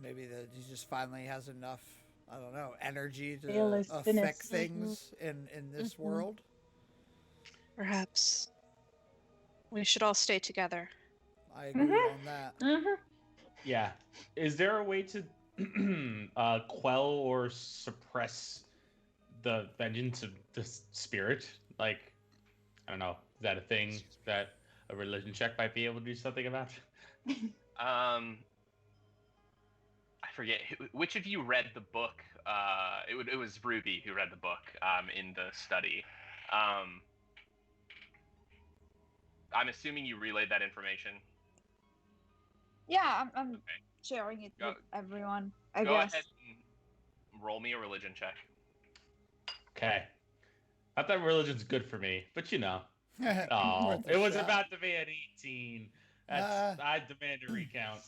Maybe that he just finally has enough, I don't know, energy to Fearless affect goodness. things in this world. Perhaps. We should all stay together. I agree on that. Yeah. Is there a way to quell or suppress the vengeance of the spirit? Like, I don't know. Is that a thing that a religion check might be able to do something about? I forget which of you read the book. It was Ruby who read the book in the study. I'm assuming you relayed that information. Yeah, I'm Okay. sharing it Go- with everyone, I Go guess. ahead and roll me a religion check. Okay. Not that religion's good for me, but you know. Worth Oh, a it was shot. about to be an 18. I demand a recount.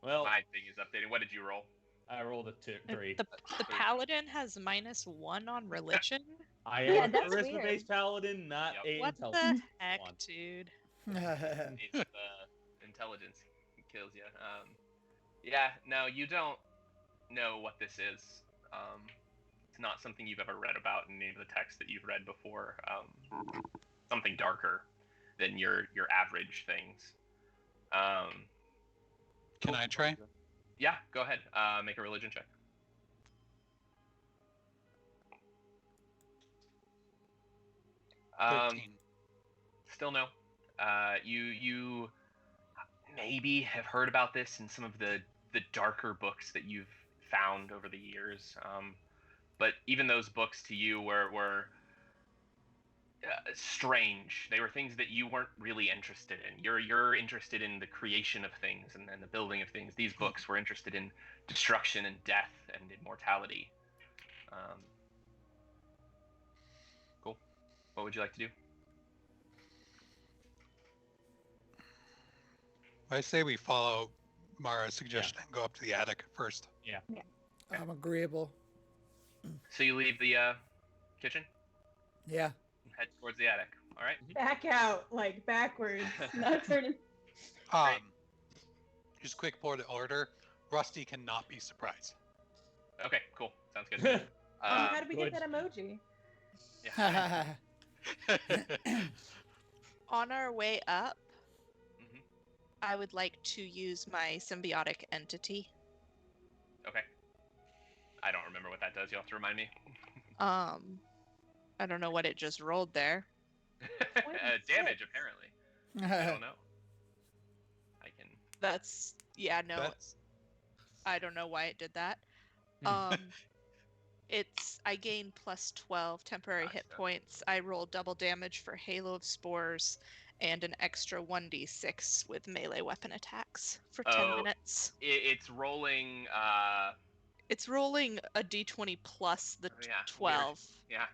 Well, My thing is updated. What did you roll? I rolled a 3. The paladin has -1 on religion? I Yeah, am a that's charisma-based weird. paladin, not Yep. a What the intelligence heck, one. dude? It's intelligence kills you. Yeah, no, you don't know what this is. It's not something you've ever read about in any of the texts that you've read before. Something darker than your average things. Can I try? Yeah, go ahead. Make a religion check. Um, 13. Still no. You maybe have heard about this in some of the darker books that you've found over the years. But even those books to you were strange. They were things that you weren't really interested in. You're interested in the creation of things and the building of things. These books were interested in destruction and death and immortality. Cool. What would you like to do? I say we follow Mara's suggestion and go up to the attic first. I'm agreeable. So you leave the kitchen Yeah. and head towards the attic. All right. Back out, like backwards. Not turning. Just quick point of order. Rusty cannot be surprised. Okay. Cool. Sounds good. How did we good. get that emoji? Yeah. On our way up, Mhm. I would like to use my symbiotic entity. Okay. I don't remember what that does. You'll have to remind me. I don't know what it just rolled there. Damage, apparently. I don't know. I can. That's no. That's I don't know why it did that. Hmm. I gain +12 temporary hit Gotcha. points. I roll double damage for Halo of Spores and an extra 1d6 with melee weapon attacks for 10 minutes. It's rolling. It's rolling a d20 plus the Yeah, weird. 12. Yeah.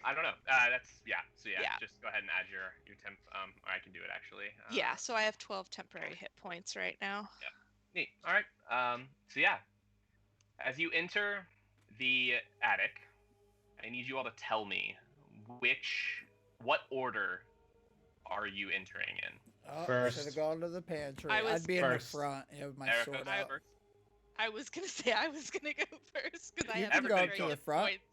I don't know. That's yeah. So yeah, Yeah. just go ahead and add your temp. Or I can do it actually. Yeah, so I have 12 temporary hit points right now. Neat. All right. So yeah, as you enter the attic, I need you all to tell me what order are you entering in? Oh, First. should have gone to the pantry. I was I'd be in the first. front with my Erica, sword I out. first. I was gonna say I was gonna go first because I You have can some go very up to the good front. points.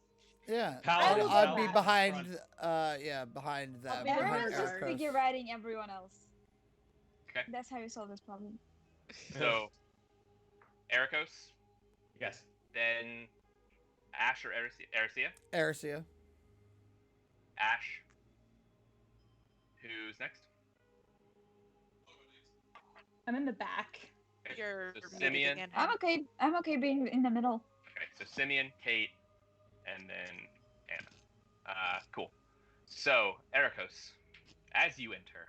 Yeah, Paladin, will I'd go be last. behind. Behind I'll them. be Behind Everyone's just Ericos. figure writing everyone else. Okay. That's how you solve this problem. So, Ericos, Yes. then Ash or Erisea? Erisea. Ash. Who's next? I'm in the back. Okay, You're so moving Simeon. in. I'm okay. I'm okay being in the middle. Okay, so Simeon, Kate, and then Anna. Cool. So, Ericos, as you enter,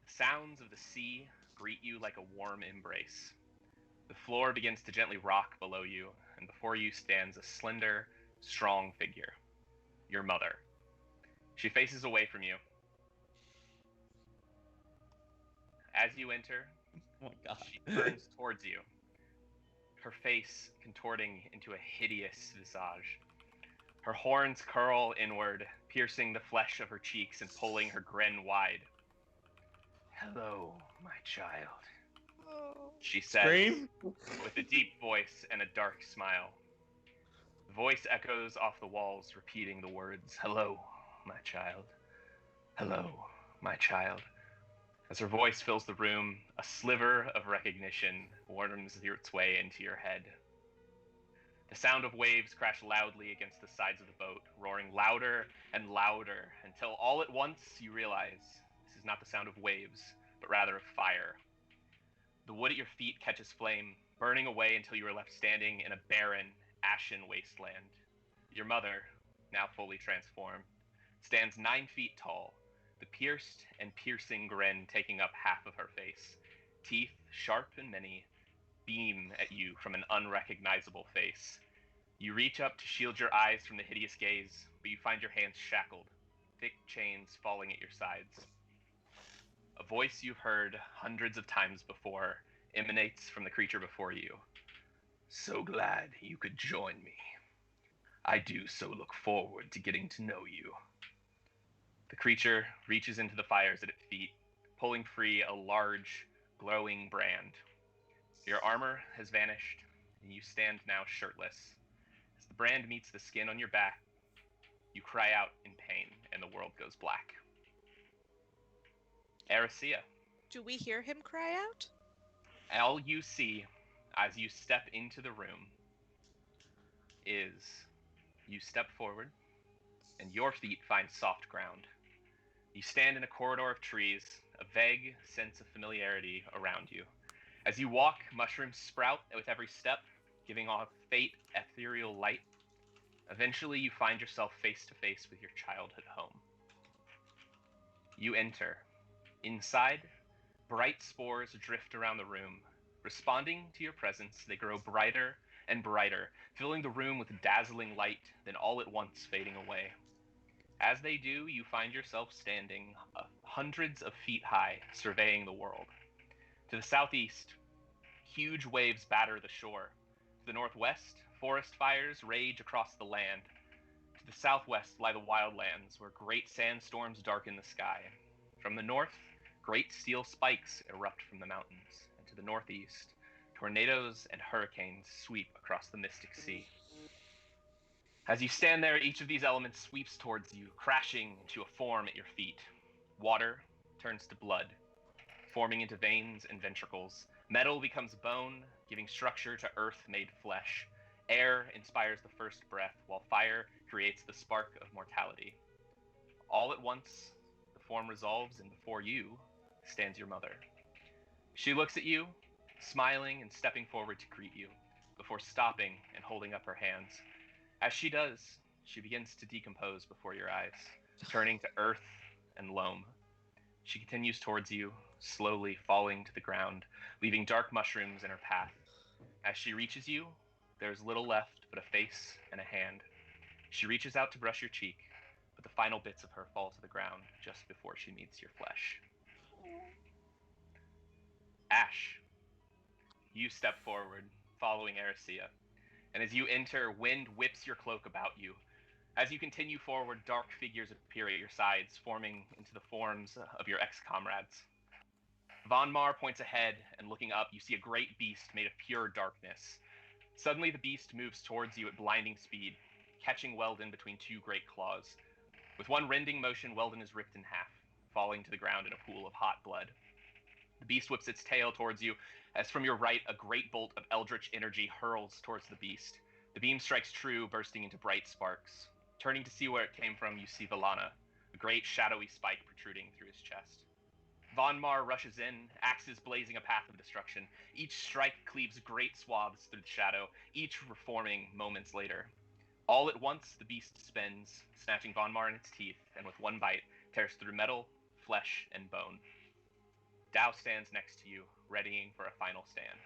the sounds of the sea greet you like a warm embrace. The floor begins to gently rock below you, and before you stands a slender, strong figure. Your mother. She faces away from you. As you enter, Oh my god. she turns towards you, her face contorting into a hideous visage. Her horns curl inward, piercing the flesh of her cheeks and pulling her grin wide. "Hello, my child," Oh. she says, Scream? with a deep voice and a dark smile. The voice echoes off the walls, repeating the words, "Hello, my child. Hello, my child." As her voice fills the room, a sliver of recognition worms its way into your head. The sound of waves crash loudly against the sides of the boat, roaring louder and louder, until all at once you realize this is not the sound of waves, but rather of fire. The wood at your feet catches flame, burning away until you are left standing in a barren, ashen wasteland. Your mother, now fully transformed, stands 9 feet tall, the pierced and piercing grin taking up half of her face. Teeth, sharp and many, beam at you from an unrecognizable face. You reach up to shield your eyes from the hideous gaze, but you find your hands shackled, thick chains falling at your sides. A voice you've heard hundreds of times before emanates from the creature before you. "So glad you could join me. I do so look forward to getting to know you." The creature reaches into the fires at its feet, pulling free a large, glowing brand. Your armor has vanished, and you stand now shirtless. As the brand meets the skin on your back, you cry out in pain, and the world goes black. Erisea, Do we hear him cry out? all you see as you step into the room is you step forward, and your feet find soft ground. You stand in a corridor of trees, a vague sense of familiarity around you. As you walk, mushrooms sprout with every step, giving off faint, ethereal light. Eventually, you find yourself face to face with your childhood home. You enter. Inside, bright spores drift around the room. Responding to your presence, they grow brighter and brighter, filling the room with dazzling light, then all at once fading away. As they do, you find yourself standing hundreds of feet high, surveying the world. To the southeast, huge waves batter the shore. To the northwest, forest fires rage across the land. To the southwest lie the wildlands, where great sandstorms darken the sky. From the north, great steel spikes erupt from the mountains. And to the northeast, tornadoes and hurricanes sweep across the mystic sea. As you stand there, each of these elements sweeps towards you, crashing into a form at your feet. Water turns to blood, forming into veins and ventricles. Metal becomes bone, giving structure to earth-made flesh. Air inspires the first breath, while fire creates the spark of mortality. All at once, the form resolves, and before you stands your mother. She looks at you, smiling and stepping forward to greet you, before stopping and holding up her hands. As she does, she begins to decompose before your eyes, turning to earth and loam. She continues towards you, slowly falling to the ground, leaving dark mushrooms in her path. As she reaches you, there is little left but a face and a hand. She reaches out to brush your cheek, but the final bits of her fall to the ground just before she meets your flesh. Ash, you step forward, following Erisea, and as you enter, wind whips your cloak about you. As you continue forward, dark figures appear at your sides, forming into the forms of your ex-comrades. Von Mar points ahead, and looking up, you see a great beast made of pure darkness. Suddenly, the beast moves towards you at blinding speed, catching Weldon between two great claws. With one rending motion, Weldon is ripped in half, falling to the ground in a pool of hot blood. The beast whips its tail towards you, as from your right, a great bolt of eldritch energy hurls towards the beast. The beam strikes true, bursting into bright sparks. Turning to see where it came from, you see Valana, a great shadowy spike protruding through his chest. Von Mar rushes in, axes blazing a path of destruction. Each strike cleaves great swaths through the shadow, each reforming moments later. All at once, the beast spins, snatching Von Mar in its teeth, and with one bite, tears through metal, flesh, and bone. Dao stands next to you, readying for a final stand.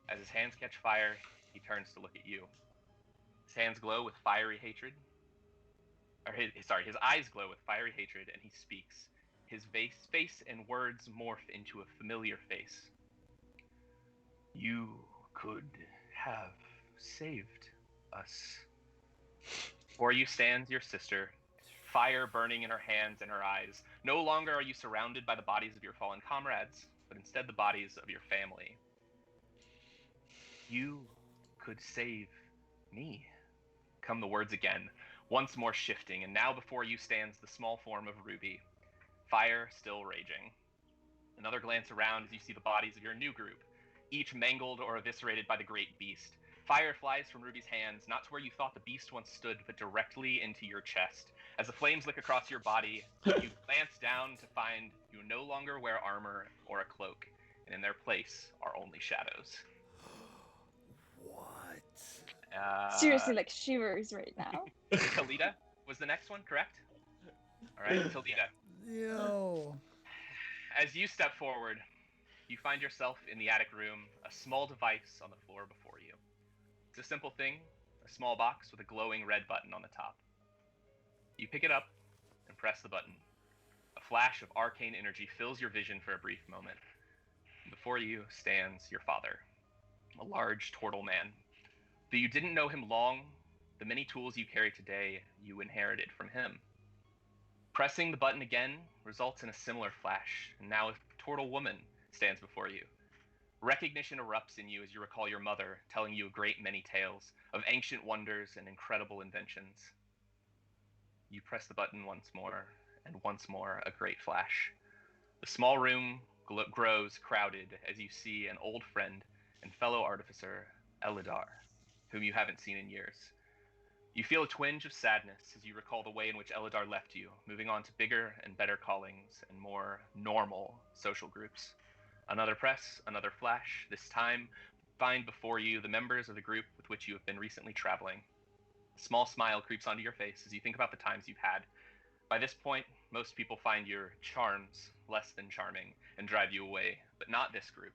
As his hands catch fire, he turns to look at you. His hands glow with fiery hatred. His eyes glow with fiery hatred, and he speaks. His face and words morph into a familiar face. You could have saved us. Before you stands your sister, fire burning in her hands and her eyes. No longer are you surrounded by the bodies of your fallen comrades, but instead the bodies of your family. You could save me. Come the words again, once more shifting, and now before you stands the small form of Ruby, fire still raging. Another glance around as you see the bodies of your new group, each mangled or eviscerated by the great beast. Fire flies from Ruby's hands, not to where you thought the beast once stood, but directly into your chest. As the flames lick across your body, you glance down to find you no longer wear armor or a cloak, and in their place are only shadows. What? Seriously, like shivers right now. Talita was the next one, correct? All right, Talita. Yo. As you step forward, you find yourself in the attic room, a small device on the floor before you. It's a simple thing, a small box with a glowing red button on the top. You pick it up and press the button. A flash of arcane energy fills your vision for a brief moment. Before you stands your father, a large turtle man. Though you didn't know him long, the many tools you carry today you inherited from him. Pressing the button again results in a similar flash, and now a turtle woman stands before you. Recognition erupts in you as you recall your mother telling you a great many tales of ancient wonders and incredible inventions. You press the button once more, and once more a great flash. The small room grows crowded as you see an old friend and fellow artificer, Elidar, whom you haven't seen in years. You feel a twinge of sadness as you recall the way in which Elidar left you, moving on to bigger and better callings and more normal social groups. Another press, another flash. This time, find before you the members of the group with which you have been recently traveling. A small smile creeps onto your face as you think about the times you've had. By this point, most people find your charms less than charming and drive you away, but not this group.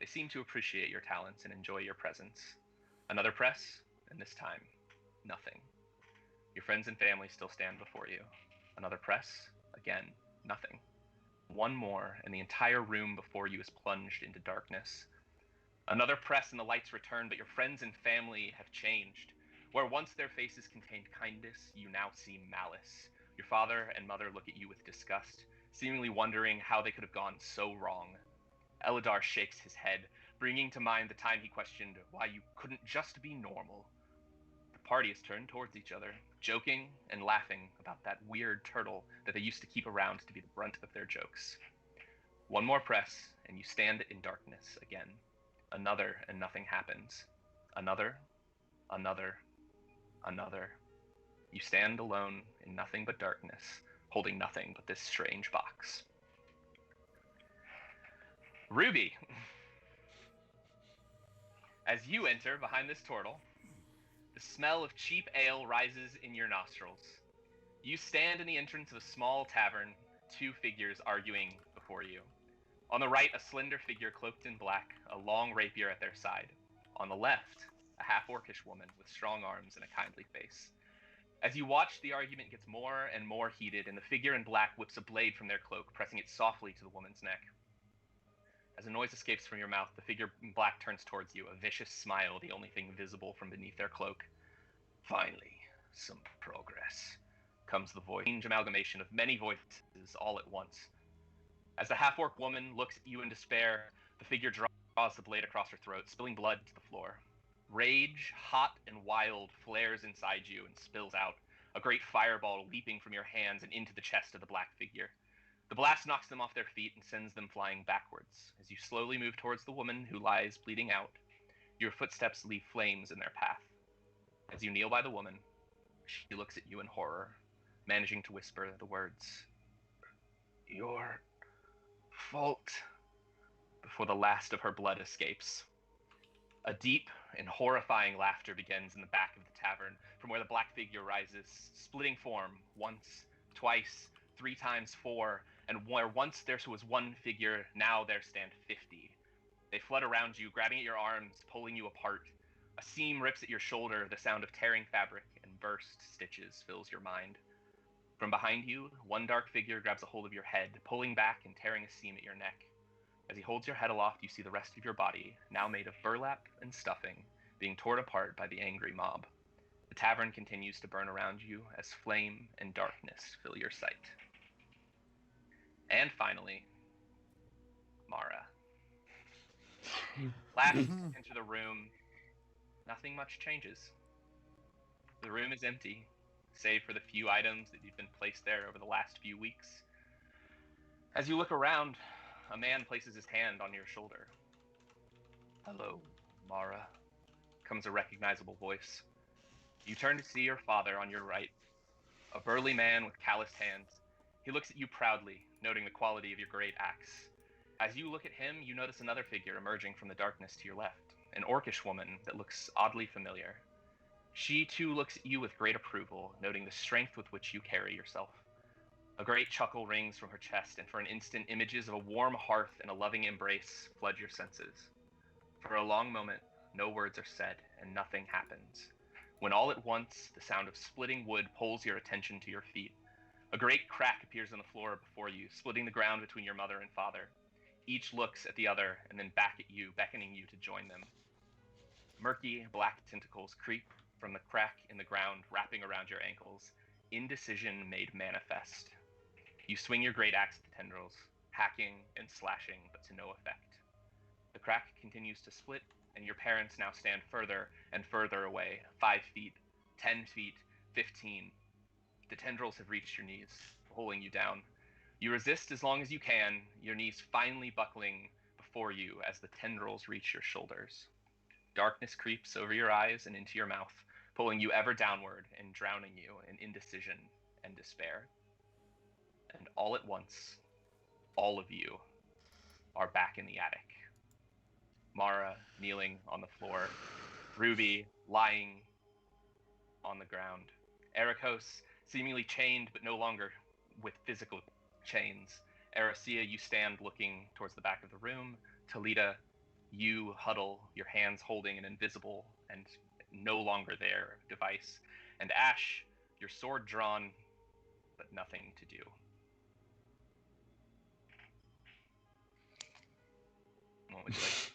They seem to appreciate your talents and enjoy your presence. Another press, and this time, nothing. Your friends and family still stand before you. Another press, again, nothing. One more, and the entire room before you is plunged into darkness. Another press and the lights return, but your friends and family have changed. Where once their faces contained kindness, you now see malice. Your father and mother look at you with disgust, seemingly wondering how they could have gone so wrong. Elidar shakes his head, bringing to mind the time he questioned why you couldn't just be normal. The party has turned towards each other, joking and laughing about that weird turtle that they used to keep around to be the brunt of their jokes. One more press, and you stand in darkness again. Another, and nothing happens. Another, another, another. You stand alone in nothing but darkness, holding nothing but this strange box. Ruby! As you enter behind this turtle, the smell of cheap ale rises in your nostrils. You stand in the entrance of a small tavern, two figures arguing before you. On the right, a slender figure cloaked in black, a long rapier at their side. On the left, a half-orcish woman with strong arms and a kindly face. As you watch, the argument gets more and more heated, and the figure in black whips a blade from their cloak, pressing it softly to the woman's neck. As a noise escapes from your mouth, the figure in black turns towards you, a vicious smile the only thing visible from beneath their cloak. Finally, some progress, comes the voice, strange amalgamation of many voices all at once. As the half-orc woman looks at you in despair, the figure draws the blade across her throat, spilling blood to the floor. Rage, hot and wild, flares inside you and spills out, a great fireball leaping from your hands and into the chest of the black figure. The blast knocks them off their feet and sends them flying backwards. As you slowly move towards the woman who lies bleeding out, your footsteps leave flames in their path. As you kneel by the woman, she looks at you in horror, managing to whisper the words, "Your fault," before the last of her blood escapes. A deep and horrifying laughter begins in the back of the tavern, from where the black figure rises, splitting form once, twice, 3 times, 4, and where once there was one figure, now there stand 50. They flood around you, grabbing at your arms, pulling you apart. A seam rips at your shoulder, the sound of tearing fabric and burst stitches fills your mind. From behind you, one dark figure grabs a hold of your head, pulling back and tearing a seam at your neck. As he holds your head aloft, you see the rest of your body, now made of burlap and stuffing, being torn apart by the angry mob. The tavern continues to burn around you as flame and darkness fill your sight. And finally, Mara. Last enter the room, nothing much changes. The room is empty, save for the few items that you've been placed there over the last few weeks. As you look around, a man places his hand on your shoulder. "Hello, Mara," comes a recognizable voice. You turn to see your father on your right, a burly man with calloused hands. He looks at you proudly, noting the quality of your great axe. As you look at him, you notice another figure emerging from the darkness to your left, an orcish woman that looks oddly familiar. She too looks at you with great approval, noting the strength with which you carry yourself. A great chuckle rings from her chest, and for an instant, images of a warm hearth and a loving embrace flood your senses. For a long moment, no words are said, and nothing happens, when all at once, the sound of splitting wood pulls your attention to your feet. A great crack appears on the floor before you, splitting the ground between your mother and father. Each looks at the other, and then back at you, beckoning you to join them. Murky, black tentacles creep from the crack in the ground, wrapping around your ankles, indecision made manifest. You swing your great axe at the tendrils, hacking and slashing, but to no effect. The crack continues to split, and your parents now stand further and further away, 5 feet, 10 feet, 15. The tendrils have reached your knees, pulling you down. You resist as long as you can, your knees finally buckling before you as the tendrils reach your shoulders. Darkness creeps over your eyes and into your mouth, pulling you ever downward and drowning you in indecision and despair. And all at once, all of you are back in the attic. Mara kneeling on the floor, Ruby lying on the ground, Ericos seemingly chained but no longer with physical chains. Aracia, you stand looking towards the back of the room. Talita, you huddle, your hands holding an invisible and no longer there device. And Ash, your sword drawn, but nothing to do. What would you like?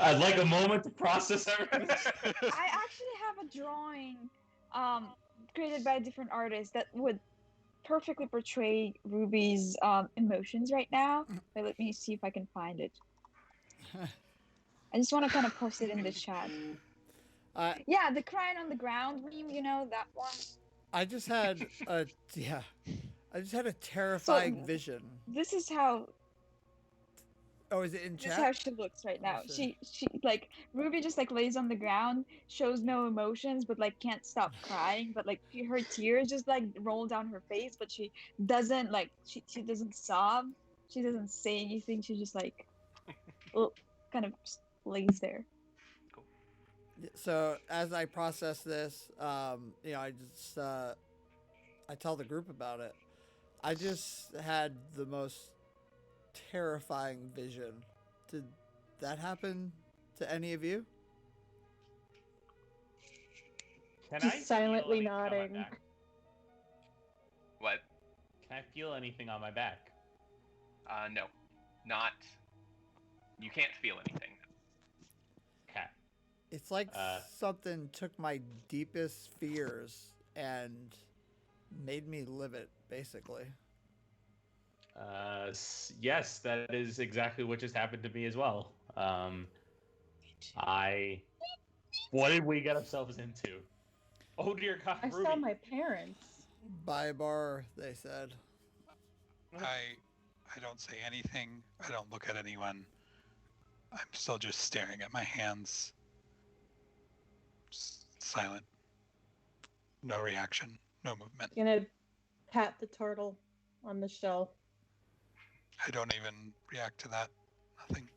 I'd like a moment to process everything. I actually have a drawing created by a different artist that would perfectly portray Ruby's emotions right now. Wait, let me see if I can find it. I just want to kind of post it in the chat. Yeah, the crying on the ground meme, you know, that one. I just had a terrifying vision. This is how. Oh, is it in chat? This is how she looks right now. She like Ruby just like lays on the ground, shows no emotions, but like can't stop crying. But like her tears just like roll down her face, but she doesn't like she doesn't sob. She doesn't say anything. She just like kind of just lays there. Cool. So as I process this, you know, I tell the group about it. I just had the most terrifying vision. Did that happen to any of you? Can Just I feel silently anything on my nodding. back? What? Can I feel anything on my back? No. Not... You can't feel anything. Okay. It's like Uh, something took my deepest fears and made me live it, basically. Yes, that is exactly what just happened to me as well. I. What did we get ourselves into? Oh dear God, I Ruby. saw my parents. Buy a bar, they said. I don't say anything. I don't look at anyone. I'm still just staring at my hands. Silent. No reaction. No movement. Gonna pat the turtle on the shell. I don't even react to that. Nothing.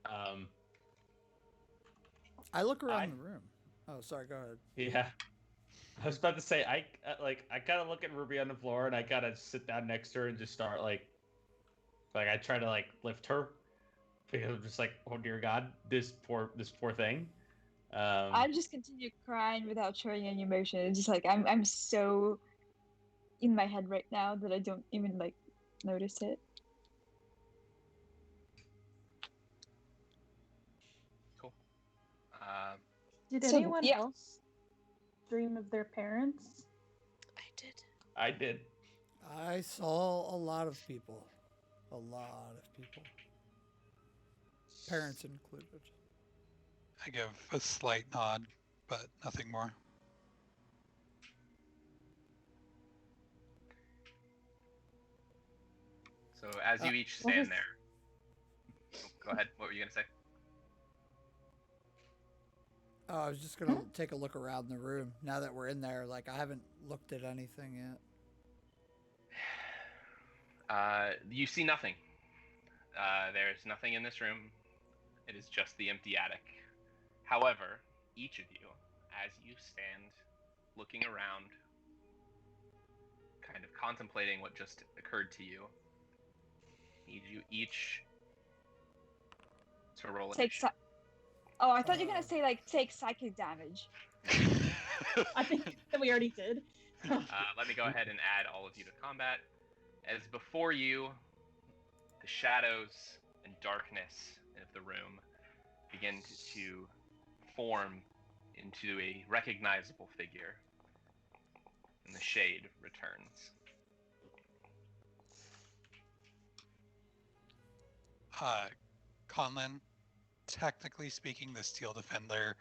Um, I look around I- the room. Oh, sorry, go ahead. yeah. I was about to say I kind of look at Ruby on the floor and I kind of sit down next to her and just start like I try to like lift her because I'm just like, oh dear God, this poor thing. I just continue crying without showing any emotion. It's just like I'm so in my head right now that I don't even like notice it. Cool. Did So, anyone yeah. else dream of their parents? I did. I did. I saw a lot of people. A lot of people. Parents included. I give a slight nod, but nothing more. So as you each what stand was- there, go ahead. What were you gonna say? Oh, I was just gonna take a look around the room now that we're in there. Like, I haven't looked at anything yet. You see nothing. There is nothing in this room. It is just the empty attic. However, each of you, as you stand looking around, kind of contemplating what just occurred to you, need you each to roll Take initiative. Oh, I thought you were gonna say like take psychic damage. I think that we already did. Let me go ahead and add all of you to combat. As before you, the shadows and darkness of the room begin to form into a recognizable figure, and the shade returns. Conlin, technically speaking, the Steel Defender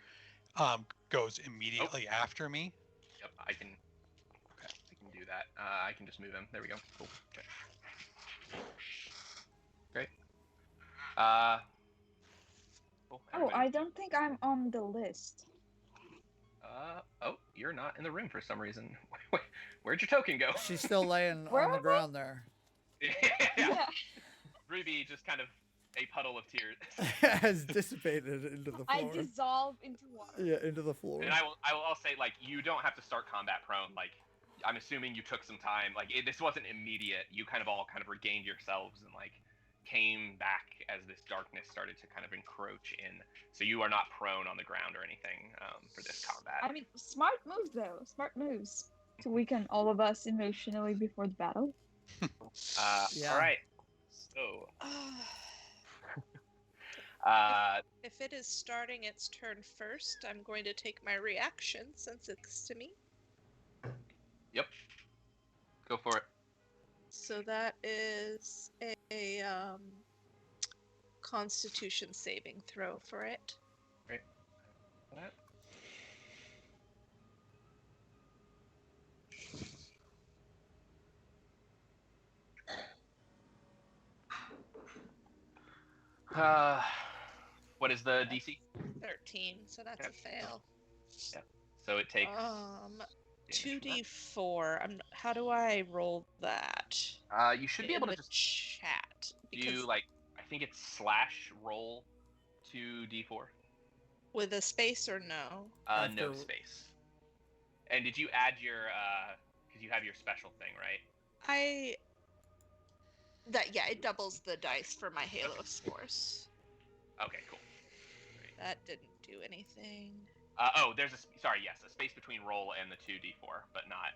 goes immediately after me. Yep, I can do that. I can just move him. There we go. Cool. Okay. Great. Cool. Oh, Everybody- I don't think I'm on the list. Oh, you're not in the room for some reason. Where'd your token go? She's still laying Where on the am I? ground there. Yeah. Ruby just kind of a puddle of tears. Has dissipated into the I floor. dissolve into water. Yeah, into the floor. And I'll say, like, you don't have to start combat prone. Like, I'm assuming you took some time. Like, this wasn't immediate. You kind of regained yourselves and like came back as this darkness started to kind of encroach in. So you are not prone on the ground or anything for this combat. I mean, smart moves though. Smart moves to weaken all of us emotionally before the battle. Yeah. All right. So, If it is starting its turn first, I'm going to take my reaction since it's to me. yep. Go for it. So that is a Constitution saving throw for it. Great. That. What is the DC? 13, so that's a fail. So it takes damage from 2d4. How do I roll that? that. You should be In able to the just chat. do like I think it's slash roll 2d4. With a space or no? No After- space. And did you add your because you have your special thing, right? It doubles the dice for my Halo Force. Okay, cool. That didn't do anything. There's a space between roll and the 2d4, but not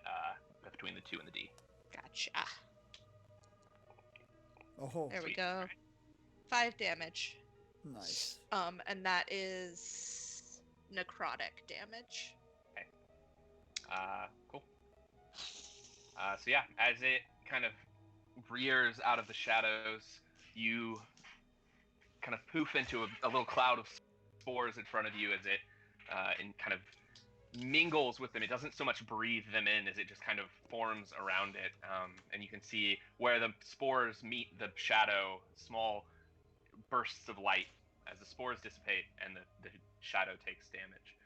between the 2 and the D. Gotcha. Oh, There we Sweet. go. 5 damage. Nice. And that is necrotic damage. Okay. Cool. So yeah, as it kind of rears out of the shadows, you kind of poof into a little cloud of spores in front of you as it and kind of mingles with them. It doesn't so much breathe them in as it just kind of forms around it. And you can see where the spores meet the shadow, small bursts of light as the spores dissipate and the shadow takes damage.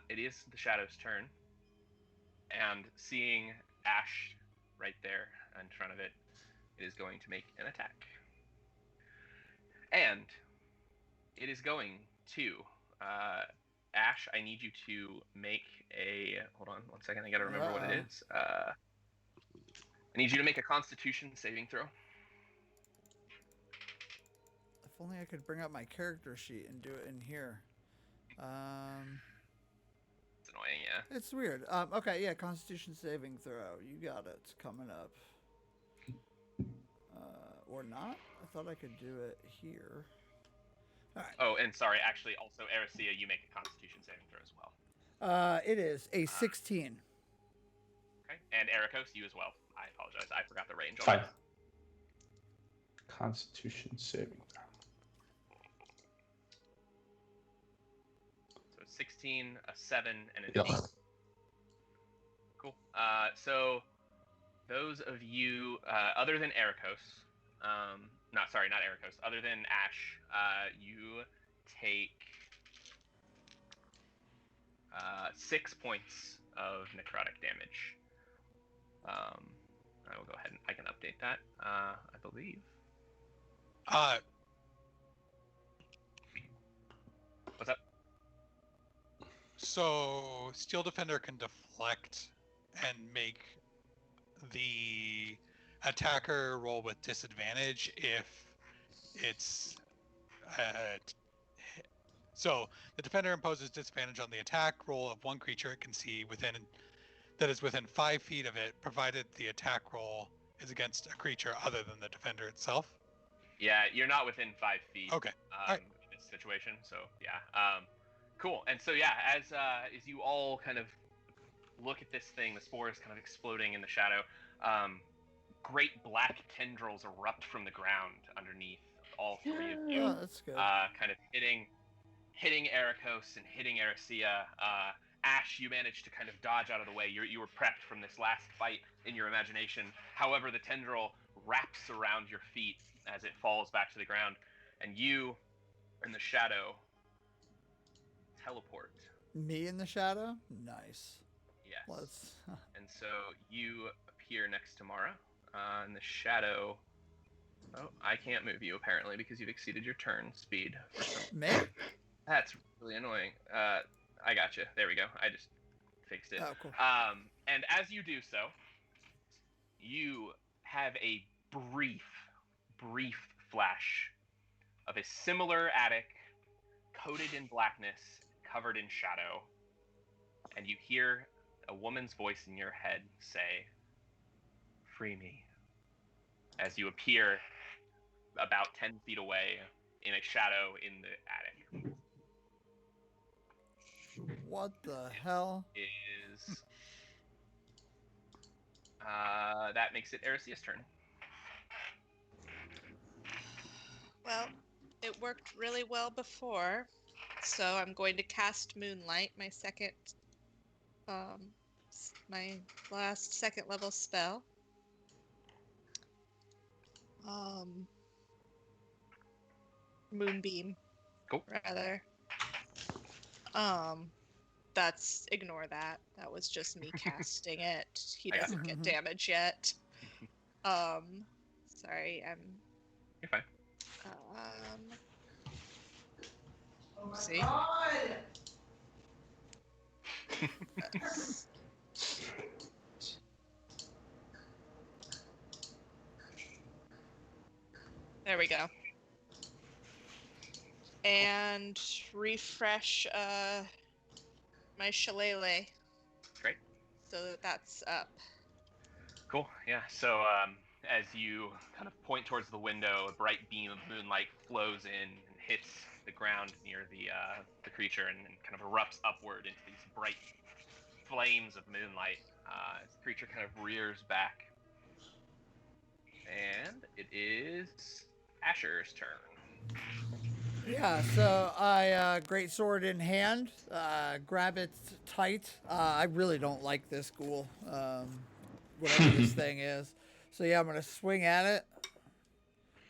It is the shadow's turn. And seeing Ash right there in front of it, it is going to make an attack. And it is going to Ash, I need you to make a... Hold on one second, I gotta remember what it is. I need you to make a Constitution saving throw. If only I could bring up my character sheet and do it in here. It's annoying, yeah. It's weird. Okay, yeah, Constitution saving throw. You got it. It's coming up. Or not? I thought I could do it here. All right. Oh, and sorry, actually, also, Erisea, you make a Constitution saving throw as well. It is a 16. Okay, and Ericos, you as well. I apologize, I forgot the range. Fine. Constitution saving throw. So 16, a 7, and an 8. Cool. So those of you, other than Ericos, not Ericos, other than Ash, you take 6 points of necrotic damage. I will go ahead and I can update that, I believe. What's up? So Steel Defender can deflect and make the attacker roll with disadvantage if it's so the defender imposes disadvantage on the attack roll of one creature it can see that is within 5 feet of it, provided the attack roll is against a creature other than the defender itself. Yeah, you're not within 5 feet. Okay. Right. In this situation, so yeah. Cool. And so yeah, as you all kind of look at this thing, the spores kind of exploding in the shadow. Great black tendrils erupt from the ground underneath all three of you. Oh, that's good. Kind of hitting Ericos and hitting Erisea. Ash, you managed to kind of dodge out of the way. You were prepped from this last fight in your imagination. However, the tendril wraps around your feet as it falls back to the ground, and you, in the shadow, teleport. Me in the shadow? Nice. Yes. Let's. And so you appear next to Mara in the shadow. Oh, I can't move you apparently because you've exceeded your turn speed. Me? That's really annoying. I got you. There we go. I just fixed it. Oh, cool. And as you do so, you have a brief flash of a similar attic, coated in blackness, covered in shadow, and you hear a woman's voice in your head say, "Free me," as you appear about 10 feet away in a shadow in the attic. What the hell? Is that makes it Erisea's turn. Well, it worked really well before, so I'm going to cast Moonlight, my last second level spell. Moonbeam. Cool. Rather. Ignore that. That was just me casting it. He doesn't get damage yet. Sorry, You're fine. See? There we go. And refresh my shillelagh. Great. So that's up. Cool. Yeah. So as you kind of point towards the window, a bright beam of moonlight flows in and hits the ground near the creature and kind of erupts upward into these bright flames of moonlight. As the creature kind of rears back. And it is Asher's turn. Yeah, so I, great sword in hand, grab it tight. I really don't like this ghoul, whatever this thing is. So yeah, I'm gonna swing at it.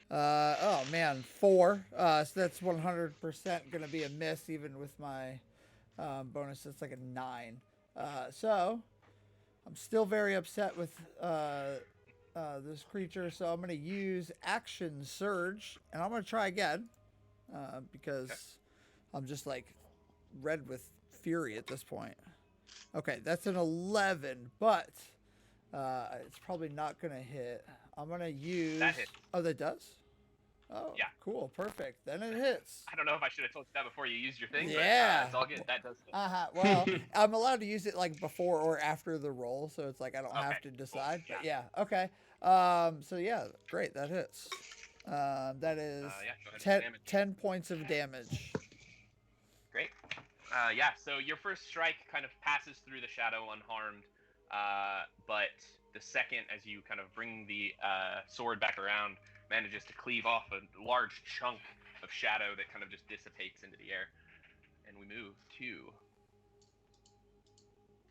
Oh man, 4. So that's 100% gonna be a miss, even with my bonus. That's like a 9. So I'm still very upset with this creature. So I'm gonna use action surge, and I'm gonna try again. Because I'm just like red with fury at this point. Okay, that's an 11, but it's probably not gonna hit. I'm gonna use. That hits. Oh, that does. Oh, Yeah. Cool, perfect. Then it hits. I don't know if I should have told you that before you used your thing. Yeah. But, it's all good. That does hit. Well, I'm allowed to use it like before or after the roll, so it's like I don't have to decide. Cool. But yeah, okay. So yeah, great. That hits. That is Go ahead and 10 points of damage. Great. So your first strike kind of passes through the shadow unharmed, but the second, as you kind of bring the sword back around, manages to cleave off a large chunk of shadow that kind of just dissipates into the air. And we move to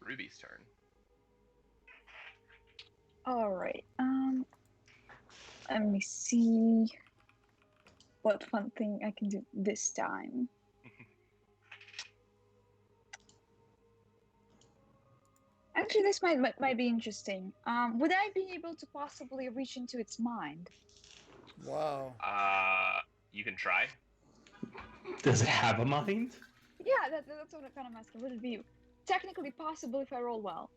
Ruby's turn. All right. Let me see what fun thing I can do this time. Actually, this might be interesting. Would I be able to possibly reach into its mind? Whoa. You can try. Does it have a mind? Yeah, that's what I'm kind of asking. Would it be technically possible if I roll well?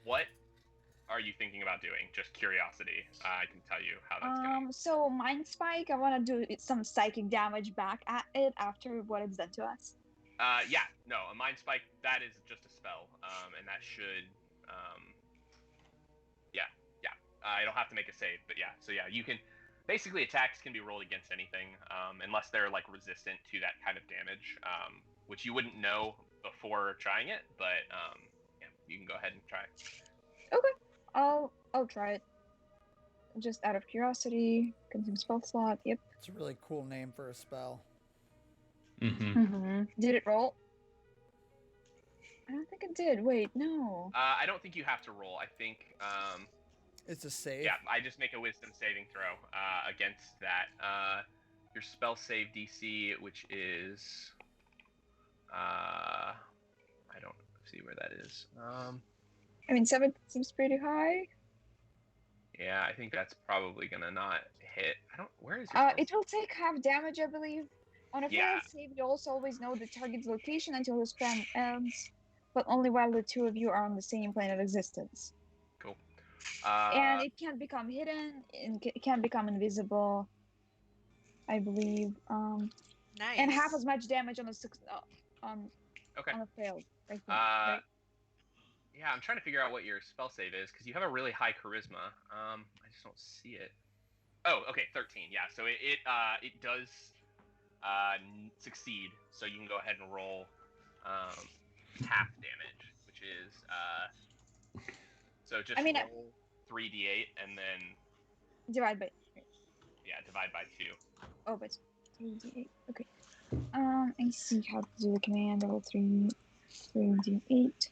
What are you thinking about doing? Just curiosity. I can tell you how that's going. So Mind Spike, I want to do some psychic damage back at it after what it's done to us. A Mind Spike, that is just a spell, and that should, I don't have to make a save, but yeah, so yeah, you can, basically attacks can be rolled against anything, unless they're, like, resistant to that kind of damage, which you wouldn't know before trying it, but, yeah, you can go ahead and try it. Okay, I'll try it. Just out of curiosity, consume spell slot, yep. It's a really cool name for a spell. Did it roll? I don't think it did. Wait, no. I don't think you have to roll. I think, It's a save. yeah, I just make a wisdom saving throw against that. Your spell save DC, which is, I don't see where that is. I mean, 7 seems pretty high. Yeah, I think that's probably gonna not hit. Where is your It will take half damage, I believe. On a Yeah. failed save, you also always know the target's location until the spell ends, but only while the two of you are on the same plane of existence. Cool. And it can't become hidden, and it can't become invisible, I believe. Nice. And half as much damage on a Okay. on a failed. I think, right? Yeah, I'm trying to figure out what your spell save is because you have a really high charisma. I just don't see it. Oh, okay, 13. Yeah, so it does succeed. So you can go ahead and roll half damage, which is so just roll 3d8 and then Divide by. divide by 2. Oh, but 3d8. Okay. I see how to do the command. Level 3d8.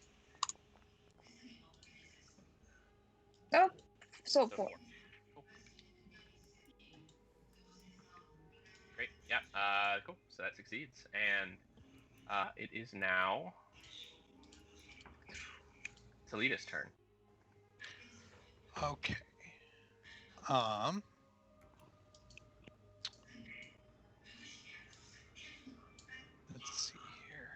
Oh, so 4. Cool. Great. Yeah. Cool. So that succeeds, and it is now Talita's turn. Okay. Let's see here.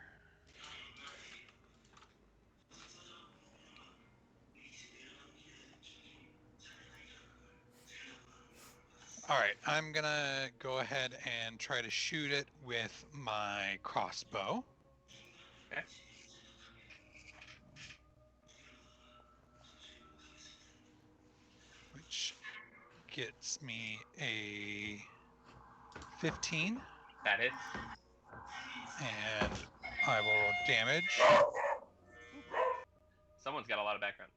All right, I'm gonna go ahead and try to shoot it with my crossbow. Okay. Which gets me a 15. That hits. And I will roll damage Someone's got a lot of background.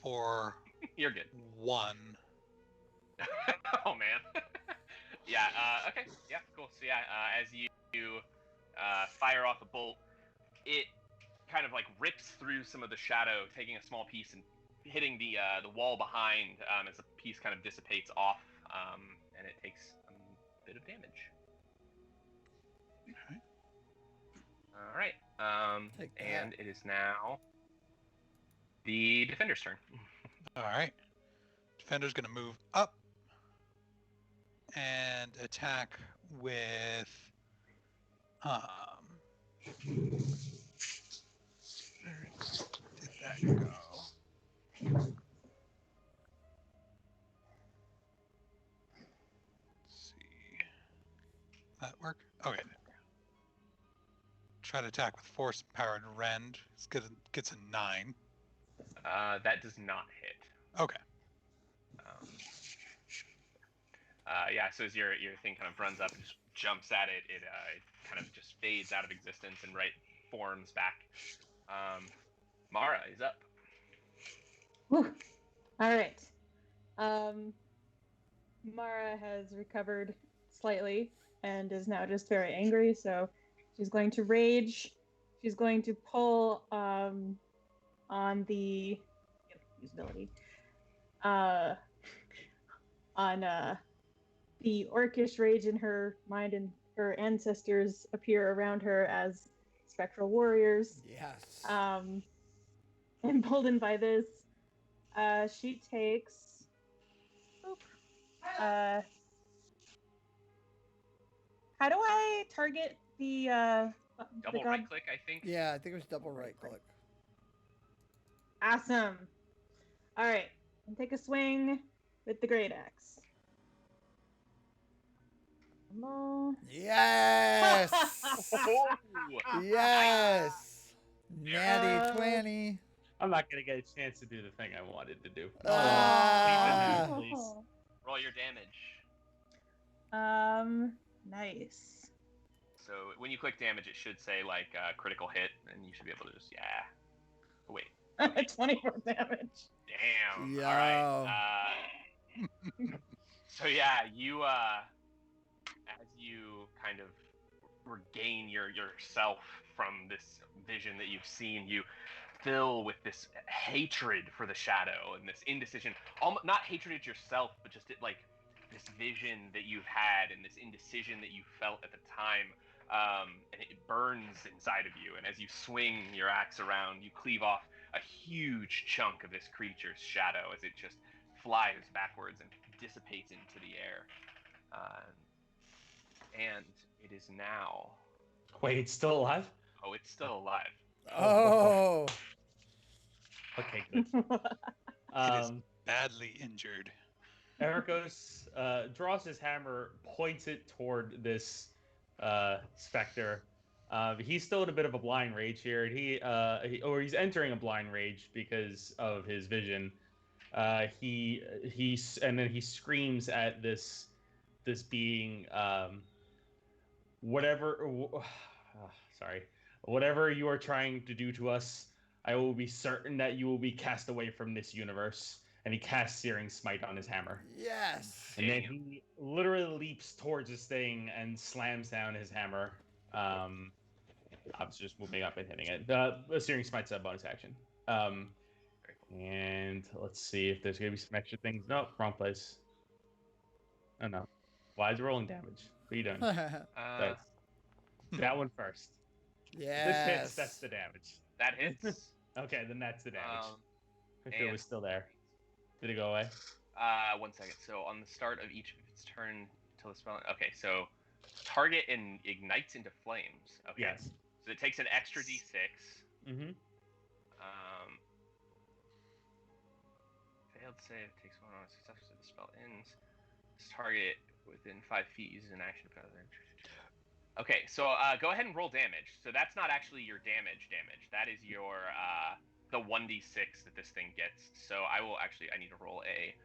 for You're good. 1. Oh man. Yeah. Okay. Yeah. Cool. So yeah, as you fire off a bolt, it kind of like rips through some of the shadow, taking a small piece and hitting the wall behind as the piece kind of dissipates off, and it takes a bit of damage. Okay. All right. Take that. And it is now the defender's turn. All right. Defender's going to move up and attack with where did that go? Let's see. That work? Okay, there we go. Try to attack with force powered rend. Gets a 9. That does not hit. Okay. Yeah, so as your thing kind of runs up and just jumps at it, it kind of just fades out of existence and forms back. Mara is up. Whew. All right. Mara has recovered slightly and is now just very angry, so she's going to rage. She's going to pull on the usability. On the orcish rage in her mind, and her ancestors appear around her as spectral warriors. Yes. Emboldened by this, she takes. How do I target the Double god? right click, I think. Yeah, I think it was double right click. Awesome. All right, and take a swing with the great axe. Come on. Yes. Oh! Yes. Natty Uh, 20. I'm not gonna get a chance to do the thing I wanted to do. Ah. Leave it in, please. Roll your damage. Nice. So when you click damage, it should say like critical hit, and you should be able to just Oh, wait. 24 damage. Damn. Yo. All right. So yeah, you as you kind of regain yourself from this vision that you've seen, you fill with this hatred for the shadow and this indecision. Not hatred at yourself, but just like this vision that you've had and this indecision that you felt at the time. And it burns inside of you. And as you swing your axe around, you cleave off a huge chunk of this creature's shadow as it just flies backwards and dissipates into the air. And it is now. Wait, it's still alive? Oh, it's still alive. Oh. Okay, good. It is badly injured. Ericos draws his hammer, points it toward this specter. He's still in a bit of a blind rage here. He's entering a blind rage because of his vision. And then he screams at this being, whatever you are trying to do to us, I will be certain that you will be cast away from this universe. And he casts Searing Smite on his hammer. Yes. And then he literally leaps towards this thing and slams down his hammer. I was just moving up and hitting it. The Searing Smite's a bonus action. And let's see if there's going to be some extra things. Nope, wrong place. Oh, no. Why is it rolling damage? What are you doing? That's that one first. Yes. This hits, that's the damage. That hits. Okay, then that's the damage. If it and- was still there. Did it go away? 1 second. So on the start of each of its turn till the spell. Okay, so target ignites into flames. Okay. Yes. So it takes an extra d6. Mm-hmm. Failed save takes one on a success. So the spell ends. This target within 5 feet uses an action. Okay, so go ahead and roll damage. So that's not actually your damage. That is your the 1d6 that this thing gets. So I need to roll a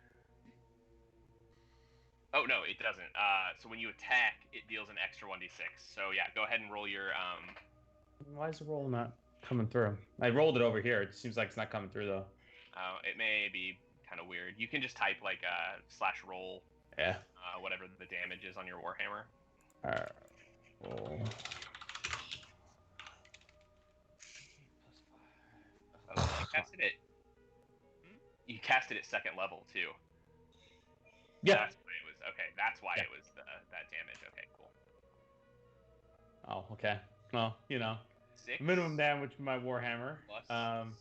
Oh no, it doesn't. So when you attack, it deals an extra 1d6. So yeah, go ahead and roll your Why is the roll not coming through? I rolled it over here. It seems like it's not coming through though. It may be kind of weird. You can just type like /roll Yeah. whatever the damage is on your Warhammer. Roll. Oh, you cast it at second level too. Yeah. That's why it was okay. That's why it was that damage. Okay, cool. Oh, okay. Well, 6 minimum damage from my Warhammer. plus 7.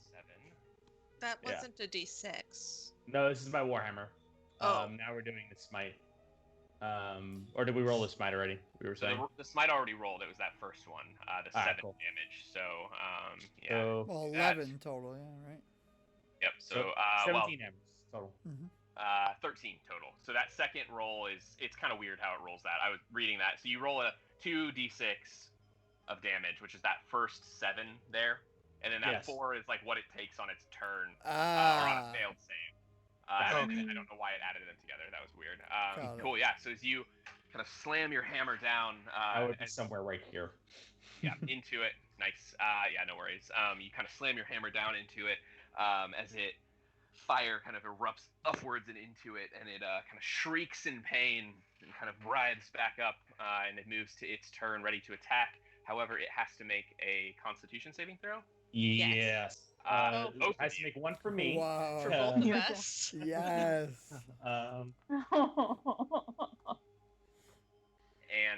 That Yeah. wasn't a d6. No, this is my Warhammer. Oh. Now we're doing the smite. Or did we roll the smite already? We were So saying. the smite already rolled. It was that first one, the 7 cool. damage. So yeah. So, Well, 11 total, yeah, right? Yep. So 17 damage total. 13 total. So that second roll it's kind of weird how it rolls that. I was reading that. So you roll a 2d6 of damage, which is that first 7 there, and then that 4 is like what it takes on its turn or on a failed save. I don't know why it added them together. That was weird. Cool. Yeah. So as you kind of slam your hammer down, I would be somewhere right here. Yeah, into it. Nice. Yeah, no worries. You kind of slam your hammer down into it as it fire kind of erupts upwards and into it, and it kind of shrieks in pain and kind of writhes back up, and it moves to its turn, ready to attack. However, it has to make a Constitution saving throw. Yes. Both has to make one for me. Wow. For both of us. Yes. And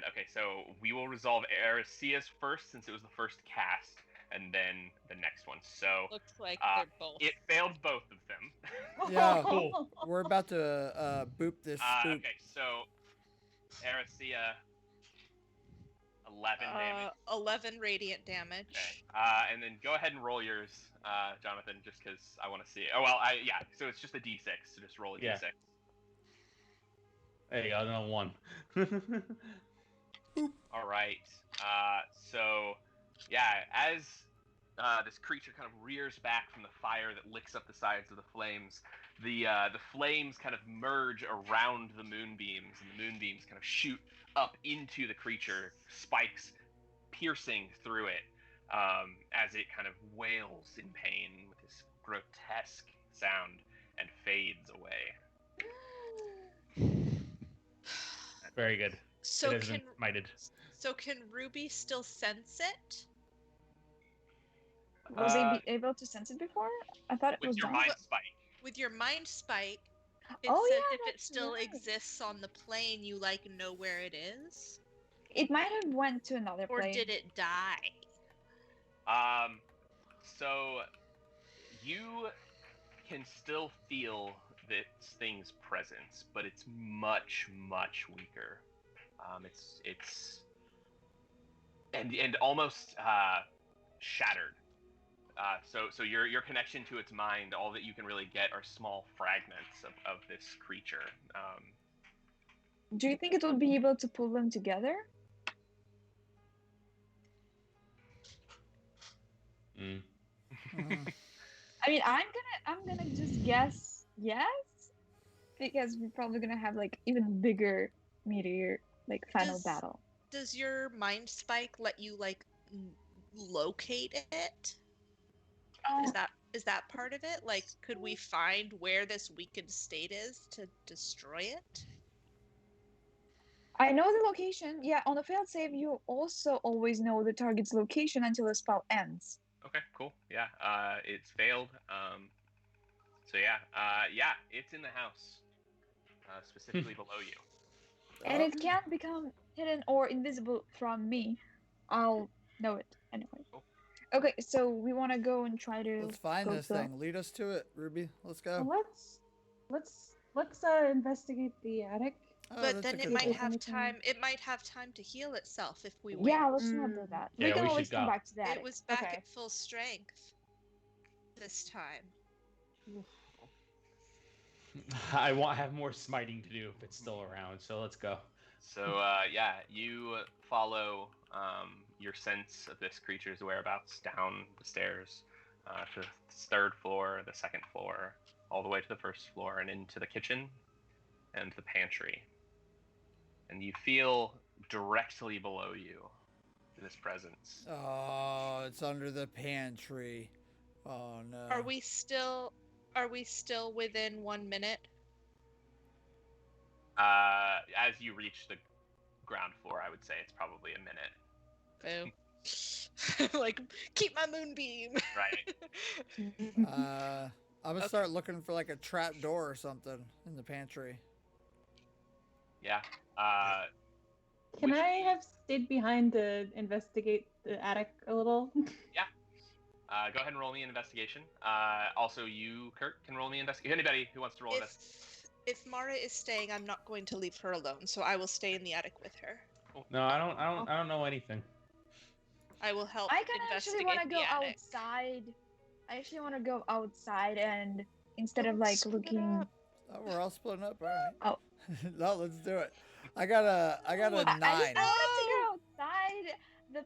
okay, so we will resolve Aricia's first since it was the first cast, and then the next one. So looks like they're both. It failed both of them. Yeah, cool. We're about to boop this spook. Okay, so Aricia, 11 damage. 11 radiant damage. Okay. And then go ahead and roll yours, Jonathan, just because I want to see it. Oh well, yeah. So it's just a d6. So just roll a d6. There you go, another 1. All right. So, yeah, as this creature kind of rears back from the fire that licks up the sides of the flames, the flames kind of merge around the moonbeams, and the moonbeams kind of shoot up into the creature, spikes piercing through it, as it kind of wails in pain with this grotesque sound and fades away. Very good. So it has been smited. So can Ruby still sense it? Was he able to sense it before? I thought it was with your done. mind spike. With your mind spike, it Oh, says yeah, if it that's still right. exists on the plane, you know where it is. It might have went to another Or plane. did it die? So you can still feel this thing's presence, but it's much, much weaker. It's and almost shattered. So your connection to its mind, all that you can really get are small fragments of this creature. Do you think it would be able to pull them together? I mean, I'm gonna just guess yes, because we're probably gonna have like even bigger, meteor final battle. Does your mind spike let you locate it? Is that part of it? Like, could we find where this weakened state is to destroy it? I know the location. Yeah, on a failed save, you also always know the target's location until the spell ends. Okay, cool. Yeah, it's failed. So yeah, it's in the house, specifically below you. And it can't become hidden or invisible from me. I'll know it anyway. Cool. Okay, so we want to go and try to. Let's find this thing. Lead us to it, Ruby. Let's go. Well, let's investigate the attic. But then it might have time. It might have time to heal itself if we wait. Yeah, let's not do that. Yeah, we can we always should come go. back to that. It was back at full strength this time. I have more smiting to do if it's still around, so let's go. So you follow your sense of this creature's whereabouts down the stairs to the third floor, the second floor, all the way to the first floor, and into the kitchen and the pantry. and you feel directly below you this presence. Oh, it's under the pantry. Oh no. Are we still within 1 minute? As you reach the ground floor, I would say it's probably a minute. Boo. Like, keep my moonbeam. Right. I'm gonna Okay. start looking for like a trap door or something in the pantry. Yeah. Can Which- I have stayed behind to investigate the attic a little? Go ahead and roll me an investigation. Also, you, Kurt, can roll me investigation. Anybody who wants to roll investigation. If Mara is staying, I'm not going to leave her alone, so I will stay in the attic with her. No, I don't know anything. I will help I kind of actually investigate want to the go attic. outside. I actually want to go outside and instead of like Split looking. up. Oh, we're all splitting up. All right. Oh. No, let's do it. I got a I 9. wanted to go outside the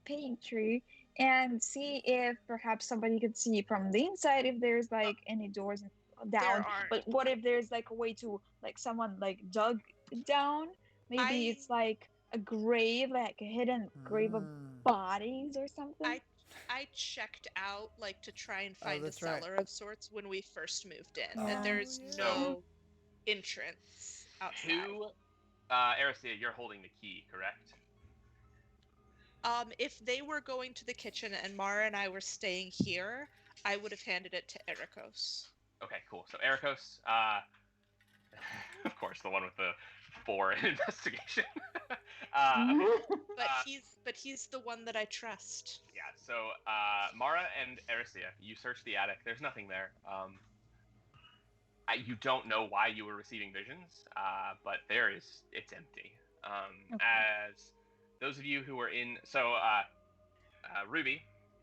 pantry and see if perhaps somebody could see from the inside if there's like any doors down. aren't. But what if there's like a way to like someone like dug down? Maybe it's like a grave, like a hidden grave of bodies or something. I checked out like to try and find a that's right. cellar of sorts when we first moved in, and Oh, there's yeah. no entrance outside. Aristia, you're holding the key, correct? If they were going to the kitchen and Mara and I were staying here, I would have handed it to Ericos. Okay, cool. So Ericos, of course, the one with the 4 in investigation. But he's the one that I trust. Yeah. So Mara and Aristia, you search the attic. There's nothing there. You don't know why you were receiving visions, but it's empty. Okay. As those of you who were in, Ruby,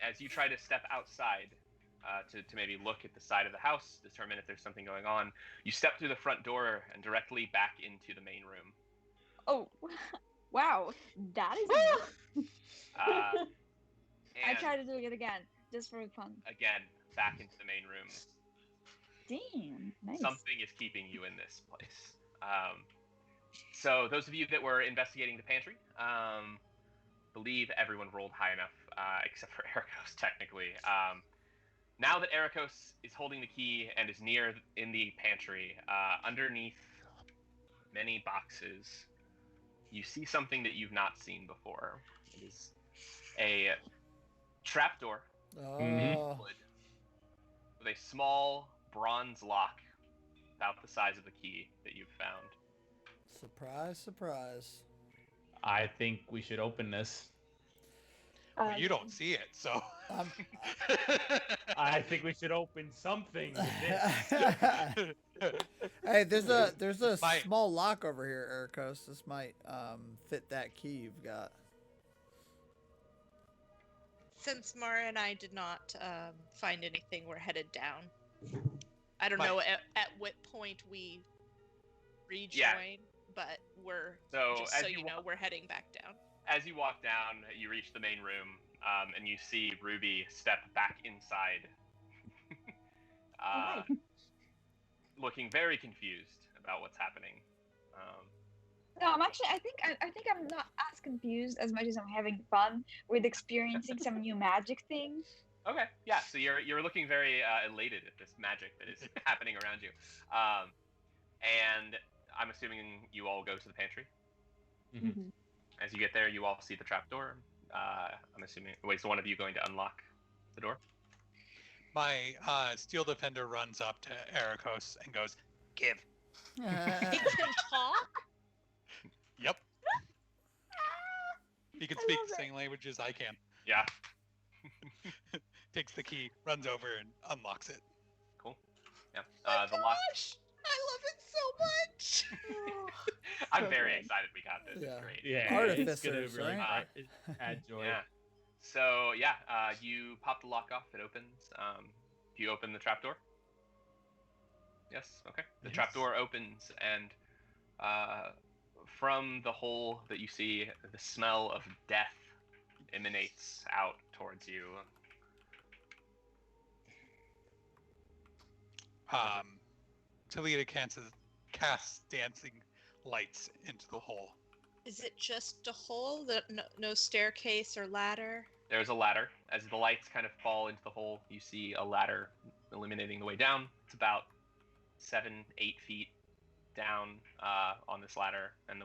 as you try to step outside to maybe look at the side of the house, determine if there's something going on, you step through the front door and directly back into the main room. Oh, wow, that is. I And try to do it again, just for fun. again, back into the main room. Damn, nice. Something is keeping you in this place. So those of you that were investigating the pantry, believe everyone rolled high enough, except for Ericos, technically. Now that Ericos is holding the key and is near in the pantry, underneath many boxes, you see something that you've not seen before. It is a trapdoor Oh. with a small bronze lock about the size of the key that you've found. Surprise, surprise. I think we should open this. Well, you don't see it, so. I think we should open something with this. Hey, there's a My- small lock over here, Ericos. This might fit that key you've got. Since Mara and I did not find anything, we're headed down. I don't My- know at what point we rejoin, but we're just so you know, we're heading back down. As you walk down, you reach the main room, and you see Ruby step back inside, looking very confused about what's happening. No, I'm actually. I think I'm not as confused as much as I'm having fun with experiencing some new magic thing. Okay, yeah. So you're looking very elated at this magic that is happening around you, and I'm assuming you all go to the pantry. Mm-hmm. As you get there, you all see the trapdoor. I'm assuming. Wait, so one of you going to unlock the door? My steel defender runs up to Ericos and goes, "Give." He can talk. Yep. He can I speak love the it. same language as I can. Yeah. Takes the key, runs over, and unlocks it. Cool. Yeah. The lock. Gosh, I love it so much. I'm So very good. excited we got this. Yeah. It's great. Yeah, Artificers, it's gonna really right? add joy. Yeah. So yeah, you pop the lock off. It opens. Do you open the trapdoor? Yes. Okay. The Yes. trapdoor opens, and from the hole that you see, the smell of death emanates out towards you. Talita casts dancing lights into the hole. Is it just a hole? No staircase or ladder? There's a ladder. As the lights kind of fall into the hole, you see a ladder illuminating the way down. It's about 7-8 feet down on this ladder, and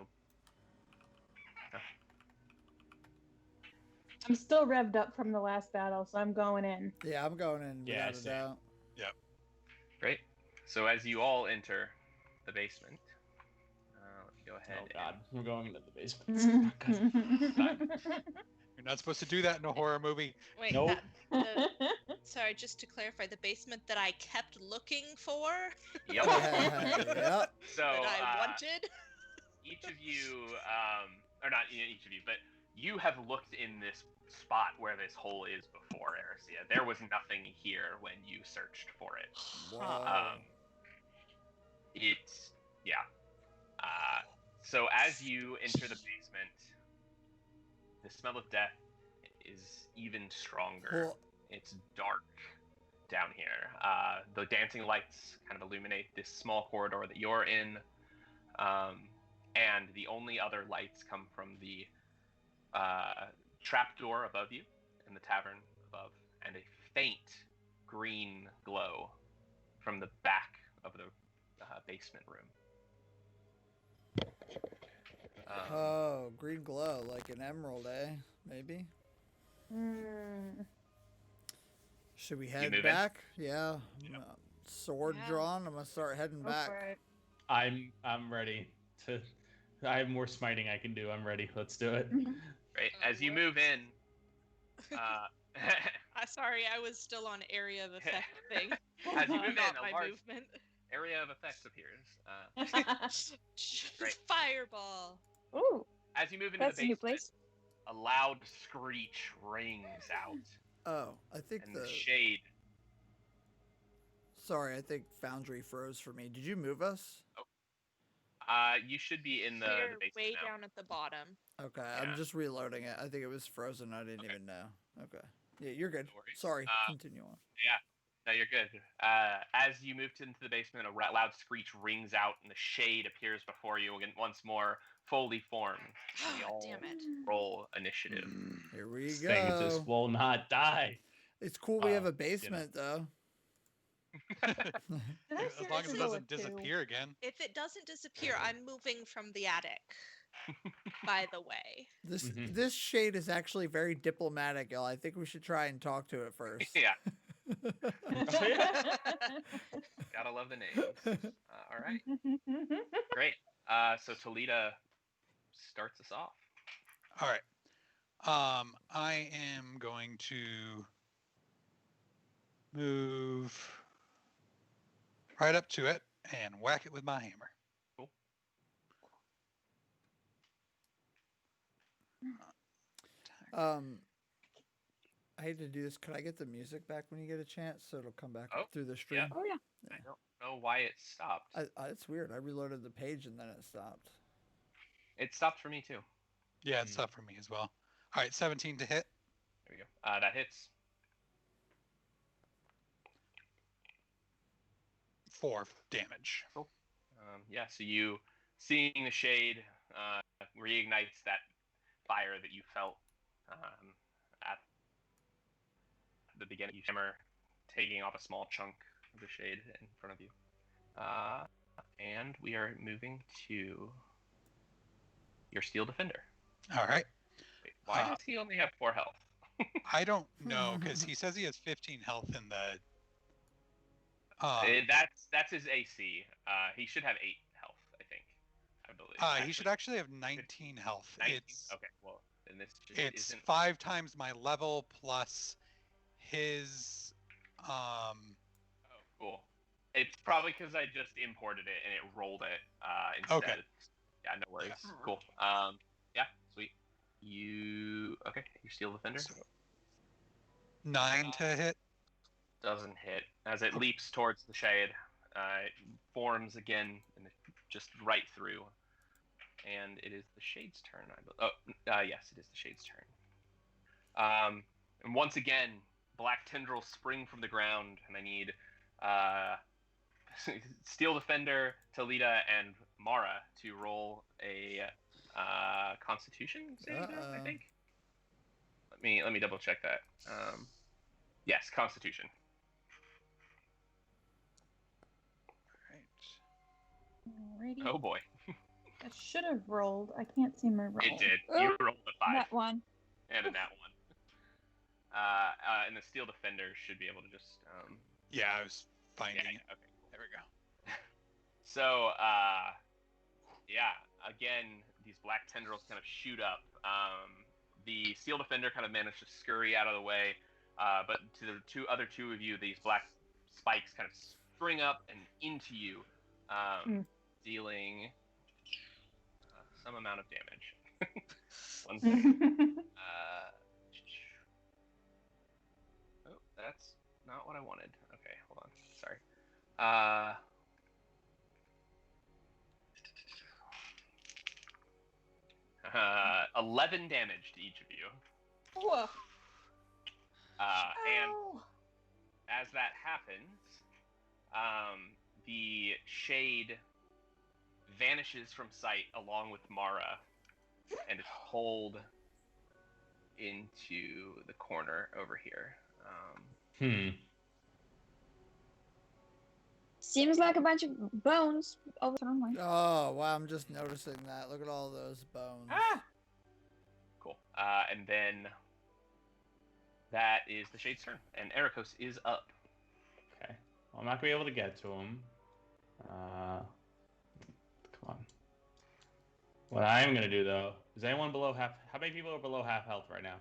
I'm still revved up from the last battle, so I'm going in. Yeah, I'm going in Yeah, without a same. doubt. great. So as you all enter the basement, let me go ahead. Oh God, we're going into the basement. You're not supposed to do that in a horror movie. Wait, Nope. sorry, just to clarify, the basement that I kept looking for, Yep. Yep. So that I wanted. each of you, or not each of you, but you have looked in this spot where this hole is before, Erisea. There was nothing here when you searched for it. Whoa. It's yeah. So as you enter the basement, the smell of death is even stronger. Well, It's dark down here. The dancing lights kind of illuminate this small corridor that you're in, and the only other lights come from the trapdoor above you and the tavern above, and a faint green glow from the back of the basement room. oh, green glow, like an emerald, eh? Maybe. Should we head moving? back? Yeah. Yep. Sword Yeah. drawn. I'm gonna start heading Go back. for it. I'm ready to. I have more smiting I can do. I'm ready. Let's do it. Right as you move in, Sorry, I was still on area of effect thing. as you move Not in, my a large movement. area of effects appears. Great. Fireball. Ooh, As you move into that's the a new basement, place. a loud screech rings out, Oh, I think and the shade. Sorry, I think Foundry froze for me. Did you move us? You should be in the We're basement way now. down at the bottom. Okay, Yeah. I'm just reloading it. I think it was frozen. I didn't Okay. even know. Okay. Yeah, you're good. No worries. Sorry. Continue on. No, you're good. As you move into the basement, a loud screech rings out, and the shade appears before you again once more, fully formed. And we all Damn it. roll initiative. Here we This thing just go. will not die. It's cool we have a you know. basement, though. As long as it doesn't disappear again. If it doesn't disappear, I'm moving from the attic. By the way. This Mhm. this shade is actually very diplomatic, y'all. I think we should try and talk to it first. Yeah, gotta love the names. All right, great. So Talita starts us off. All right. I am going to move right up to it and whack it with my hammer. Cool. I hate to do this. Could I get the music back when you get a chance, so it'll come back Oh, through the stream? Oh yeah. I don't know why it stopped. It's weird. I reloaded the page and then it stopped. It stopped for me too. Yeah, it's up for me as well. All right, 17 to hit. There we go. That hits. 4 damage. Yeah, so you seeing the shade reignites that fire that you felt at the beginning. You hammer taking off a small chunk of the shade in front of you. And we are moving to your Steel Defender. All right. Wait, why does he only have 4 health? I don't know because he says he has 15 health in the. That's his AC. He should have 8 health, I think. I believe. He should actually have 19 health. 19? It's Okay, well, then this just it's isn't. 5 times my level plus his. Oh, cool. It's probably because I just imported it and it rolled it instead. Okay. Yeah, no worries. Yeah. Cool. Yeah, sweet. You okay? You Steel Defender? So 9 to hit. Doesn't hit as it leaps towards the shade. It forms again and just right through. And it is the shade's turn. Yes, it is the shade's turn. And once again, black tendrils spring from the ground, and I need Steel Defender, Talita, and Mara to roll a Constitution saving throw, I think. Let me double check that. Yes, Constitution. Alrighty. Oh boy, I should have rolled. I can't see my roll. it did. You rolled a 5 That one. and a nat 1. And the Steel Defender should be able to just. Yeah, I was finding it. Okay. There we go. So, yeah, again, these black tendrils kind of shoot up. The Steel Defender kind of managed to scurry out of the way, but to the other two of you, these black spikes kind of spring up and into you, dealing some amount of damage. One second. Oh, that's not what I wanted. Okay, hold on. Sorry. 11 damage to each of you. Whoa. And Ow. as that happens, the shade vanishes from sight along with Mara and is pulled into the corner over here. Seems like a bunch of bones over the Oh, wow, I'm just noticing that. Look at all those bones. Ah. Cool. And then that is the shade's turn, and Ericos is up. Okay. Well, I'm not gonna be able to get to him. Come on. What I am gonna do though is anyone below half? How many people are below half health right now?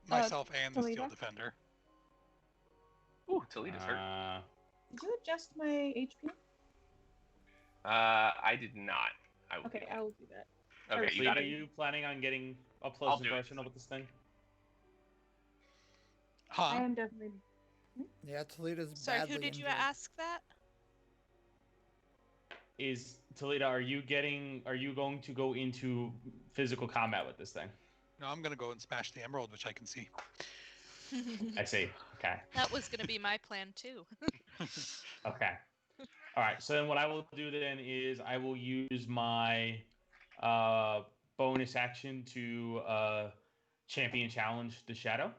Myself and the Steel Toledo? Defender. Ooh, Toledo's hurt. Did you adjust my HP? I did not. I will Okay, do I will do that. that. Okay, you Sleep, got are it. you planning on getting up I'll close and do it. personal with this thing? I Huh? am definitely. Yeah, Toledo's Sorry, badly who did you injured. ask that? Is Toledo? Are you going to go into physical combat with this thing? No, I'm gonna go and smash the emerald, which I can see. I see. Okay. That was gonna be my plan too. Okay. All right. So then, what I will do then is I will use my bonus action to champion challenge the shadow.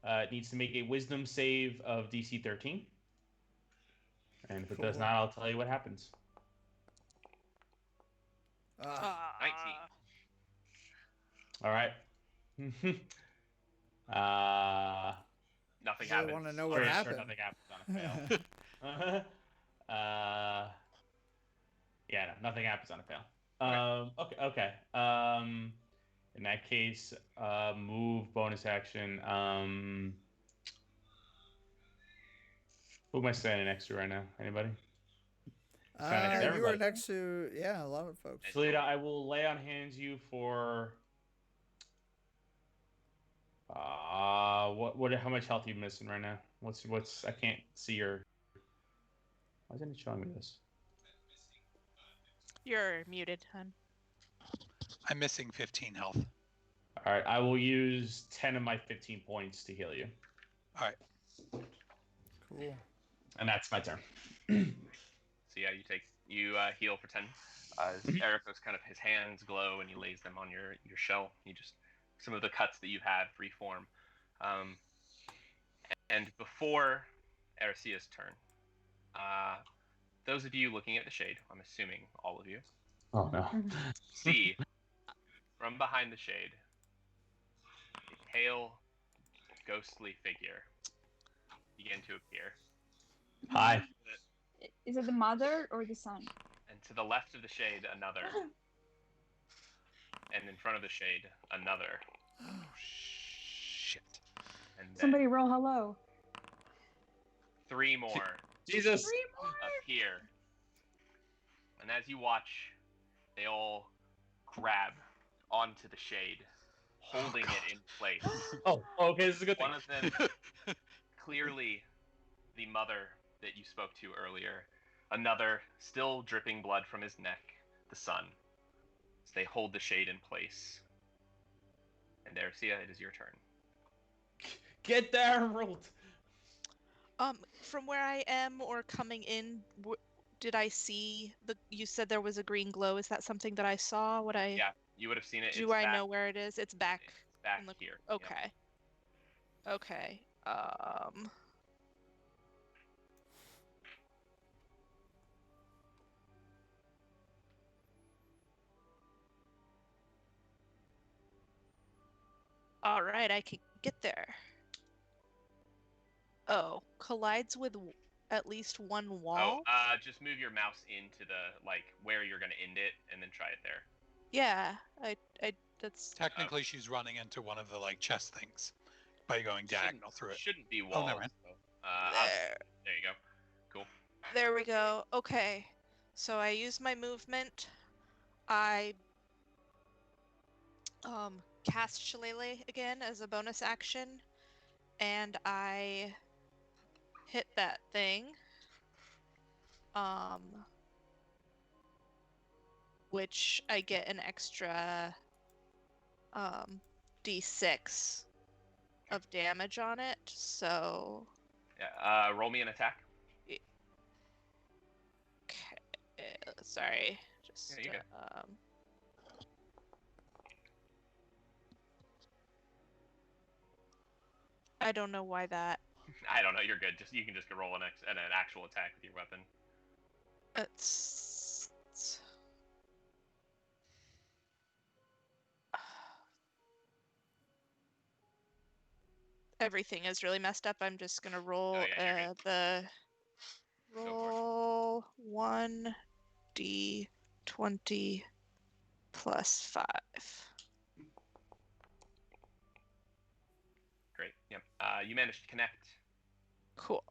It needs to make a Wisdom save of DC 13, and if it does Cool. not, I'll tell you what happens. 19. All right. Nothing I happens. want to know what Sure, happened. nothing happens on a fail. Yeah, no, nothing happens on a fail. Okay. In that case, move bonus action. Who am I standing next to right now? Anybody? Standing next to You were everybody. next to, yeah, a lot of folks. Selena, I will lay on hands you for. What? How much health are you missing right now? What's? I can't see your. Why isn't it showing me this? You're muted, hun. I'm missing 15 health. All right, I will use 10 of my 15 points to heal you, All right. Cool. and that's my turn. So yeah, you heal for 10. Ericos kind of his hands glow and he lays them on your shell. You just some of the cuts that you've had reform. And before Ericia's turn, those of you looking at the shade, I'm assuming all of you, Oh no. see from behind the shade a pale, ghostly figure begin to appear. Hi. Is it the mother or the son? And to the left of the shade, another. And in front of the shade, another. Oh, shit. And then Somebody roll hello. 3 more Jesus. appear. And as you watch, they all grab onto the shade, holding it in place. Oh, okay. This is a good thing. One of them, clearly the mother that you spoke to earlier. Another, still dripping blood from his neck, the son. As they hold the shade in place. And Ercia, it is your turn. Get the emerald. From where I am or coming in, did I see the? You said there was a green glow. Is that something that I saw? Would I? Yeah, you would have seen it. Do I know where it is? It's back. It's back in the, here. Yep. Okay. Okay. All right, I can get there. Oh, collides with at least one wall? Just move your mouse into the where you're gonna end it, and then try it there. Yeah, that's Technically, she's running into one of the chest things by going diagonal through it. Shouldn't be Oh, walls. never mind. There you go. Cool. There we go. Okay, so I use my movement. I cast Shillelagh again as a bonus action, and I hit that thing. Which I get an extra d6 of damage on it. So yeah, roll me an attack. Okay, sorry, just Yeah, I don't know why that. I don't know. You're good. You can just roll an actual attack with your weapon. It's everything is really messed up. I'm just gonna roll the roll 1d20 plus 5. Great. Yep. You managed to connect. Cool.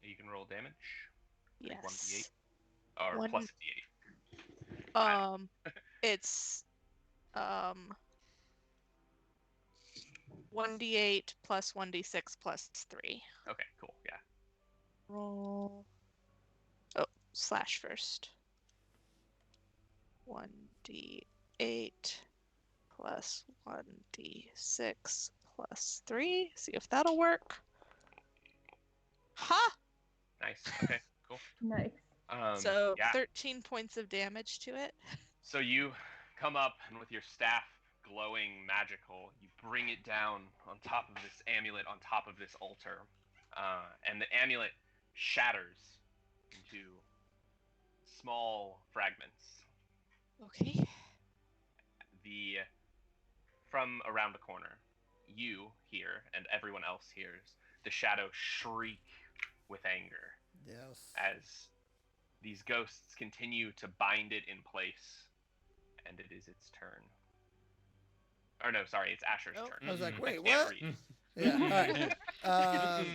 You can roll damage. Yes. 1d8 or plus d8. It's 1d8 plus 1d6 plus 3. Okay, cool. Yeah. Roll. Oh, slash first. 1d8 plus 1d6 plus 3. See if that'll work. Ha! Nice. Okay, cool. Nice. So yeah. 13 points of damage to it. So you come up and with your staff glowing magical, you bring it down on top of this amulet, on top of this altar, and the amulet shatters into small fragments. Okay. From around the corner, you hear, and everyone else hears, the shadow shriek with anger. Yes. As these ghosts continue to bind it in place, and it is its turn. Or no, sorry, it's Asher's turn. I was like, wait, can't what? read. Yeah. All right.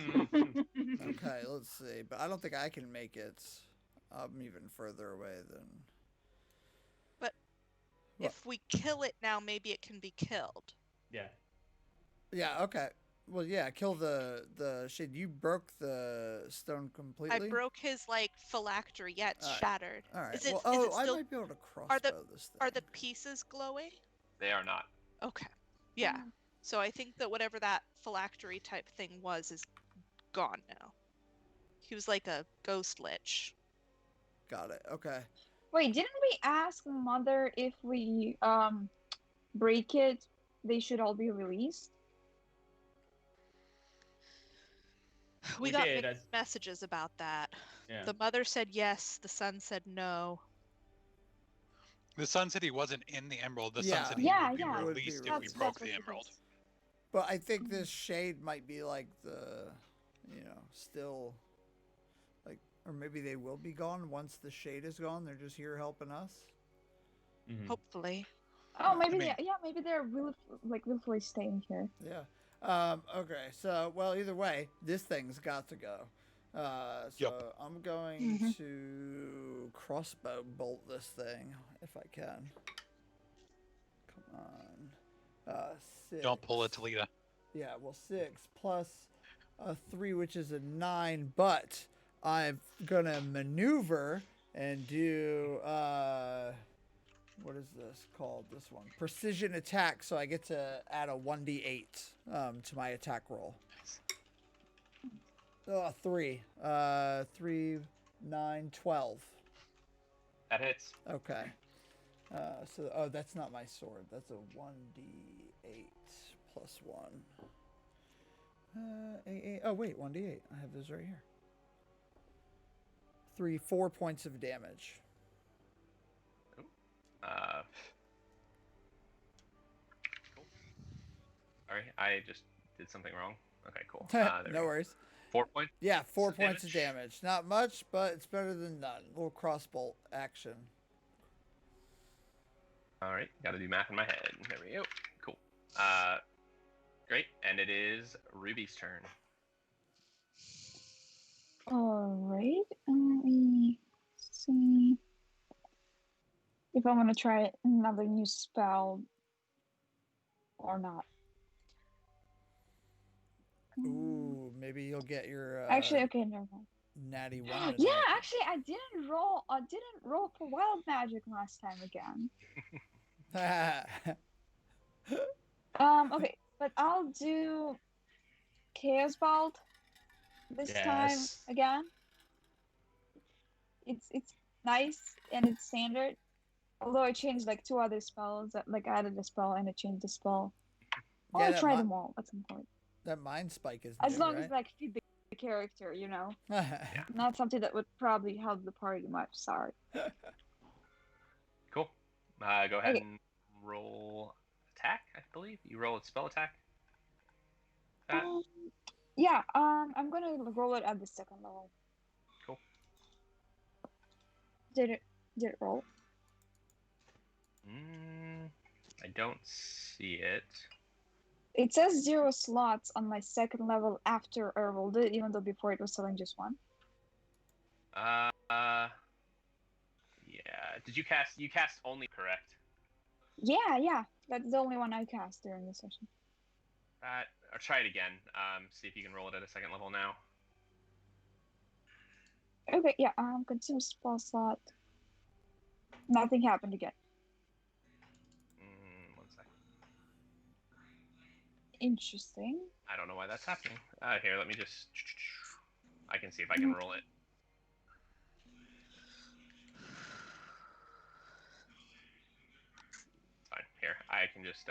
Okay, let's see. But I don't think I can make it. I'm even further away than. But if we kill it now, maybe it can be killed. Yeah. Yeah. Okay. Well, yeah. Kill the shade. You broke the stone completely. I broke his phylactery. Yeah, it's shattered. All right. Is it, well, is it still, I might be able to crossbow this thing. Are the pieces glowing? They are not. Okay. Yeah. So I think that whatever that phylactery type thing was is gone now. He was like a ghost lich. Got it. Okay. Wait, didn't we ask Mother if we break it, they should all be released? We got mixed messages about that. Yeah. The mother said yes. The son said no. The son said he wasn't in the emerald. The Yeah. son said he Yeah, would be yeah. released if we That's broke what the it emerald. is. But I think this shade might be like still, or maybe they will be gone once the shade is gone. They're just here helping us. Mm-hmm. Hopefully. Oh, maybe maybe they're willfully staying here. Yeah. Okay. So, well, either way, this thing's got to go. So I'm going to crossbow bolt this thing if I can. Come on. 6. Don't pull it, Talita. Yeah, well, 6 plus a 3, which is a 9, but I'm gonna maneuver and do what is this called? This one, precision attack. So I get to add a 1d8 to my attack roll. 3, 3, 9, 12. That hits. Okay. That's not my sword. That's a 1d8 plus 1. Oh, wait, 1d8. I have those right here. 4 points of damage. Cool. Sorry, I just did something wrong. Okay, cool. No worries. 4 points? Yeah, 4 points of damage. Not much, but it's better than none. A little crossbolt action. All right, got to do math in my head. There we go. Cool. Great, and it is Ruby's turn. All right. Let me see if I want to try another new spell or not. Ooh, maybe you'll get your Actually, okay, never mind. natty 1 Yeah, tonight. actually, I didn't roll for wild magic last time again. Okay, but I'll do Chaos Bolt this time again. It's nice and it's standard. Although I changed like 2 other spells, like added a spell and I changed the spell. I'll try them all at some point. That mind spike is as new, long right? as like fit the character, you know. Yeah. Not something that would probably help the party much. Sorry. Cool. Go ahead and roll attack. I believe you roll a spell attack. Yeah. I'm gonna roll it at the 2nd level. Cool. Did it roll? I don't see it. It says 0 slots on my 2nd level after I rolled it, even though before it was telling just 1. Yeah. Did you cast? You cast only, correct? Yeah. That's the only one I cast during the session. Or try it again. See if you can roll it at a 2nd level now. Okay, yeah. Consume spell slot. Nothing happened again. 1 second. Interesting. I don't know why that's happening. Here, let me just. I can see if I can roll it. Fine. Here, I can just.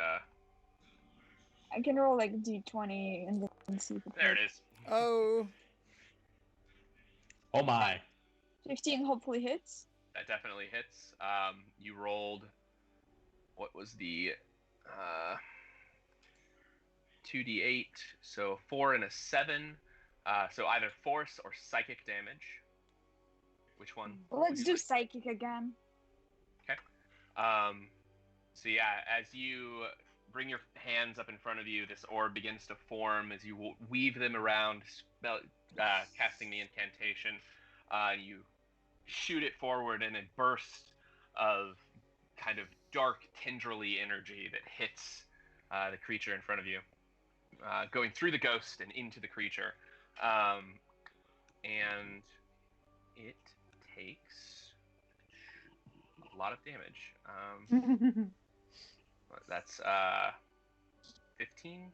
I can roll like d20 and then see if it There it works. is. Oh. Oh my. 15 hopefully hits. That definitely hits. You rolled. What was the 2d8? So 4 and a 7. So either force or psychic damage. Which one? Let's do psychic again. Okay. So yeah, as you bring your hands up in front of you, this orb begins to form as you weave them around, casting the incantation. You shoot it forward in a burst of kind of dark, tendrily energy that hits the creature in front of you, going through the ghost and into the creature. And it takes a lot of damage. That's 15?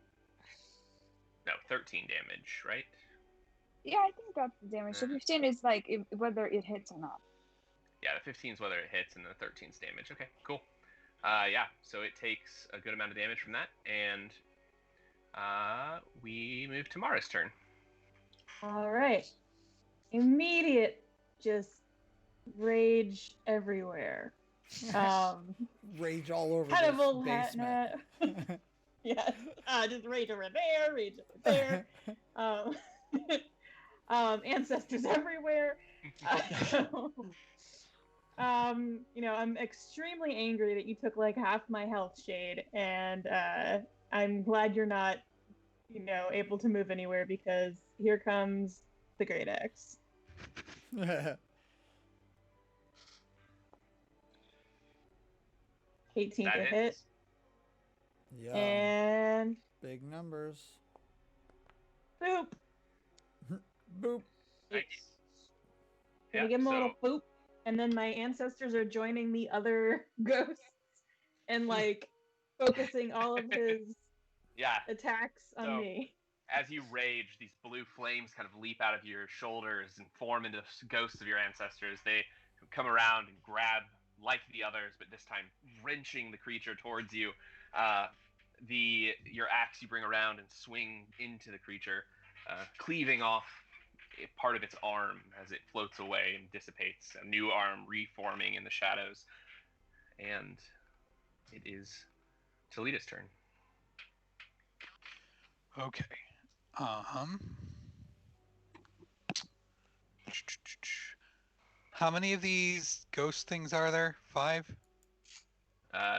No, 13 damage, right? Yeah, I think that's the damage. So 15 is like whether it hits or not. Yeah, the 15 is whether it hits, and the 13 is damage. Okay, cool. Yeah, so it takes a good amount of damage from that, and we move to Mara's turn. All right. Immediate, just rage everywhere. Rage all over Kind of this old basement. Yes. Just rage over there, rage over there. Ancestors everywhere. I'm extremely angry that you took like half my health, Shade, and I'm glad you're not, able to move anywhere because here comes the Great Axe. 18 to hit. Yeah. And big numbers. boop. Boop. Nice. Gonna give him a little boop, and then my ancestors are joining the other ghosts and like focusing all of his attacks on me. As you rage, these blue flames kind of leap out of your shoulders and form into ghosts of your ancestors. They come around and grab like the others, but this time wrenching the creature towards you. Your axe you bring around and swing into the creature, cleaving off a part of its arm as it floats away and dissipates. A new arm reforming in the shadows, and it is Talita's turn. Okay. How many of these ghost things are there? 5?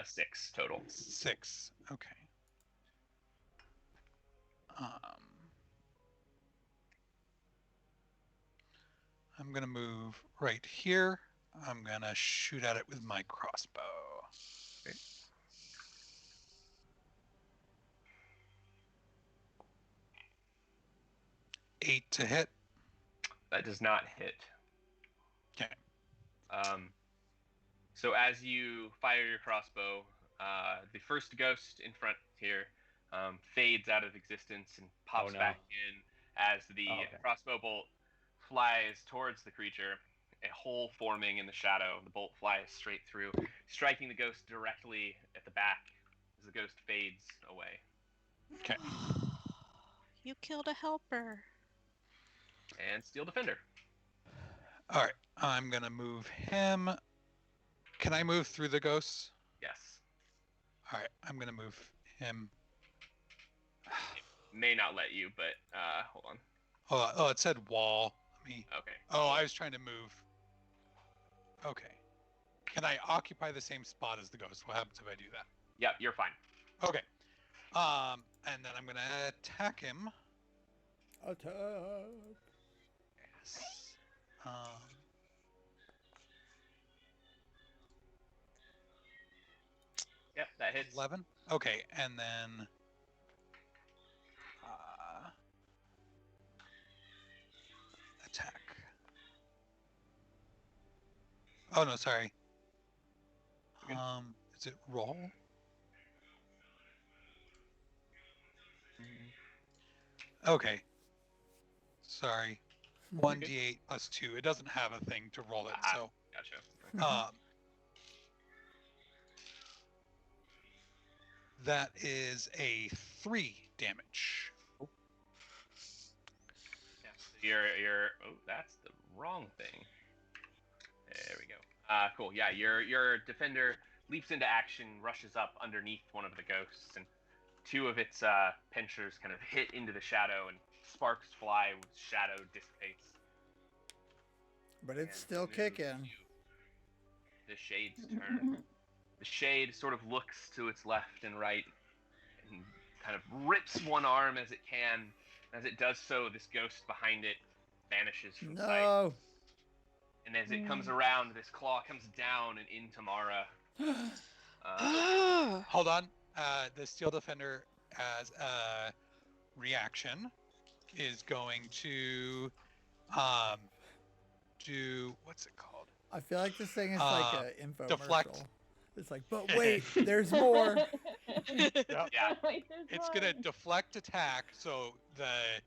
6 total. 6. Okay. I'm gonna move right here. I'm gonna shoot at it with my crossbow. Okay. 8 to hit. That does not hit. Okay. So as you fire your crossbow, the first ghost in front here fades out of existence and pops back in as the crossbow bolt flies towards the creature, a hole forming in the shadow. The bolt flies straight through, striking the ghost directly at the back as the ghost fades away. Okay. You killed a helper. And Steel Defender. All right. I'm gonna move him. Can I move through the ghosts? Yes. All right. I'm gonna move him. May not let you, but hold on. Oh, it said wall. Let me. Okay. Oh, I was trying to move. Okay. Can I occupy the same spot as the ghost? What happens if I do that? Yep, you're fine. Okay. And then I'm gonna attack him. Attack. Yes. Yep, that hits. 11. Okay, and then attack. Oh no, sorry. Is it roll? Okay. Sorry. 1d8 plus 2. It doesn't have a thing to roll it, so. Gotcha. That is a 3 damage. Yeah, so you're oh, that's the wrong thing. There we go. Cool. Yeah, your defender leaps into action, rushes up underneath one of the ghosts, and 2 of its pinchers kind of hit into the shadow, and sparks fly with shadow dissipates. But it's And still moves kicking. to the Shade's turn. The Shade sort of looks to its left and right and kind of rips one arm as it can. As it does so, this ghost behind it vanishes from sight. No. And as it comes around, this claw comes down and into Mara. Hold on. The Steel Defender, as a reaction, is going to do what's it called? I feel like this thing is like an infomercial. deflect. It's like, but wait, there's more. Yeah. It's gonna deflect attack, so the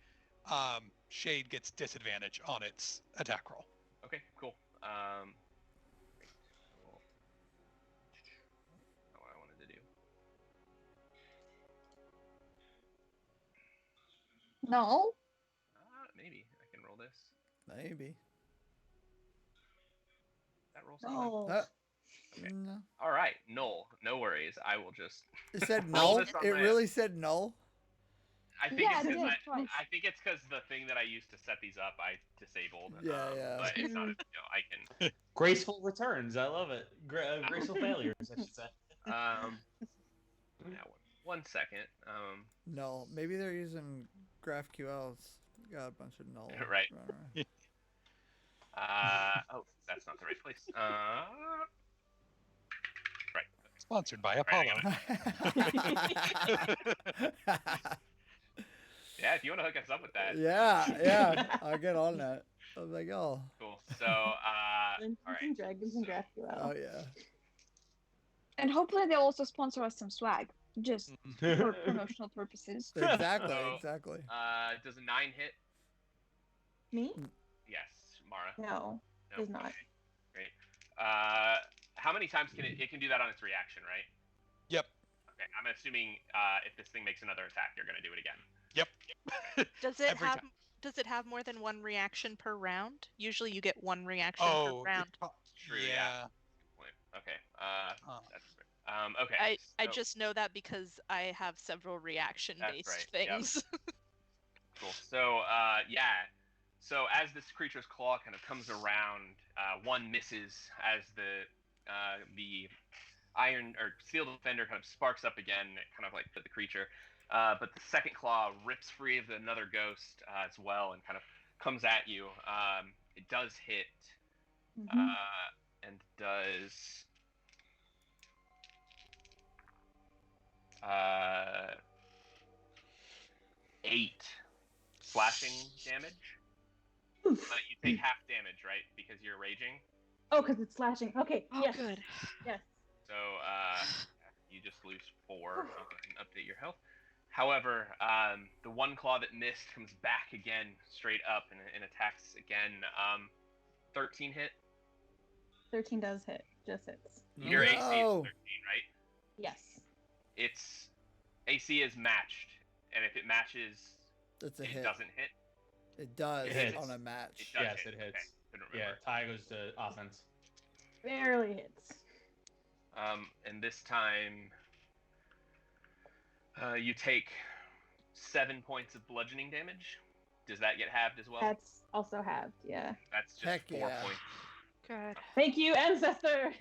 Shade gets disadvantage on its attack roll. Okay, cool. Not what I wanted to do. No. Maybe I can roll this. Maybe. That roll something. No. Okay. No. All right, null. No worries. I will just. It said Roll null. this on It my- really said null. I think Yeah, it's it did, because twice. I think it's because the thing that I used to set these up I disabled. Yeah. But it's not. I can. Graceful returns. I love it. Graceful failures, I should say. Yeah, one second. Null. Maybe they're using GraphQL. It's got a bunch of null. Right. runner. Oh, that's not the right place. Right. Sponsored by Apollo. Yeah, if you want to hook us up with that. yeah. I'll get on that. I was like, oh. Cool. So, all Dungeons right. and Dragons and GraphQL. Oh yeah. And hopefully they'll also sponsor us some swag, just for promotional purposes. Exactly. So, Exactly. Does a 9 hit? Me? Yes, Mara. No, No. does not. Okay. Great. How many times can it can do that on its reaction, right? Yep. Okay, I'm assuming if this thing makes another attack, you're gonna do it again. Yep. Does it Every have time. does it have more than one reaction per round? Usually you get one reaction Oh, per round. True. yeah. Good point. Okay. Uh, Okay. I so- just know that because I have several reaction based That's right, yep. things. Cool. So, yeah. So as this creature's claw kind of comes around, one misses as the iron or steel defender kind of sparks up again, kind of like for the creature. But the second claw rips free of another ghost as well, and kind of comes at you. It does hit, Mhm. and does 8 slashing damage. But you take half damage, right? Because you're raging. Oh, because it's slashing. Okay. Oh, Yes. good. Yes. So you just lose 4. I'll go ahead and update your health. However, the one claw that missed comes back again, straight up, and attacks again. 13 hit. 13 does hit. Just hits. Your AC is 13, No. right? Yes. Its AC is matched, and if it matches, That's a it hit. doesn't hit. It does It hits. on a match. It does Yes, hit. it hits. Okay, couldn't Yeah, remember. tie goes to offense. Barely hits. And this time, you take 7 points of bludgeoning damage. Does that get halved as well? That's also halved. Yeah. That's just Heck 4 yeah. points. Good. Thank you, ancestors.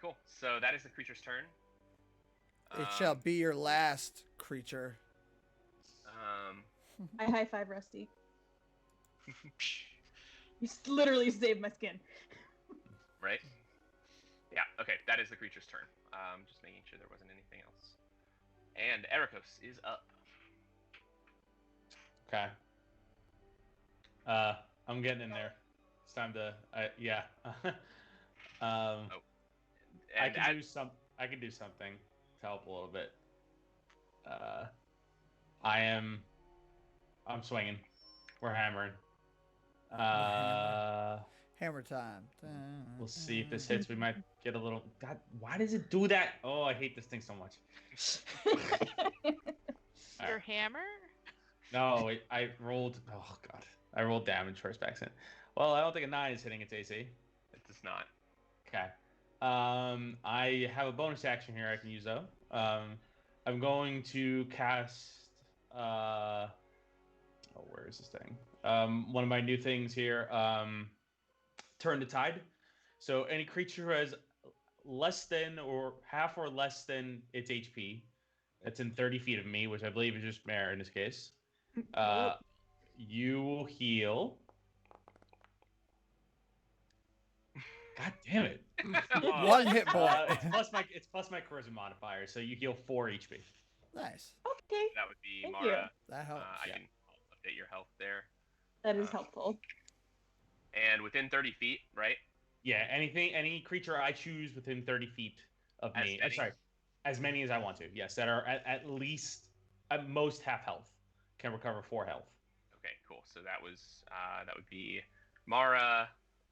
Cool. So that is the creature's turn. It shall be your last, creature. I high five Rusty. You literally saved my skin. Right? Yeah. Okay. That is the creature's turn. Just making sure there wasn't anything else. And Erikos is up. Okay. I'm getting in there. It's time to. Yeah. I And can do some. I can do something to help a little bit. I'm swinging. We're hammering. Hammer time. We'll see if this hits. We might get a little. God, why does it do that? Oh, I hate this thing so much. Your hammer? No, I rolled. Oh God, I rolled damage first by accident. Well, I don't think a 9 is hitting its AC. it does not. Okay. I have a bonus action here I can use though. I'm going to cast. Where is this thing? One of my new things here. Turn the Tide. So any creature who has less than or half or less than its HP, that's in 30 feet of me, which I believe is just Mare in this case. You will heal. God damn it! One hit point. It's plus my charisma modifier, so you heal 4 HP. Nice. Okay. That would be Thank Mara. That helps. I can update your health there. That is helpful. And within 30 feet, right? Yeah, any creature I choose within 30 feet of As me. many? Sorry, as many as I want to. Yes, that are at least, at most half health, can recover 4 health. Okay, cool. So that would be Mara.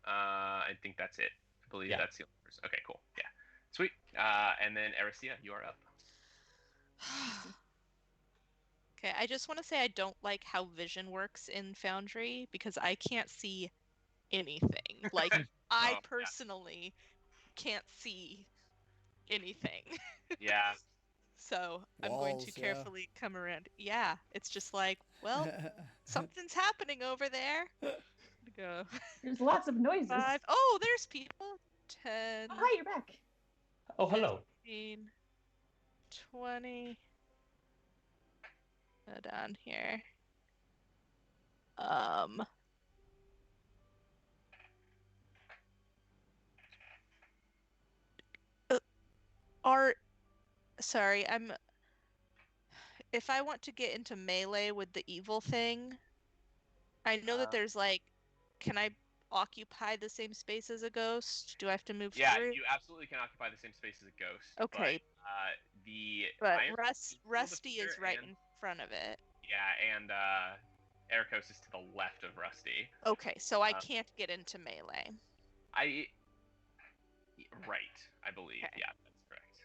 I think that's it. I believe Yeah. that's the only person. Okay, cool. Yeah. Sweet. And then Erisea, you are up. Okay, I just want to say I don't like how vision works in Foundry because I can't see anything. Like, I yeah. personally can't see anything. Yeah. So I'm going Walls, to yeah. carefully come around. Yeah, it's just like, well, something's happening over there. Go. There's lots of noises. 5. Oh, there's people. 10, Oh, hi, you're back. Oh, hello. 15, 20. Go down here. Sorry, if I want to get into melee with the evil thing, I know that there's like, can I occupy the same space as a ghost? Do I have to move Yeah, through? you absolutely can occupy the same space as a ghost. Okay. The But Iron Steel Rusty is Defender right and- in front of it. Yeah, and Ericos is to the left of Rusty. Okay, so I can't get into melee. Right, I believe. Okay. Yeah, that's correct.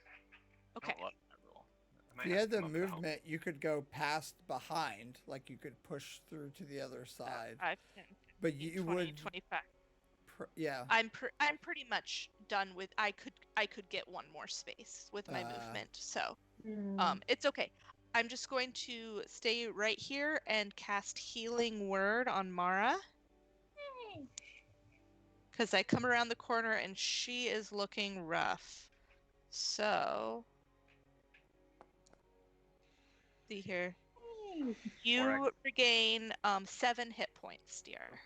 Okay. I don't love that rule. I might If you have had to the come up with a help. movement, you could go past behind, like you could push through to the other side. 5, 10, But 15, you 20, would, 25. yeah. I'm pretty much done with. I could get one more space with my movement, so it's okay. I'm just going to stay right here and cast Healing Word on Mara. Because I come around the corner and she is looking rough. So, see here. You regain 7 hit points, dear.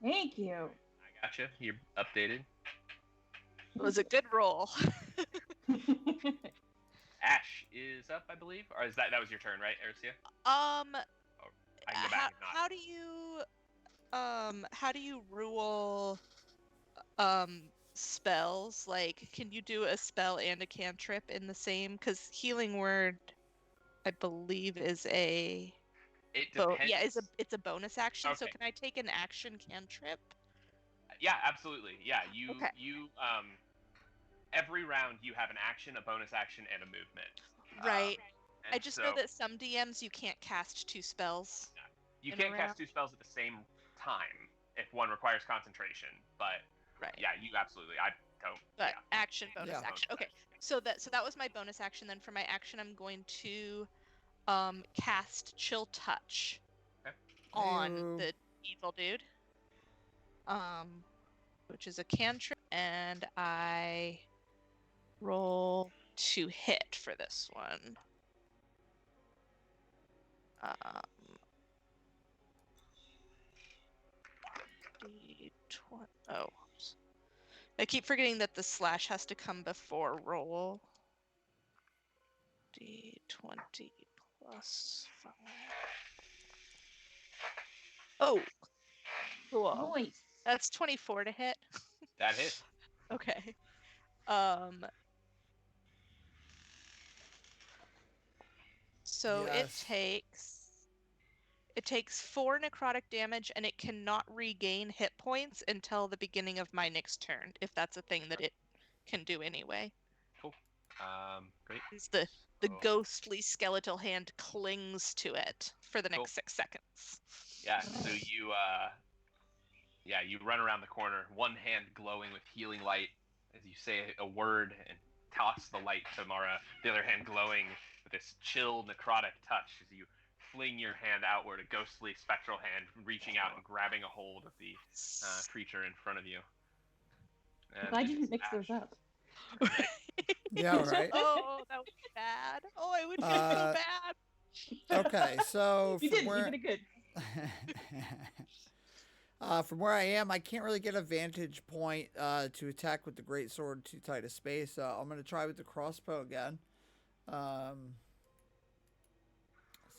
Thank you. I gotcha. You're updated. It was a good roll. Ash is up, I believe, or is that was your turn, right, Ercia? Um, I can go back if not. how do you rule spells? Like, can you do a spell and a cantrip in the same? Because Healing Word, I believe, is a It depends. yeah, it's a bonus action. So Okay. can I take an action cantrip? Yeah, absolutely. Yeah, you Okay. every round you have an action, a bonus action, and a movement. Right. And I just know that some DMs you can't cast 2 spells. you in can't a cast round. 2 spells at the same time if one requires concentration. But Right. yeah, you absolutely. I don't. But yeah. action, bonus Yeah. action. Okay. So that was my bonus action. Then for my action, I'm going to cast Chill Touch Okay. on Ew. the evil dude. Which is a cantrip, and I roll to hit for this one. D20. Oh, I keep forgetting that the slash has to come before roll. D20 plus 5. Oh, cool. Nice. That's 24 to hit. That hits. Okay. So Yes. it takes 4 necrotic damage, and it cannot regain hit points until the beginning of my next turn, if that's a thing that it can do anyway. Cool. Great. The Oh. ghostly skeletal hand clings to it for the next Cool. 6 seconds. Yeah. So you run around the corner, one hand glowing with healing light as you say a word and toss the light to Mara. The other hand glowing with this chill necrotic touch as you fling your hand outward, a ghostly spectral hand reaching out and grabbing a hold of the creature in front of you. And I it didn't is mix Ash. those up. Yeah, right. Oh, that would be bad. Oh, I would feel so bad. Okay, so You from did. where You did it good. from where I am, I can't really get a vantage point to attack with the great sword too tight a space. I'm gonna try with the crossbow again.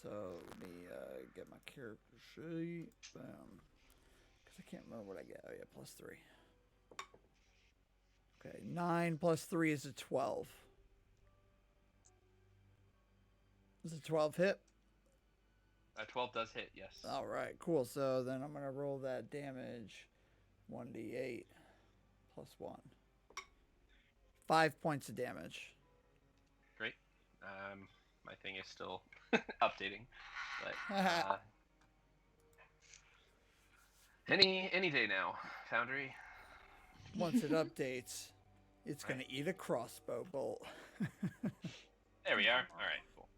So let me get my character sheet. Because I can't remember what I get. Oh yeah, +3. Okay, 9 plus 3 is a 12. Is a 12 hit? 12 does hit, yes. All right, cool. So then I'm gonna roll that damage, 1d8 plus 1. 5 points of damage. Great. My thing is still updating, but any day now, Foundry. Once it updates, it's gonna eat a crossbow bolt. There we are. All right, cool.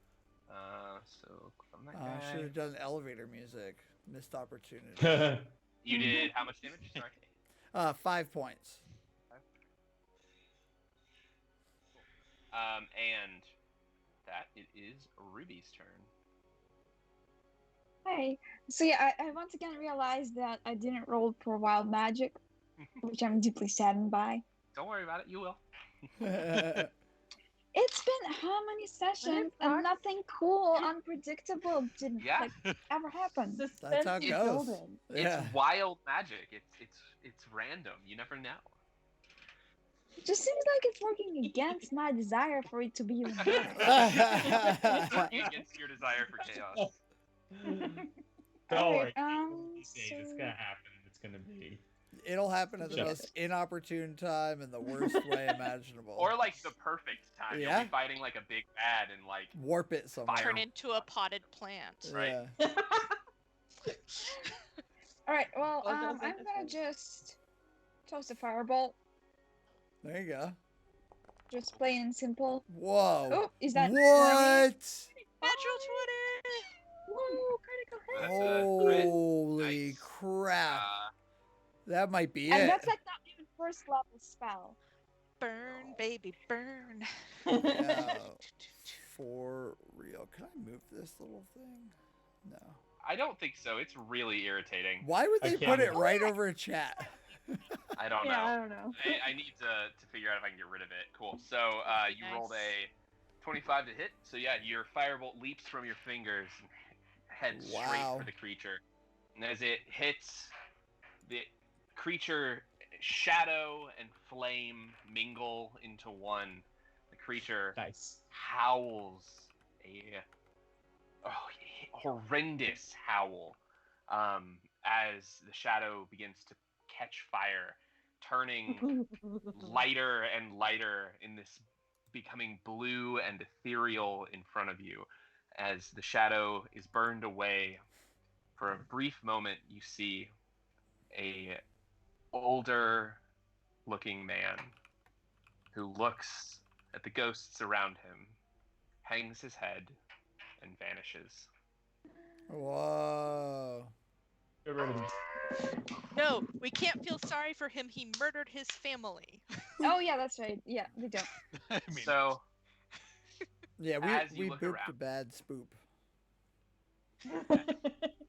So on that I guy. should have done elevator music. Missed opportunity. You did how much damage? Sorry. 5 points. And that it is Ruby's turn. Hey, so yeah, I once again realized that I didn't roll for wild magic, which I'm deeply saddened by. Don't worry about it. You will. It's been how many sessions and nothing cool, unpredictable didn't ever happen. That's how it goes. It's wild magic. It's random. You never know. It just seems like it's working against my desire for it to be even better. It's working against your desire for chaos. Don't Alright, worry. These days it's so- gonna happen. It's gonna be. It'll happen at the Just- most inopportune time in the worst way imaginable. Or like the perfect time. You'll Yeah. be fighting like a big bad and like Warp it somewhere. Fire. Turn into a potted plant. Right. Yeah. Alright, well, Well, that's I'm gonna just toss a firebolt. There you go. Just plain and simple. Whoa. Oh, is that 20? What? Natural 20! Woo, critical hit. That's a crit. Holy Nice. crap. That might be And it. that's like not even first level spell. Burn, baby, burn. Yeah, for real. Can I move this little thing? No. I don't think so. It's really irritating. Why would I they can't put it move. right over a chat? I don't Yeah, I know. don't know. I need to figure out if I can get rid of it. Cool. So you rolled Nice. a 25 to hit. So yeah, your firebolt leaps from your fingers and heads straight Wow. for the creature. And as it hits, the creature shadow and flame mingle into one. The creature Nice. howls a horrendous howl as the shadow begins to catch fire, turning lighter and lighter in this becoming blue and ethereal in front of you. As the shadow is burned away, for a brief moment you see a older looking man who looks at the ghosts around him, hangs his head, and vanishes. Whoa. Get rid of him. No, we can't feel sorry for him. He murdered his family. Oh yeah, that's right. Yeah, we don't. I mean, So Yeah, As you we look booped a around. bad spoop.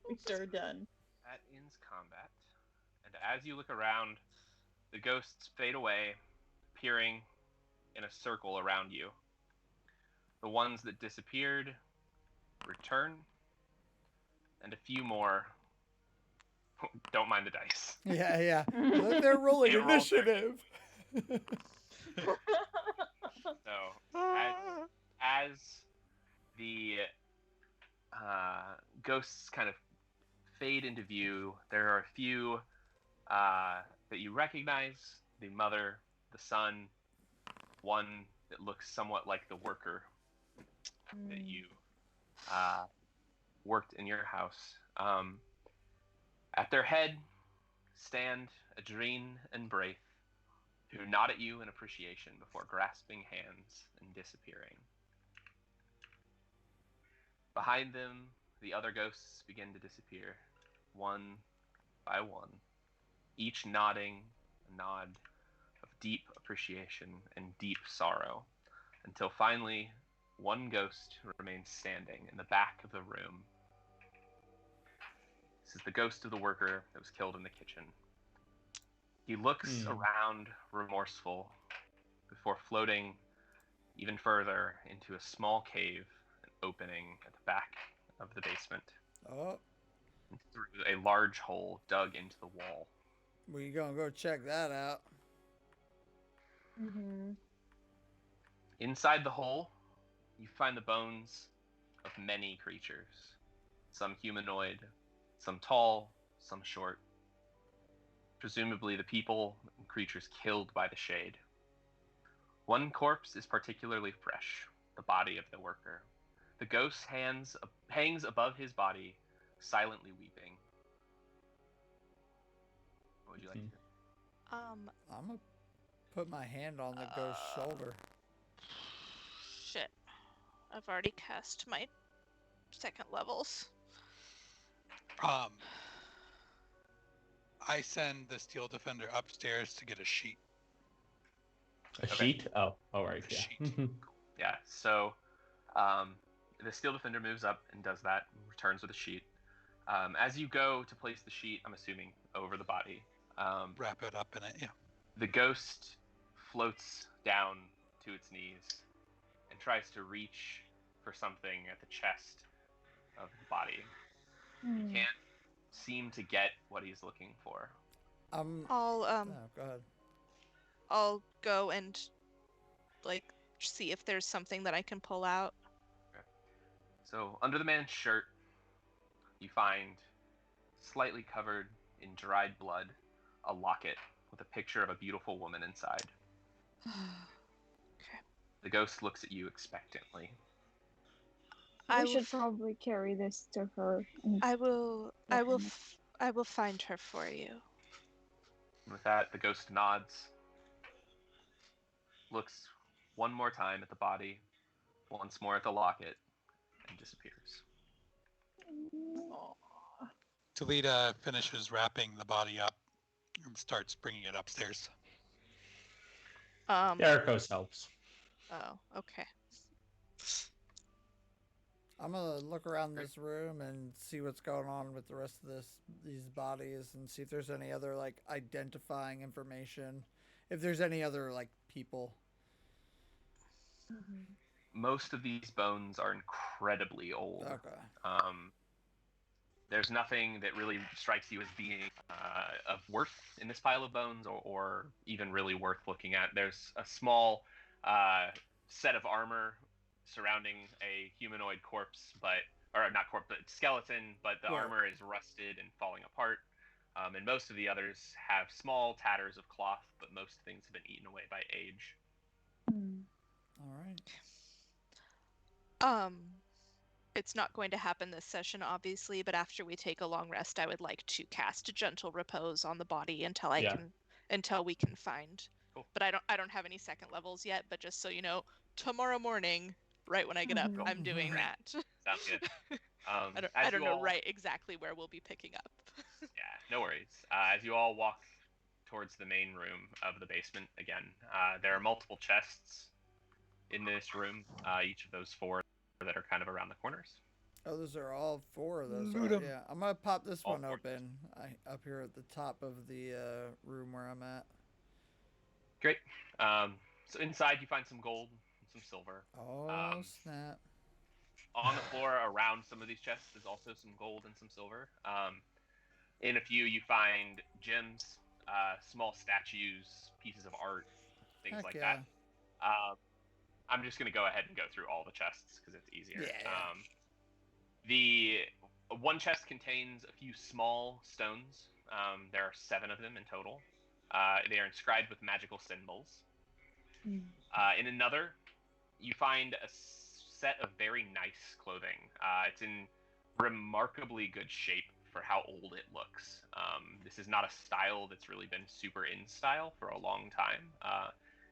We sure done. that ends combat. And as you look around, the ghosts fade away, appearing in a circle around you. The ones that disappeared return, and a few more don't mind the dice. Yeah, yeah. Look, they're rolling It rolls there. initiative. So as the ghosts kind of fade into view, there are a few that you recognize: the mother, the son, one that looks somewhat like the worker that you worked in your house. At their head stand Adrene and Braith, who nod at you in appreciation before grasping hands and disappearing. Behind them, the other ghosts begin to disappear, one by one, each nodding a nod of deep appreciation and deep sorrow, until finally one ghost remains standing in the back of the room. This is the ghost of the worker that was killed in the kitchen. He looks around remorseful before floating even further into a small cave, an opening at the back of the basement, Oh, through a large hole dug into the wall. we gonna go check that out. Mm-hmm. Inside the hole, you find the bones of many creatures. Some humanoid, some tall, some short. Presumably the people and creatures killed by the shade. One corpse is particularly fresh, the body of the worker. The ghost hangs above his body, silently weeping. What would you like to do? I'm gonna put my hand on the ghost's shoulder. Shit. I've already cast my second levels. I send the steel defender upstairs to get a sheet. A sheet? Oh, all right. A Yeah. sheet. Yeah, so the steel defender moves up and does that, and returns with a sheet. As you go to place the sheet, I'm assuming, over the body, Wrap it up in it. Yeah. the ghost floats down to its knees and tries to reach for something at the chest of the body. Hmm. Can't seem to get what he's looking for. I'll Oh, go ahead. I'll go and like see if there's something that I can pull out. So under the man's shirt, you find slightly covered in dried blood, a locket with a picture of a beautiful woman inside. Okay. The ghost looks at you expectantly. We should probably carry this to her. I will find her for you. With that, the ghost nods, looks one more time at the body, once more at the locket, and disappears. Talita finishes wrapping the body up and starts bringing it upstairs. Derricos helps. Oh, okay. I'm gonna look around this room and see what's going on with the rest of these bodies and see if there's any other like identifying information. If there's any other like people. Most of these bones are incredibly old. Okay. There's nothing that really strikes you as being of worth in this pile of bones, or even really worth looking at. There's a small set of armor surrounding a humanoid corpse, or not corpse, but skeleton, but the armor is rusted and falling apart. And most of the others have small tatters of cloth, but most things have been eaten away by age. All right. It's not going to happen this session, obviously, but after we take a long rest, I would like to cast a gentle repose on the body until we can find. Cool. But I don't have any second levels yet. But just so you know, tomorrow morning, right when I get up, I'm doing that. Sounds good. I don't know exactly where we'll be picking up. Yeah, no worries. As you all walk towards the main room of the basement again, there are multiple chests in this room. Each of those 4 that are kind of around the corners. Oh, those are all 4 of those. Loot 'em. Yeah, I'm gonna pop this All one 4. open. Up here at the top of the room where I'm at. Great. So inside you find some gold and some silver. Oh snap! On the floor around some of these chests is also some gold and some silver. In a few you find gems, small statues, pieces of art, things like that. I'm just going to go ahead and go through all the chests because it's easier. Yeah. The one chest contains a few small stones. There are 7 of them in total. They are inscribed with magical symbols. In another, you find a set of very nice clothing. It's in remarkably good shape for how old it looks. This is not a style that's really been super in style for a long time.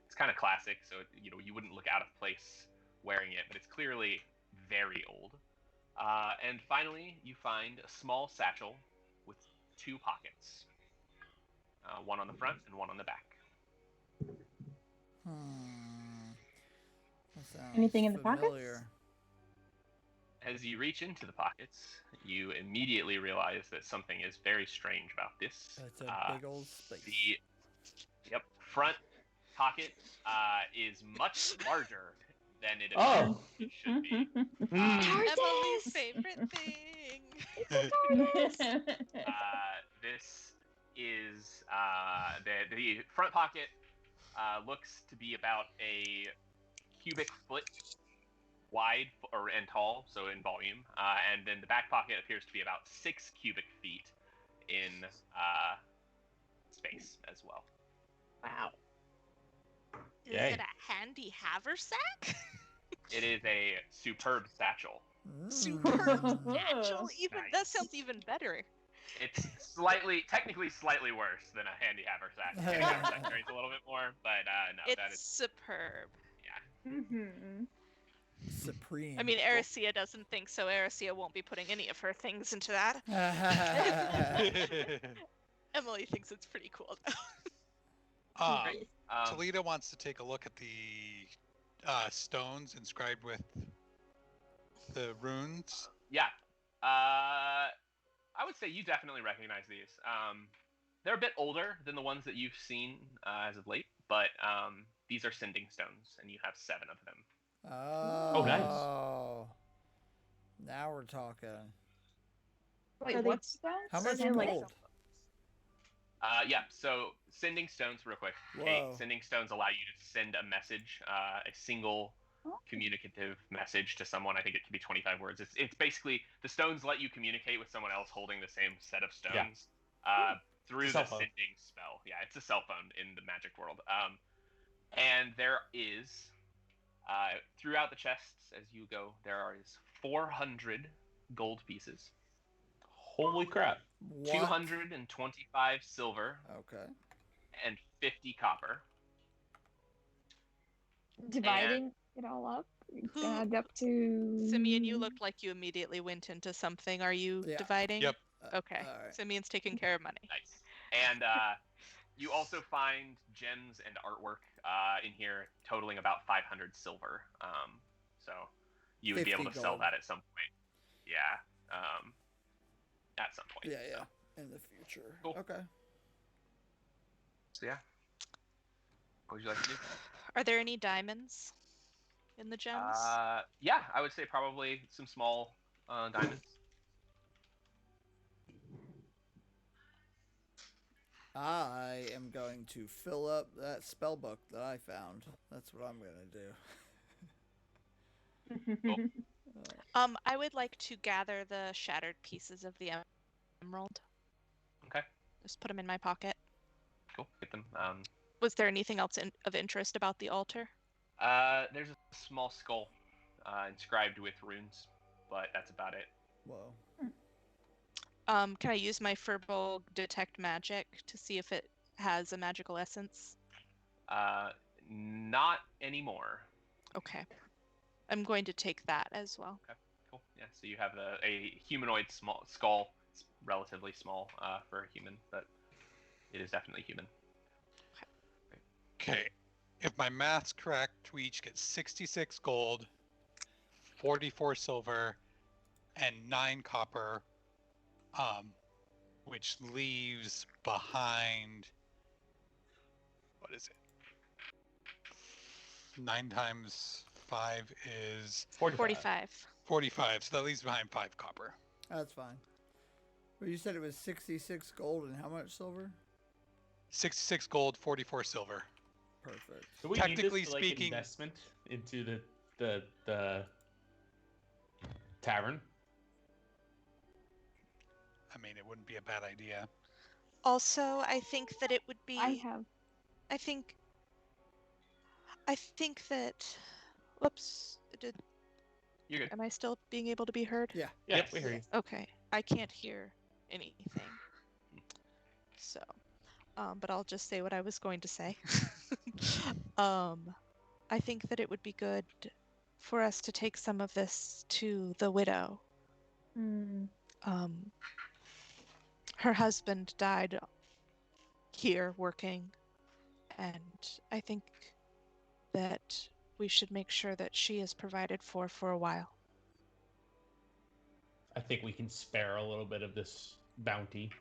It's kind of classic, so you wouldn't look out of place wearing it, but it's clearly very old. And finally, you find a small satchel with 2 pockets, one on the front and one on the back. That sounds Anything in the familiar. As you reach into the pockets, you immediately realize that something is very strange about this. It's a big old space. The front pocket is much larger than it appears it should be. Emily's favorite thing. This is the front pocket looks to be about a cubic foot wide and tall, so in volume, and then the back pocket appears to be about 6 cubic feet in space as well. Wow. Is it a handy haversack? It is a superb satchel. Superb satchel. Nice. That sounds even better. It's technically slightly worse than a handy haversack. Handy haversack carries a little bit more, but no, that is superb. Yeah. Supreme. I mean, Aracia doesn't think so. Aracia won't be putting any of her things into that. Emily thinks it's pretty cool, though. Talita wants to take a look at the stones inscribed with the runes. Yeah. I would say you definitely recognize these. They're a bit older than the ones that you've seen as of late, but these are sending stones, and you have 7 of them. Oh, nice. Now we're talking. Wait, what stones? How much Are they like- gold? Yeah, so sending stones, real quick. Whoa. Sending stones allow you to send a message, a single communicative message to someone. I think it can be 25 words. It's basically the stones let you communicate with someone else holding the same set of stones through the sending spell. Yeah, it's a cell phone in the magic world. And there is throughout the chests as you go, there is 400 gold pieces. Holy crap! What? 225 silver. Okay. And 50 copper. Dividing it all up, it's gonna add up to. Simeon, you looked like you immediately went into something. Are you dividing? Yep. Okay. Alright. Simeon's taking care of money. Nice. And you also find gems and artwork in here totaling about 500 silver. So you would be able to sell gold. that at some point. Yeah. At some point. Yeah, so. in the future. Cool. Okay. So yeah. What would you like to do? Are there any diamonds in the gems? Yeah, I would say probably some small diamonds. I am going to fill up that spell book that I found. That's what I'm gonna do. I would like to gather the shattered pieces of the emerald. Okay. Just put them in my pocket. Cool. Get them. Was there anything else of interest about the altar? There's a small skull inscribed with runes, but that's about it. Whoa. Can I use my Firbolg detect magic to see if it has a magical essence? Not anymore. Okay. I'm going to take that as well. Okay, cool. Yeah, so you have a humanoid small skull. It's relatively small for a human, but it is definitely human. Okay. If my math's correct, we each get 66 gold, 44 silver, and 9 copper, which leaves behind, what is it? 9 times 5 is 45. 45, so that leaves behind 5 copper. That's fine. Well, you said it was 66 gold and how much silver? 66 gold, 44 silver. Perfect. Do we Technically need this for, speaking- investment into the tavern. I mean, it wouldn't be a bad idea. Also, I think that it would be. I have. I think that. Whoops. You're good. Am I still being able to be heard? Yeah. Yep, we hear you. Okay. I can't hear anything. So, but I'll just say what I was going to say. I think that it would be good for us to take some of this to the widow. Her husband died here working, and I think that we should make sure that she is provided for a while. I think we can spare a little bit of this bounty.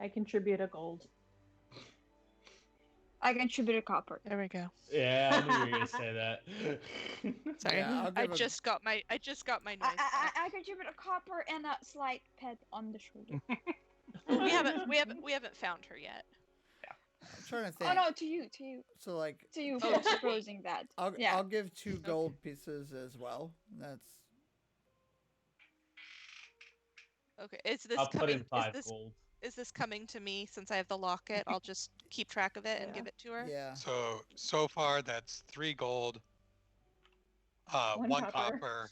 I contribute a gold. I contribute a copper. There we go. Yeah, I knew you were gonna say that. Sorry, Yeah, I'll I give a- just got my noise. I contribute a copper and a slight pet on the shoulder. we haven't found her yet. I'm trying to think. Oh no, to you. So like, To you Oh, for proposing that. I'll give 2 gold pieces as well. That's Okay, is this I'll put coming? in 5 is this gold. is this coming to me since I have the locket? I'll just keep track of it and Yeah. give it to her. yeah. So far, that's 3 gold, 1 1 copper. copper.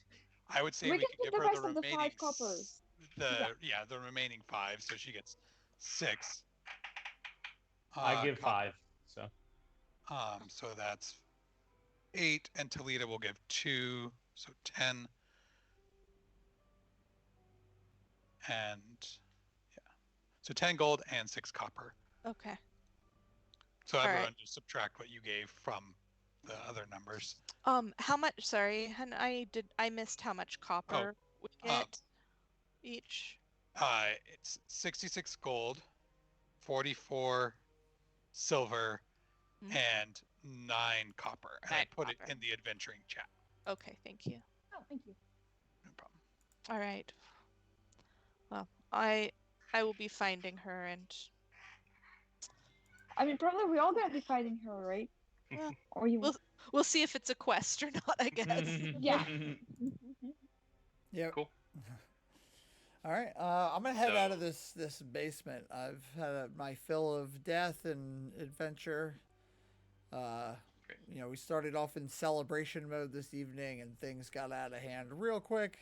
I would say We we can could keep give the her rest the of the remaining 5 coppers. The remaining 5, so she gets 6. I give copper. 5. So So that's 8, and Talita will give 2, so 10. And yeah, so 10 gold and 6 copper. Okay. So All everyone right. just subtract what you gave from the other numbers. How much? Sorry, and I missed how much copper we get each. It's 66 gold, 44 silver, Mhm. and 9 copper. And I 9 put it copper. in the adventuring chat. Okay, thank you. Oh, thank you. No problem. All right. Well, I will be finding her, and I mean, probably we all gonna be fighting her, right? Or you We'll see if it's a quest or not, I guess. Yeah. Yep. Cool. All right. I'm gonna head out of So- this basement. I've had my fill of death and adventure. We started off in celebration mode this evening, and things got out of hand real quick.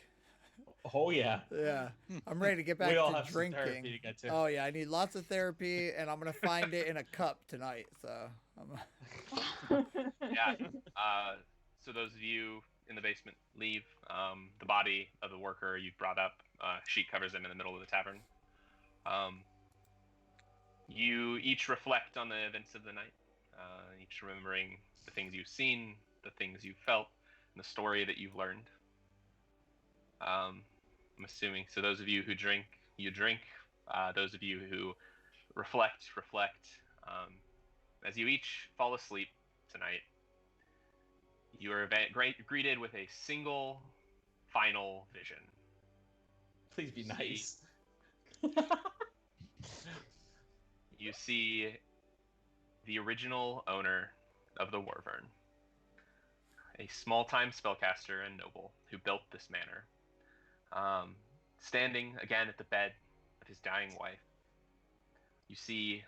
Oh yeah. Yeah, I'm ready to get back We all to have some drinking. therapy to get to. Oh yeah, I need lots of therapy, and I'm gonna find it in a cup tonight. So Yeah. So those of you in the basement leave. The body of the worker you've brought up, sheet covers him in the middle of the tavern. You each reflect on the events of the night, each remembering the things you've seen, the things you've felt, and the story that you've learned. I'm assuming. So those of you who drink, you drink. Those of you who reflect. As you each fall asleep tonight, you are greeted with a single final vision. Please be nice. You see the original owner of the Wyvern, a small-time spellcaster and noble who built this manor, standing again at the bed of his dying wife. You see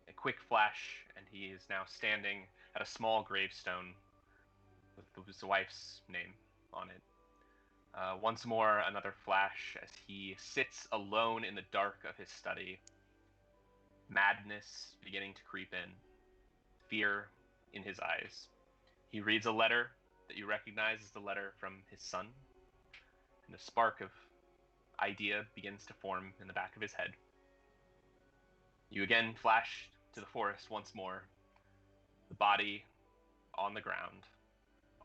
a quick flash, and he is now standing at a small gravestone with his wife's name on it. Once more, another flash as he sits alone in the dark of his study, madness beginning to creep in, fear in his eyes. He reads a letter that you recognize as the letter from his son, and a spark of idea begins to form in the back of his head. You again flash to the forest once more, the body on the ground,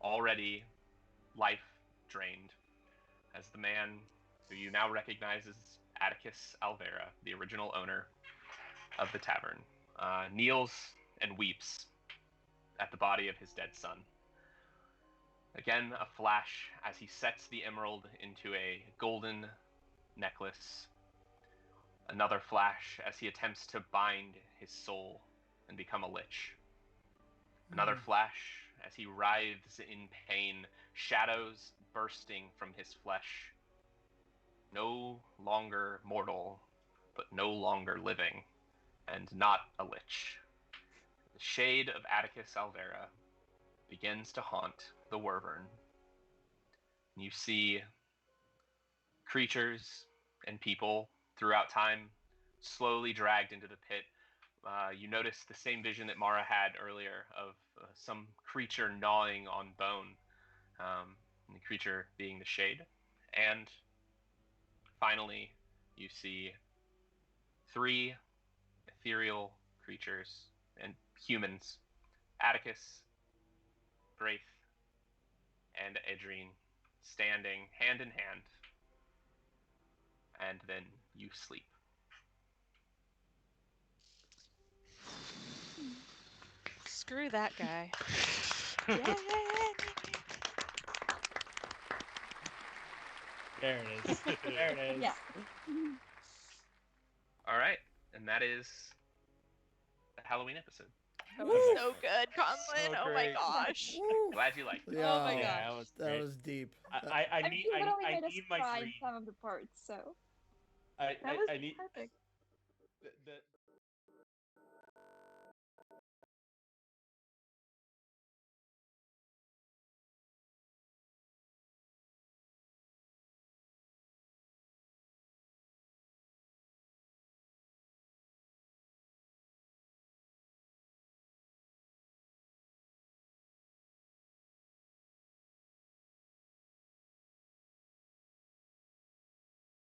already life drained, as the man who you now recognize as Atticus Alvera, the original owner of the tavern, kneels and weeps at the body of his dead son. Again, a flash as he sets the emerald into a golden necklace. Another flash as he attempts to bind his soul and become a lich. Another flash as he writhes in pain, shadows bursting from his flesh. No longer mortal, but no longer living, and not a lich. The shade of Atticus Alvera begins to haunt the Wyvern. You see creatures and people throughout time slowly dragged into the pit. You notice the same vision that Mara had earlier of some creature gnawing on bone, and the creature being the shade. And finally, you see 3 ethereal creatures and humans, Atticus, Braith, and Edrine, standing hand in hand, and then you sleep. Screw that guy. Yeah. There it is. There it is. Yeah. All right, and that is the Halloween episode. That was so good, Conlon. So Oh my great. gosh. Glad you liked it. Yeah, Oh my Yeah, gosh. that that was was deep. great. I I mean, need you literally I made us need my cry in dream. some of the parts, so I that was need perfect. the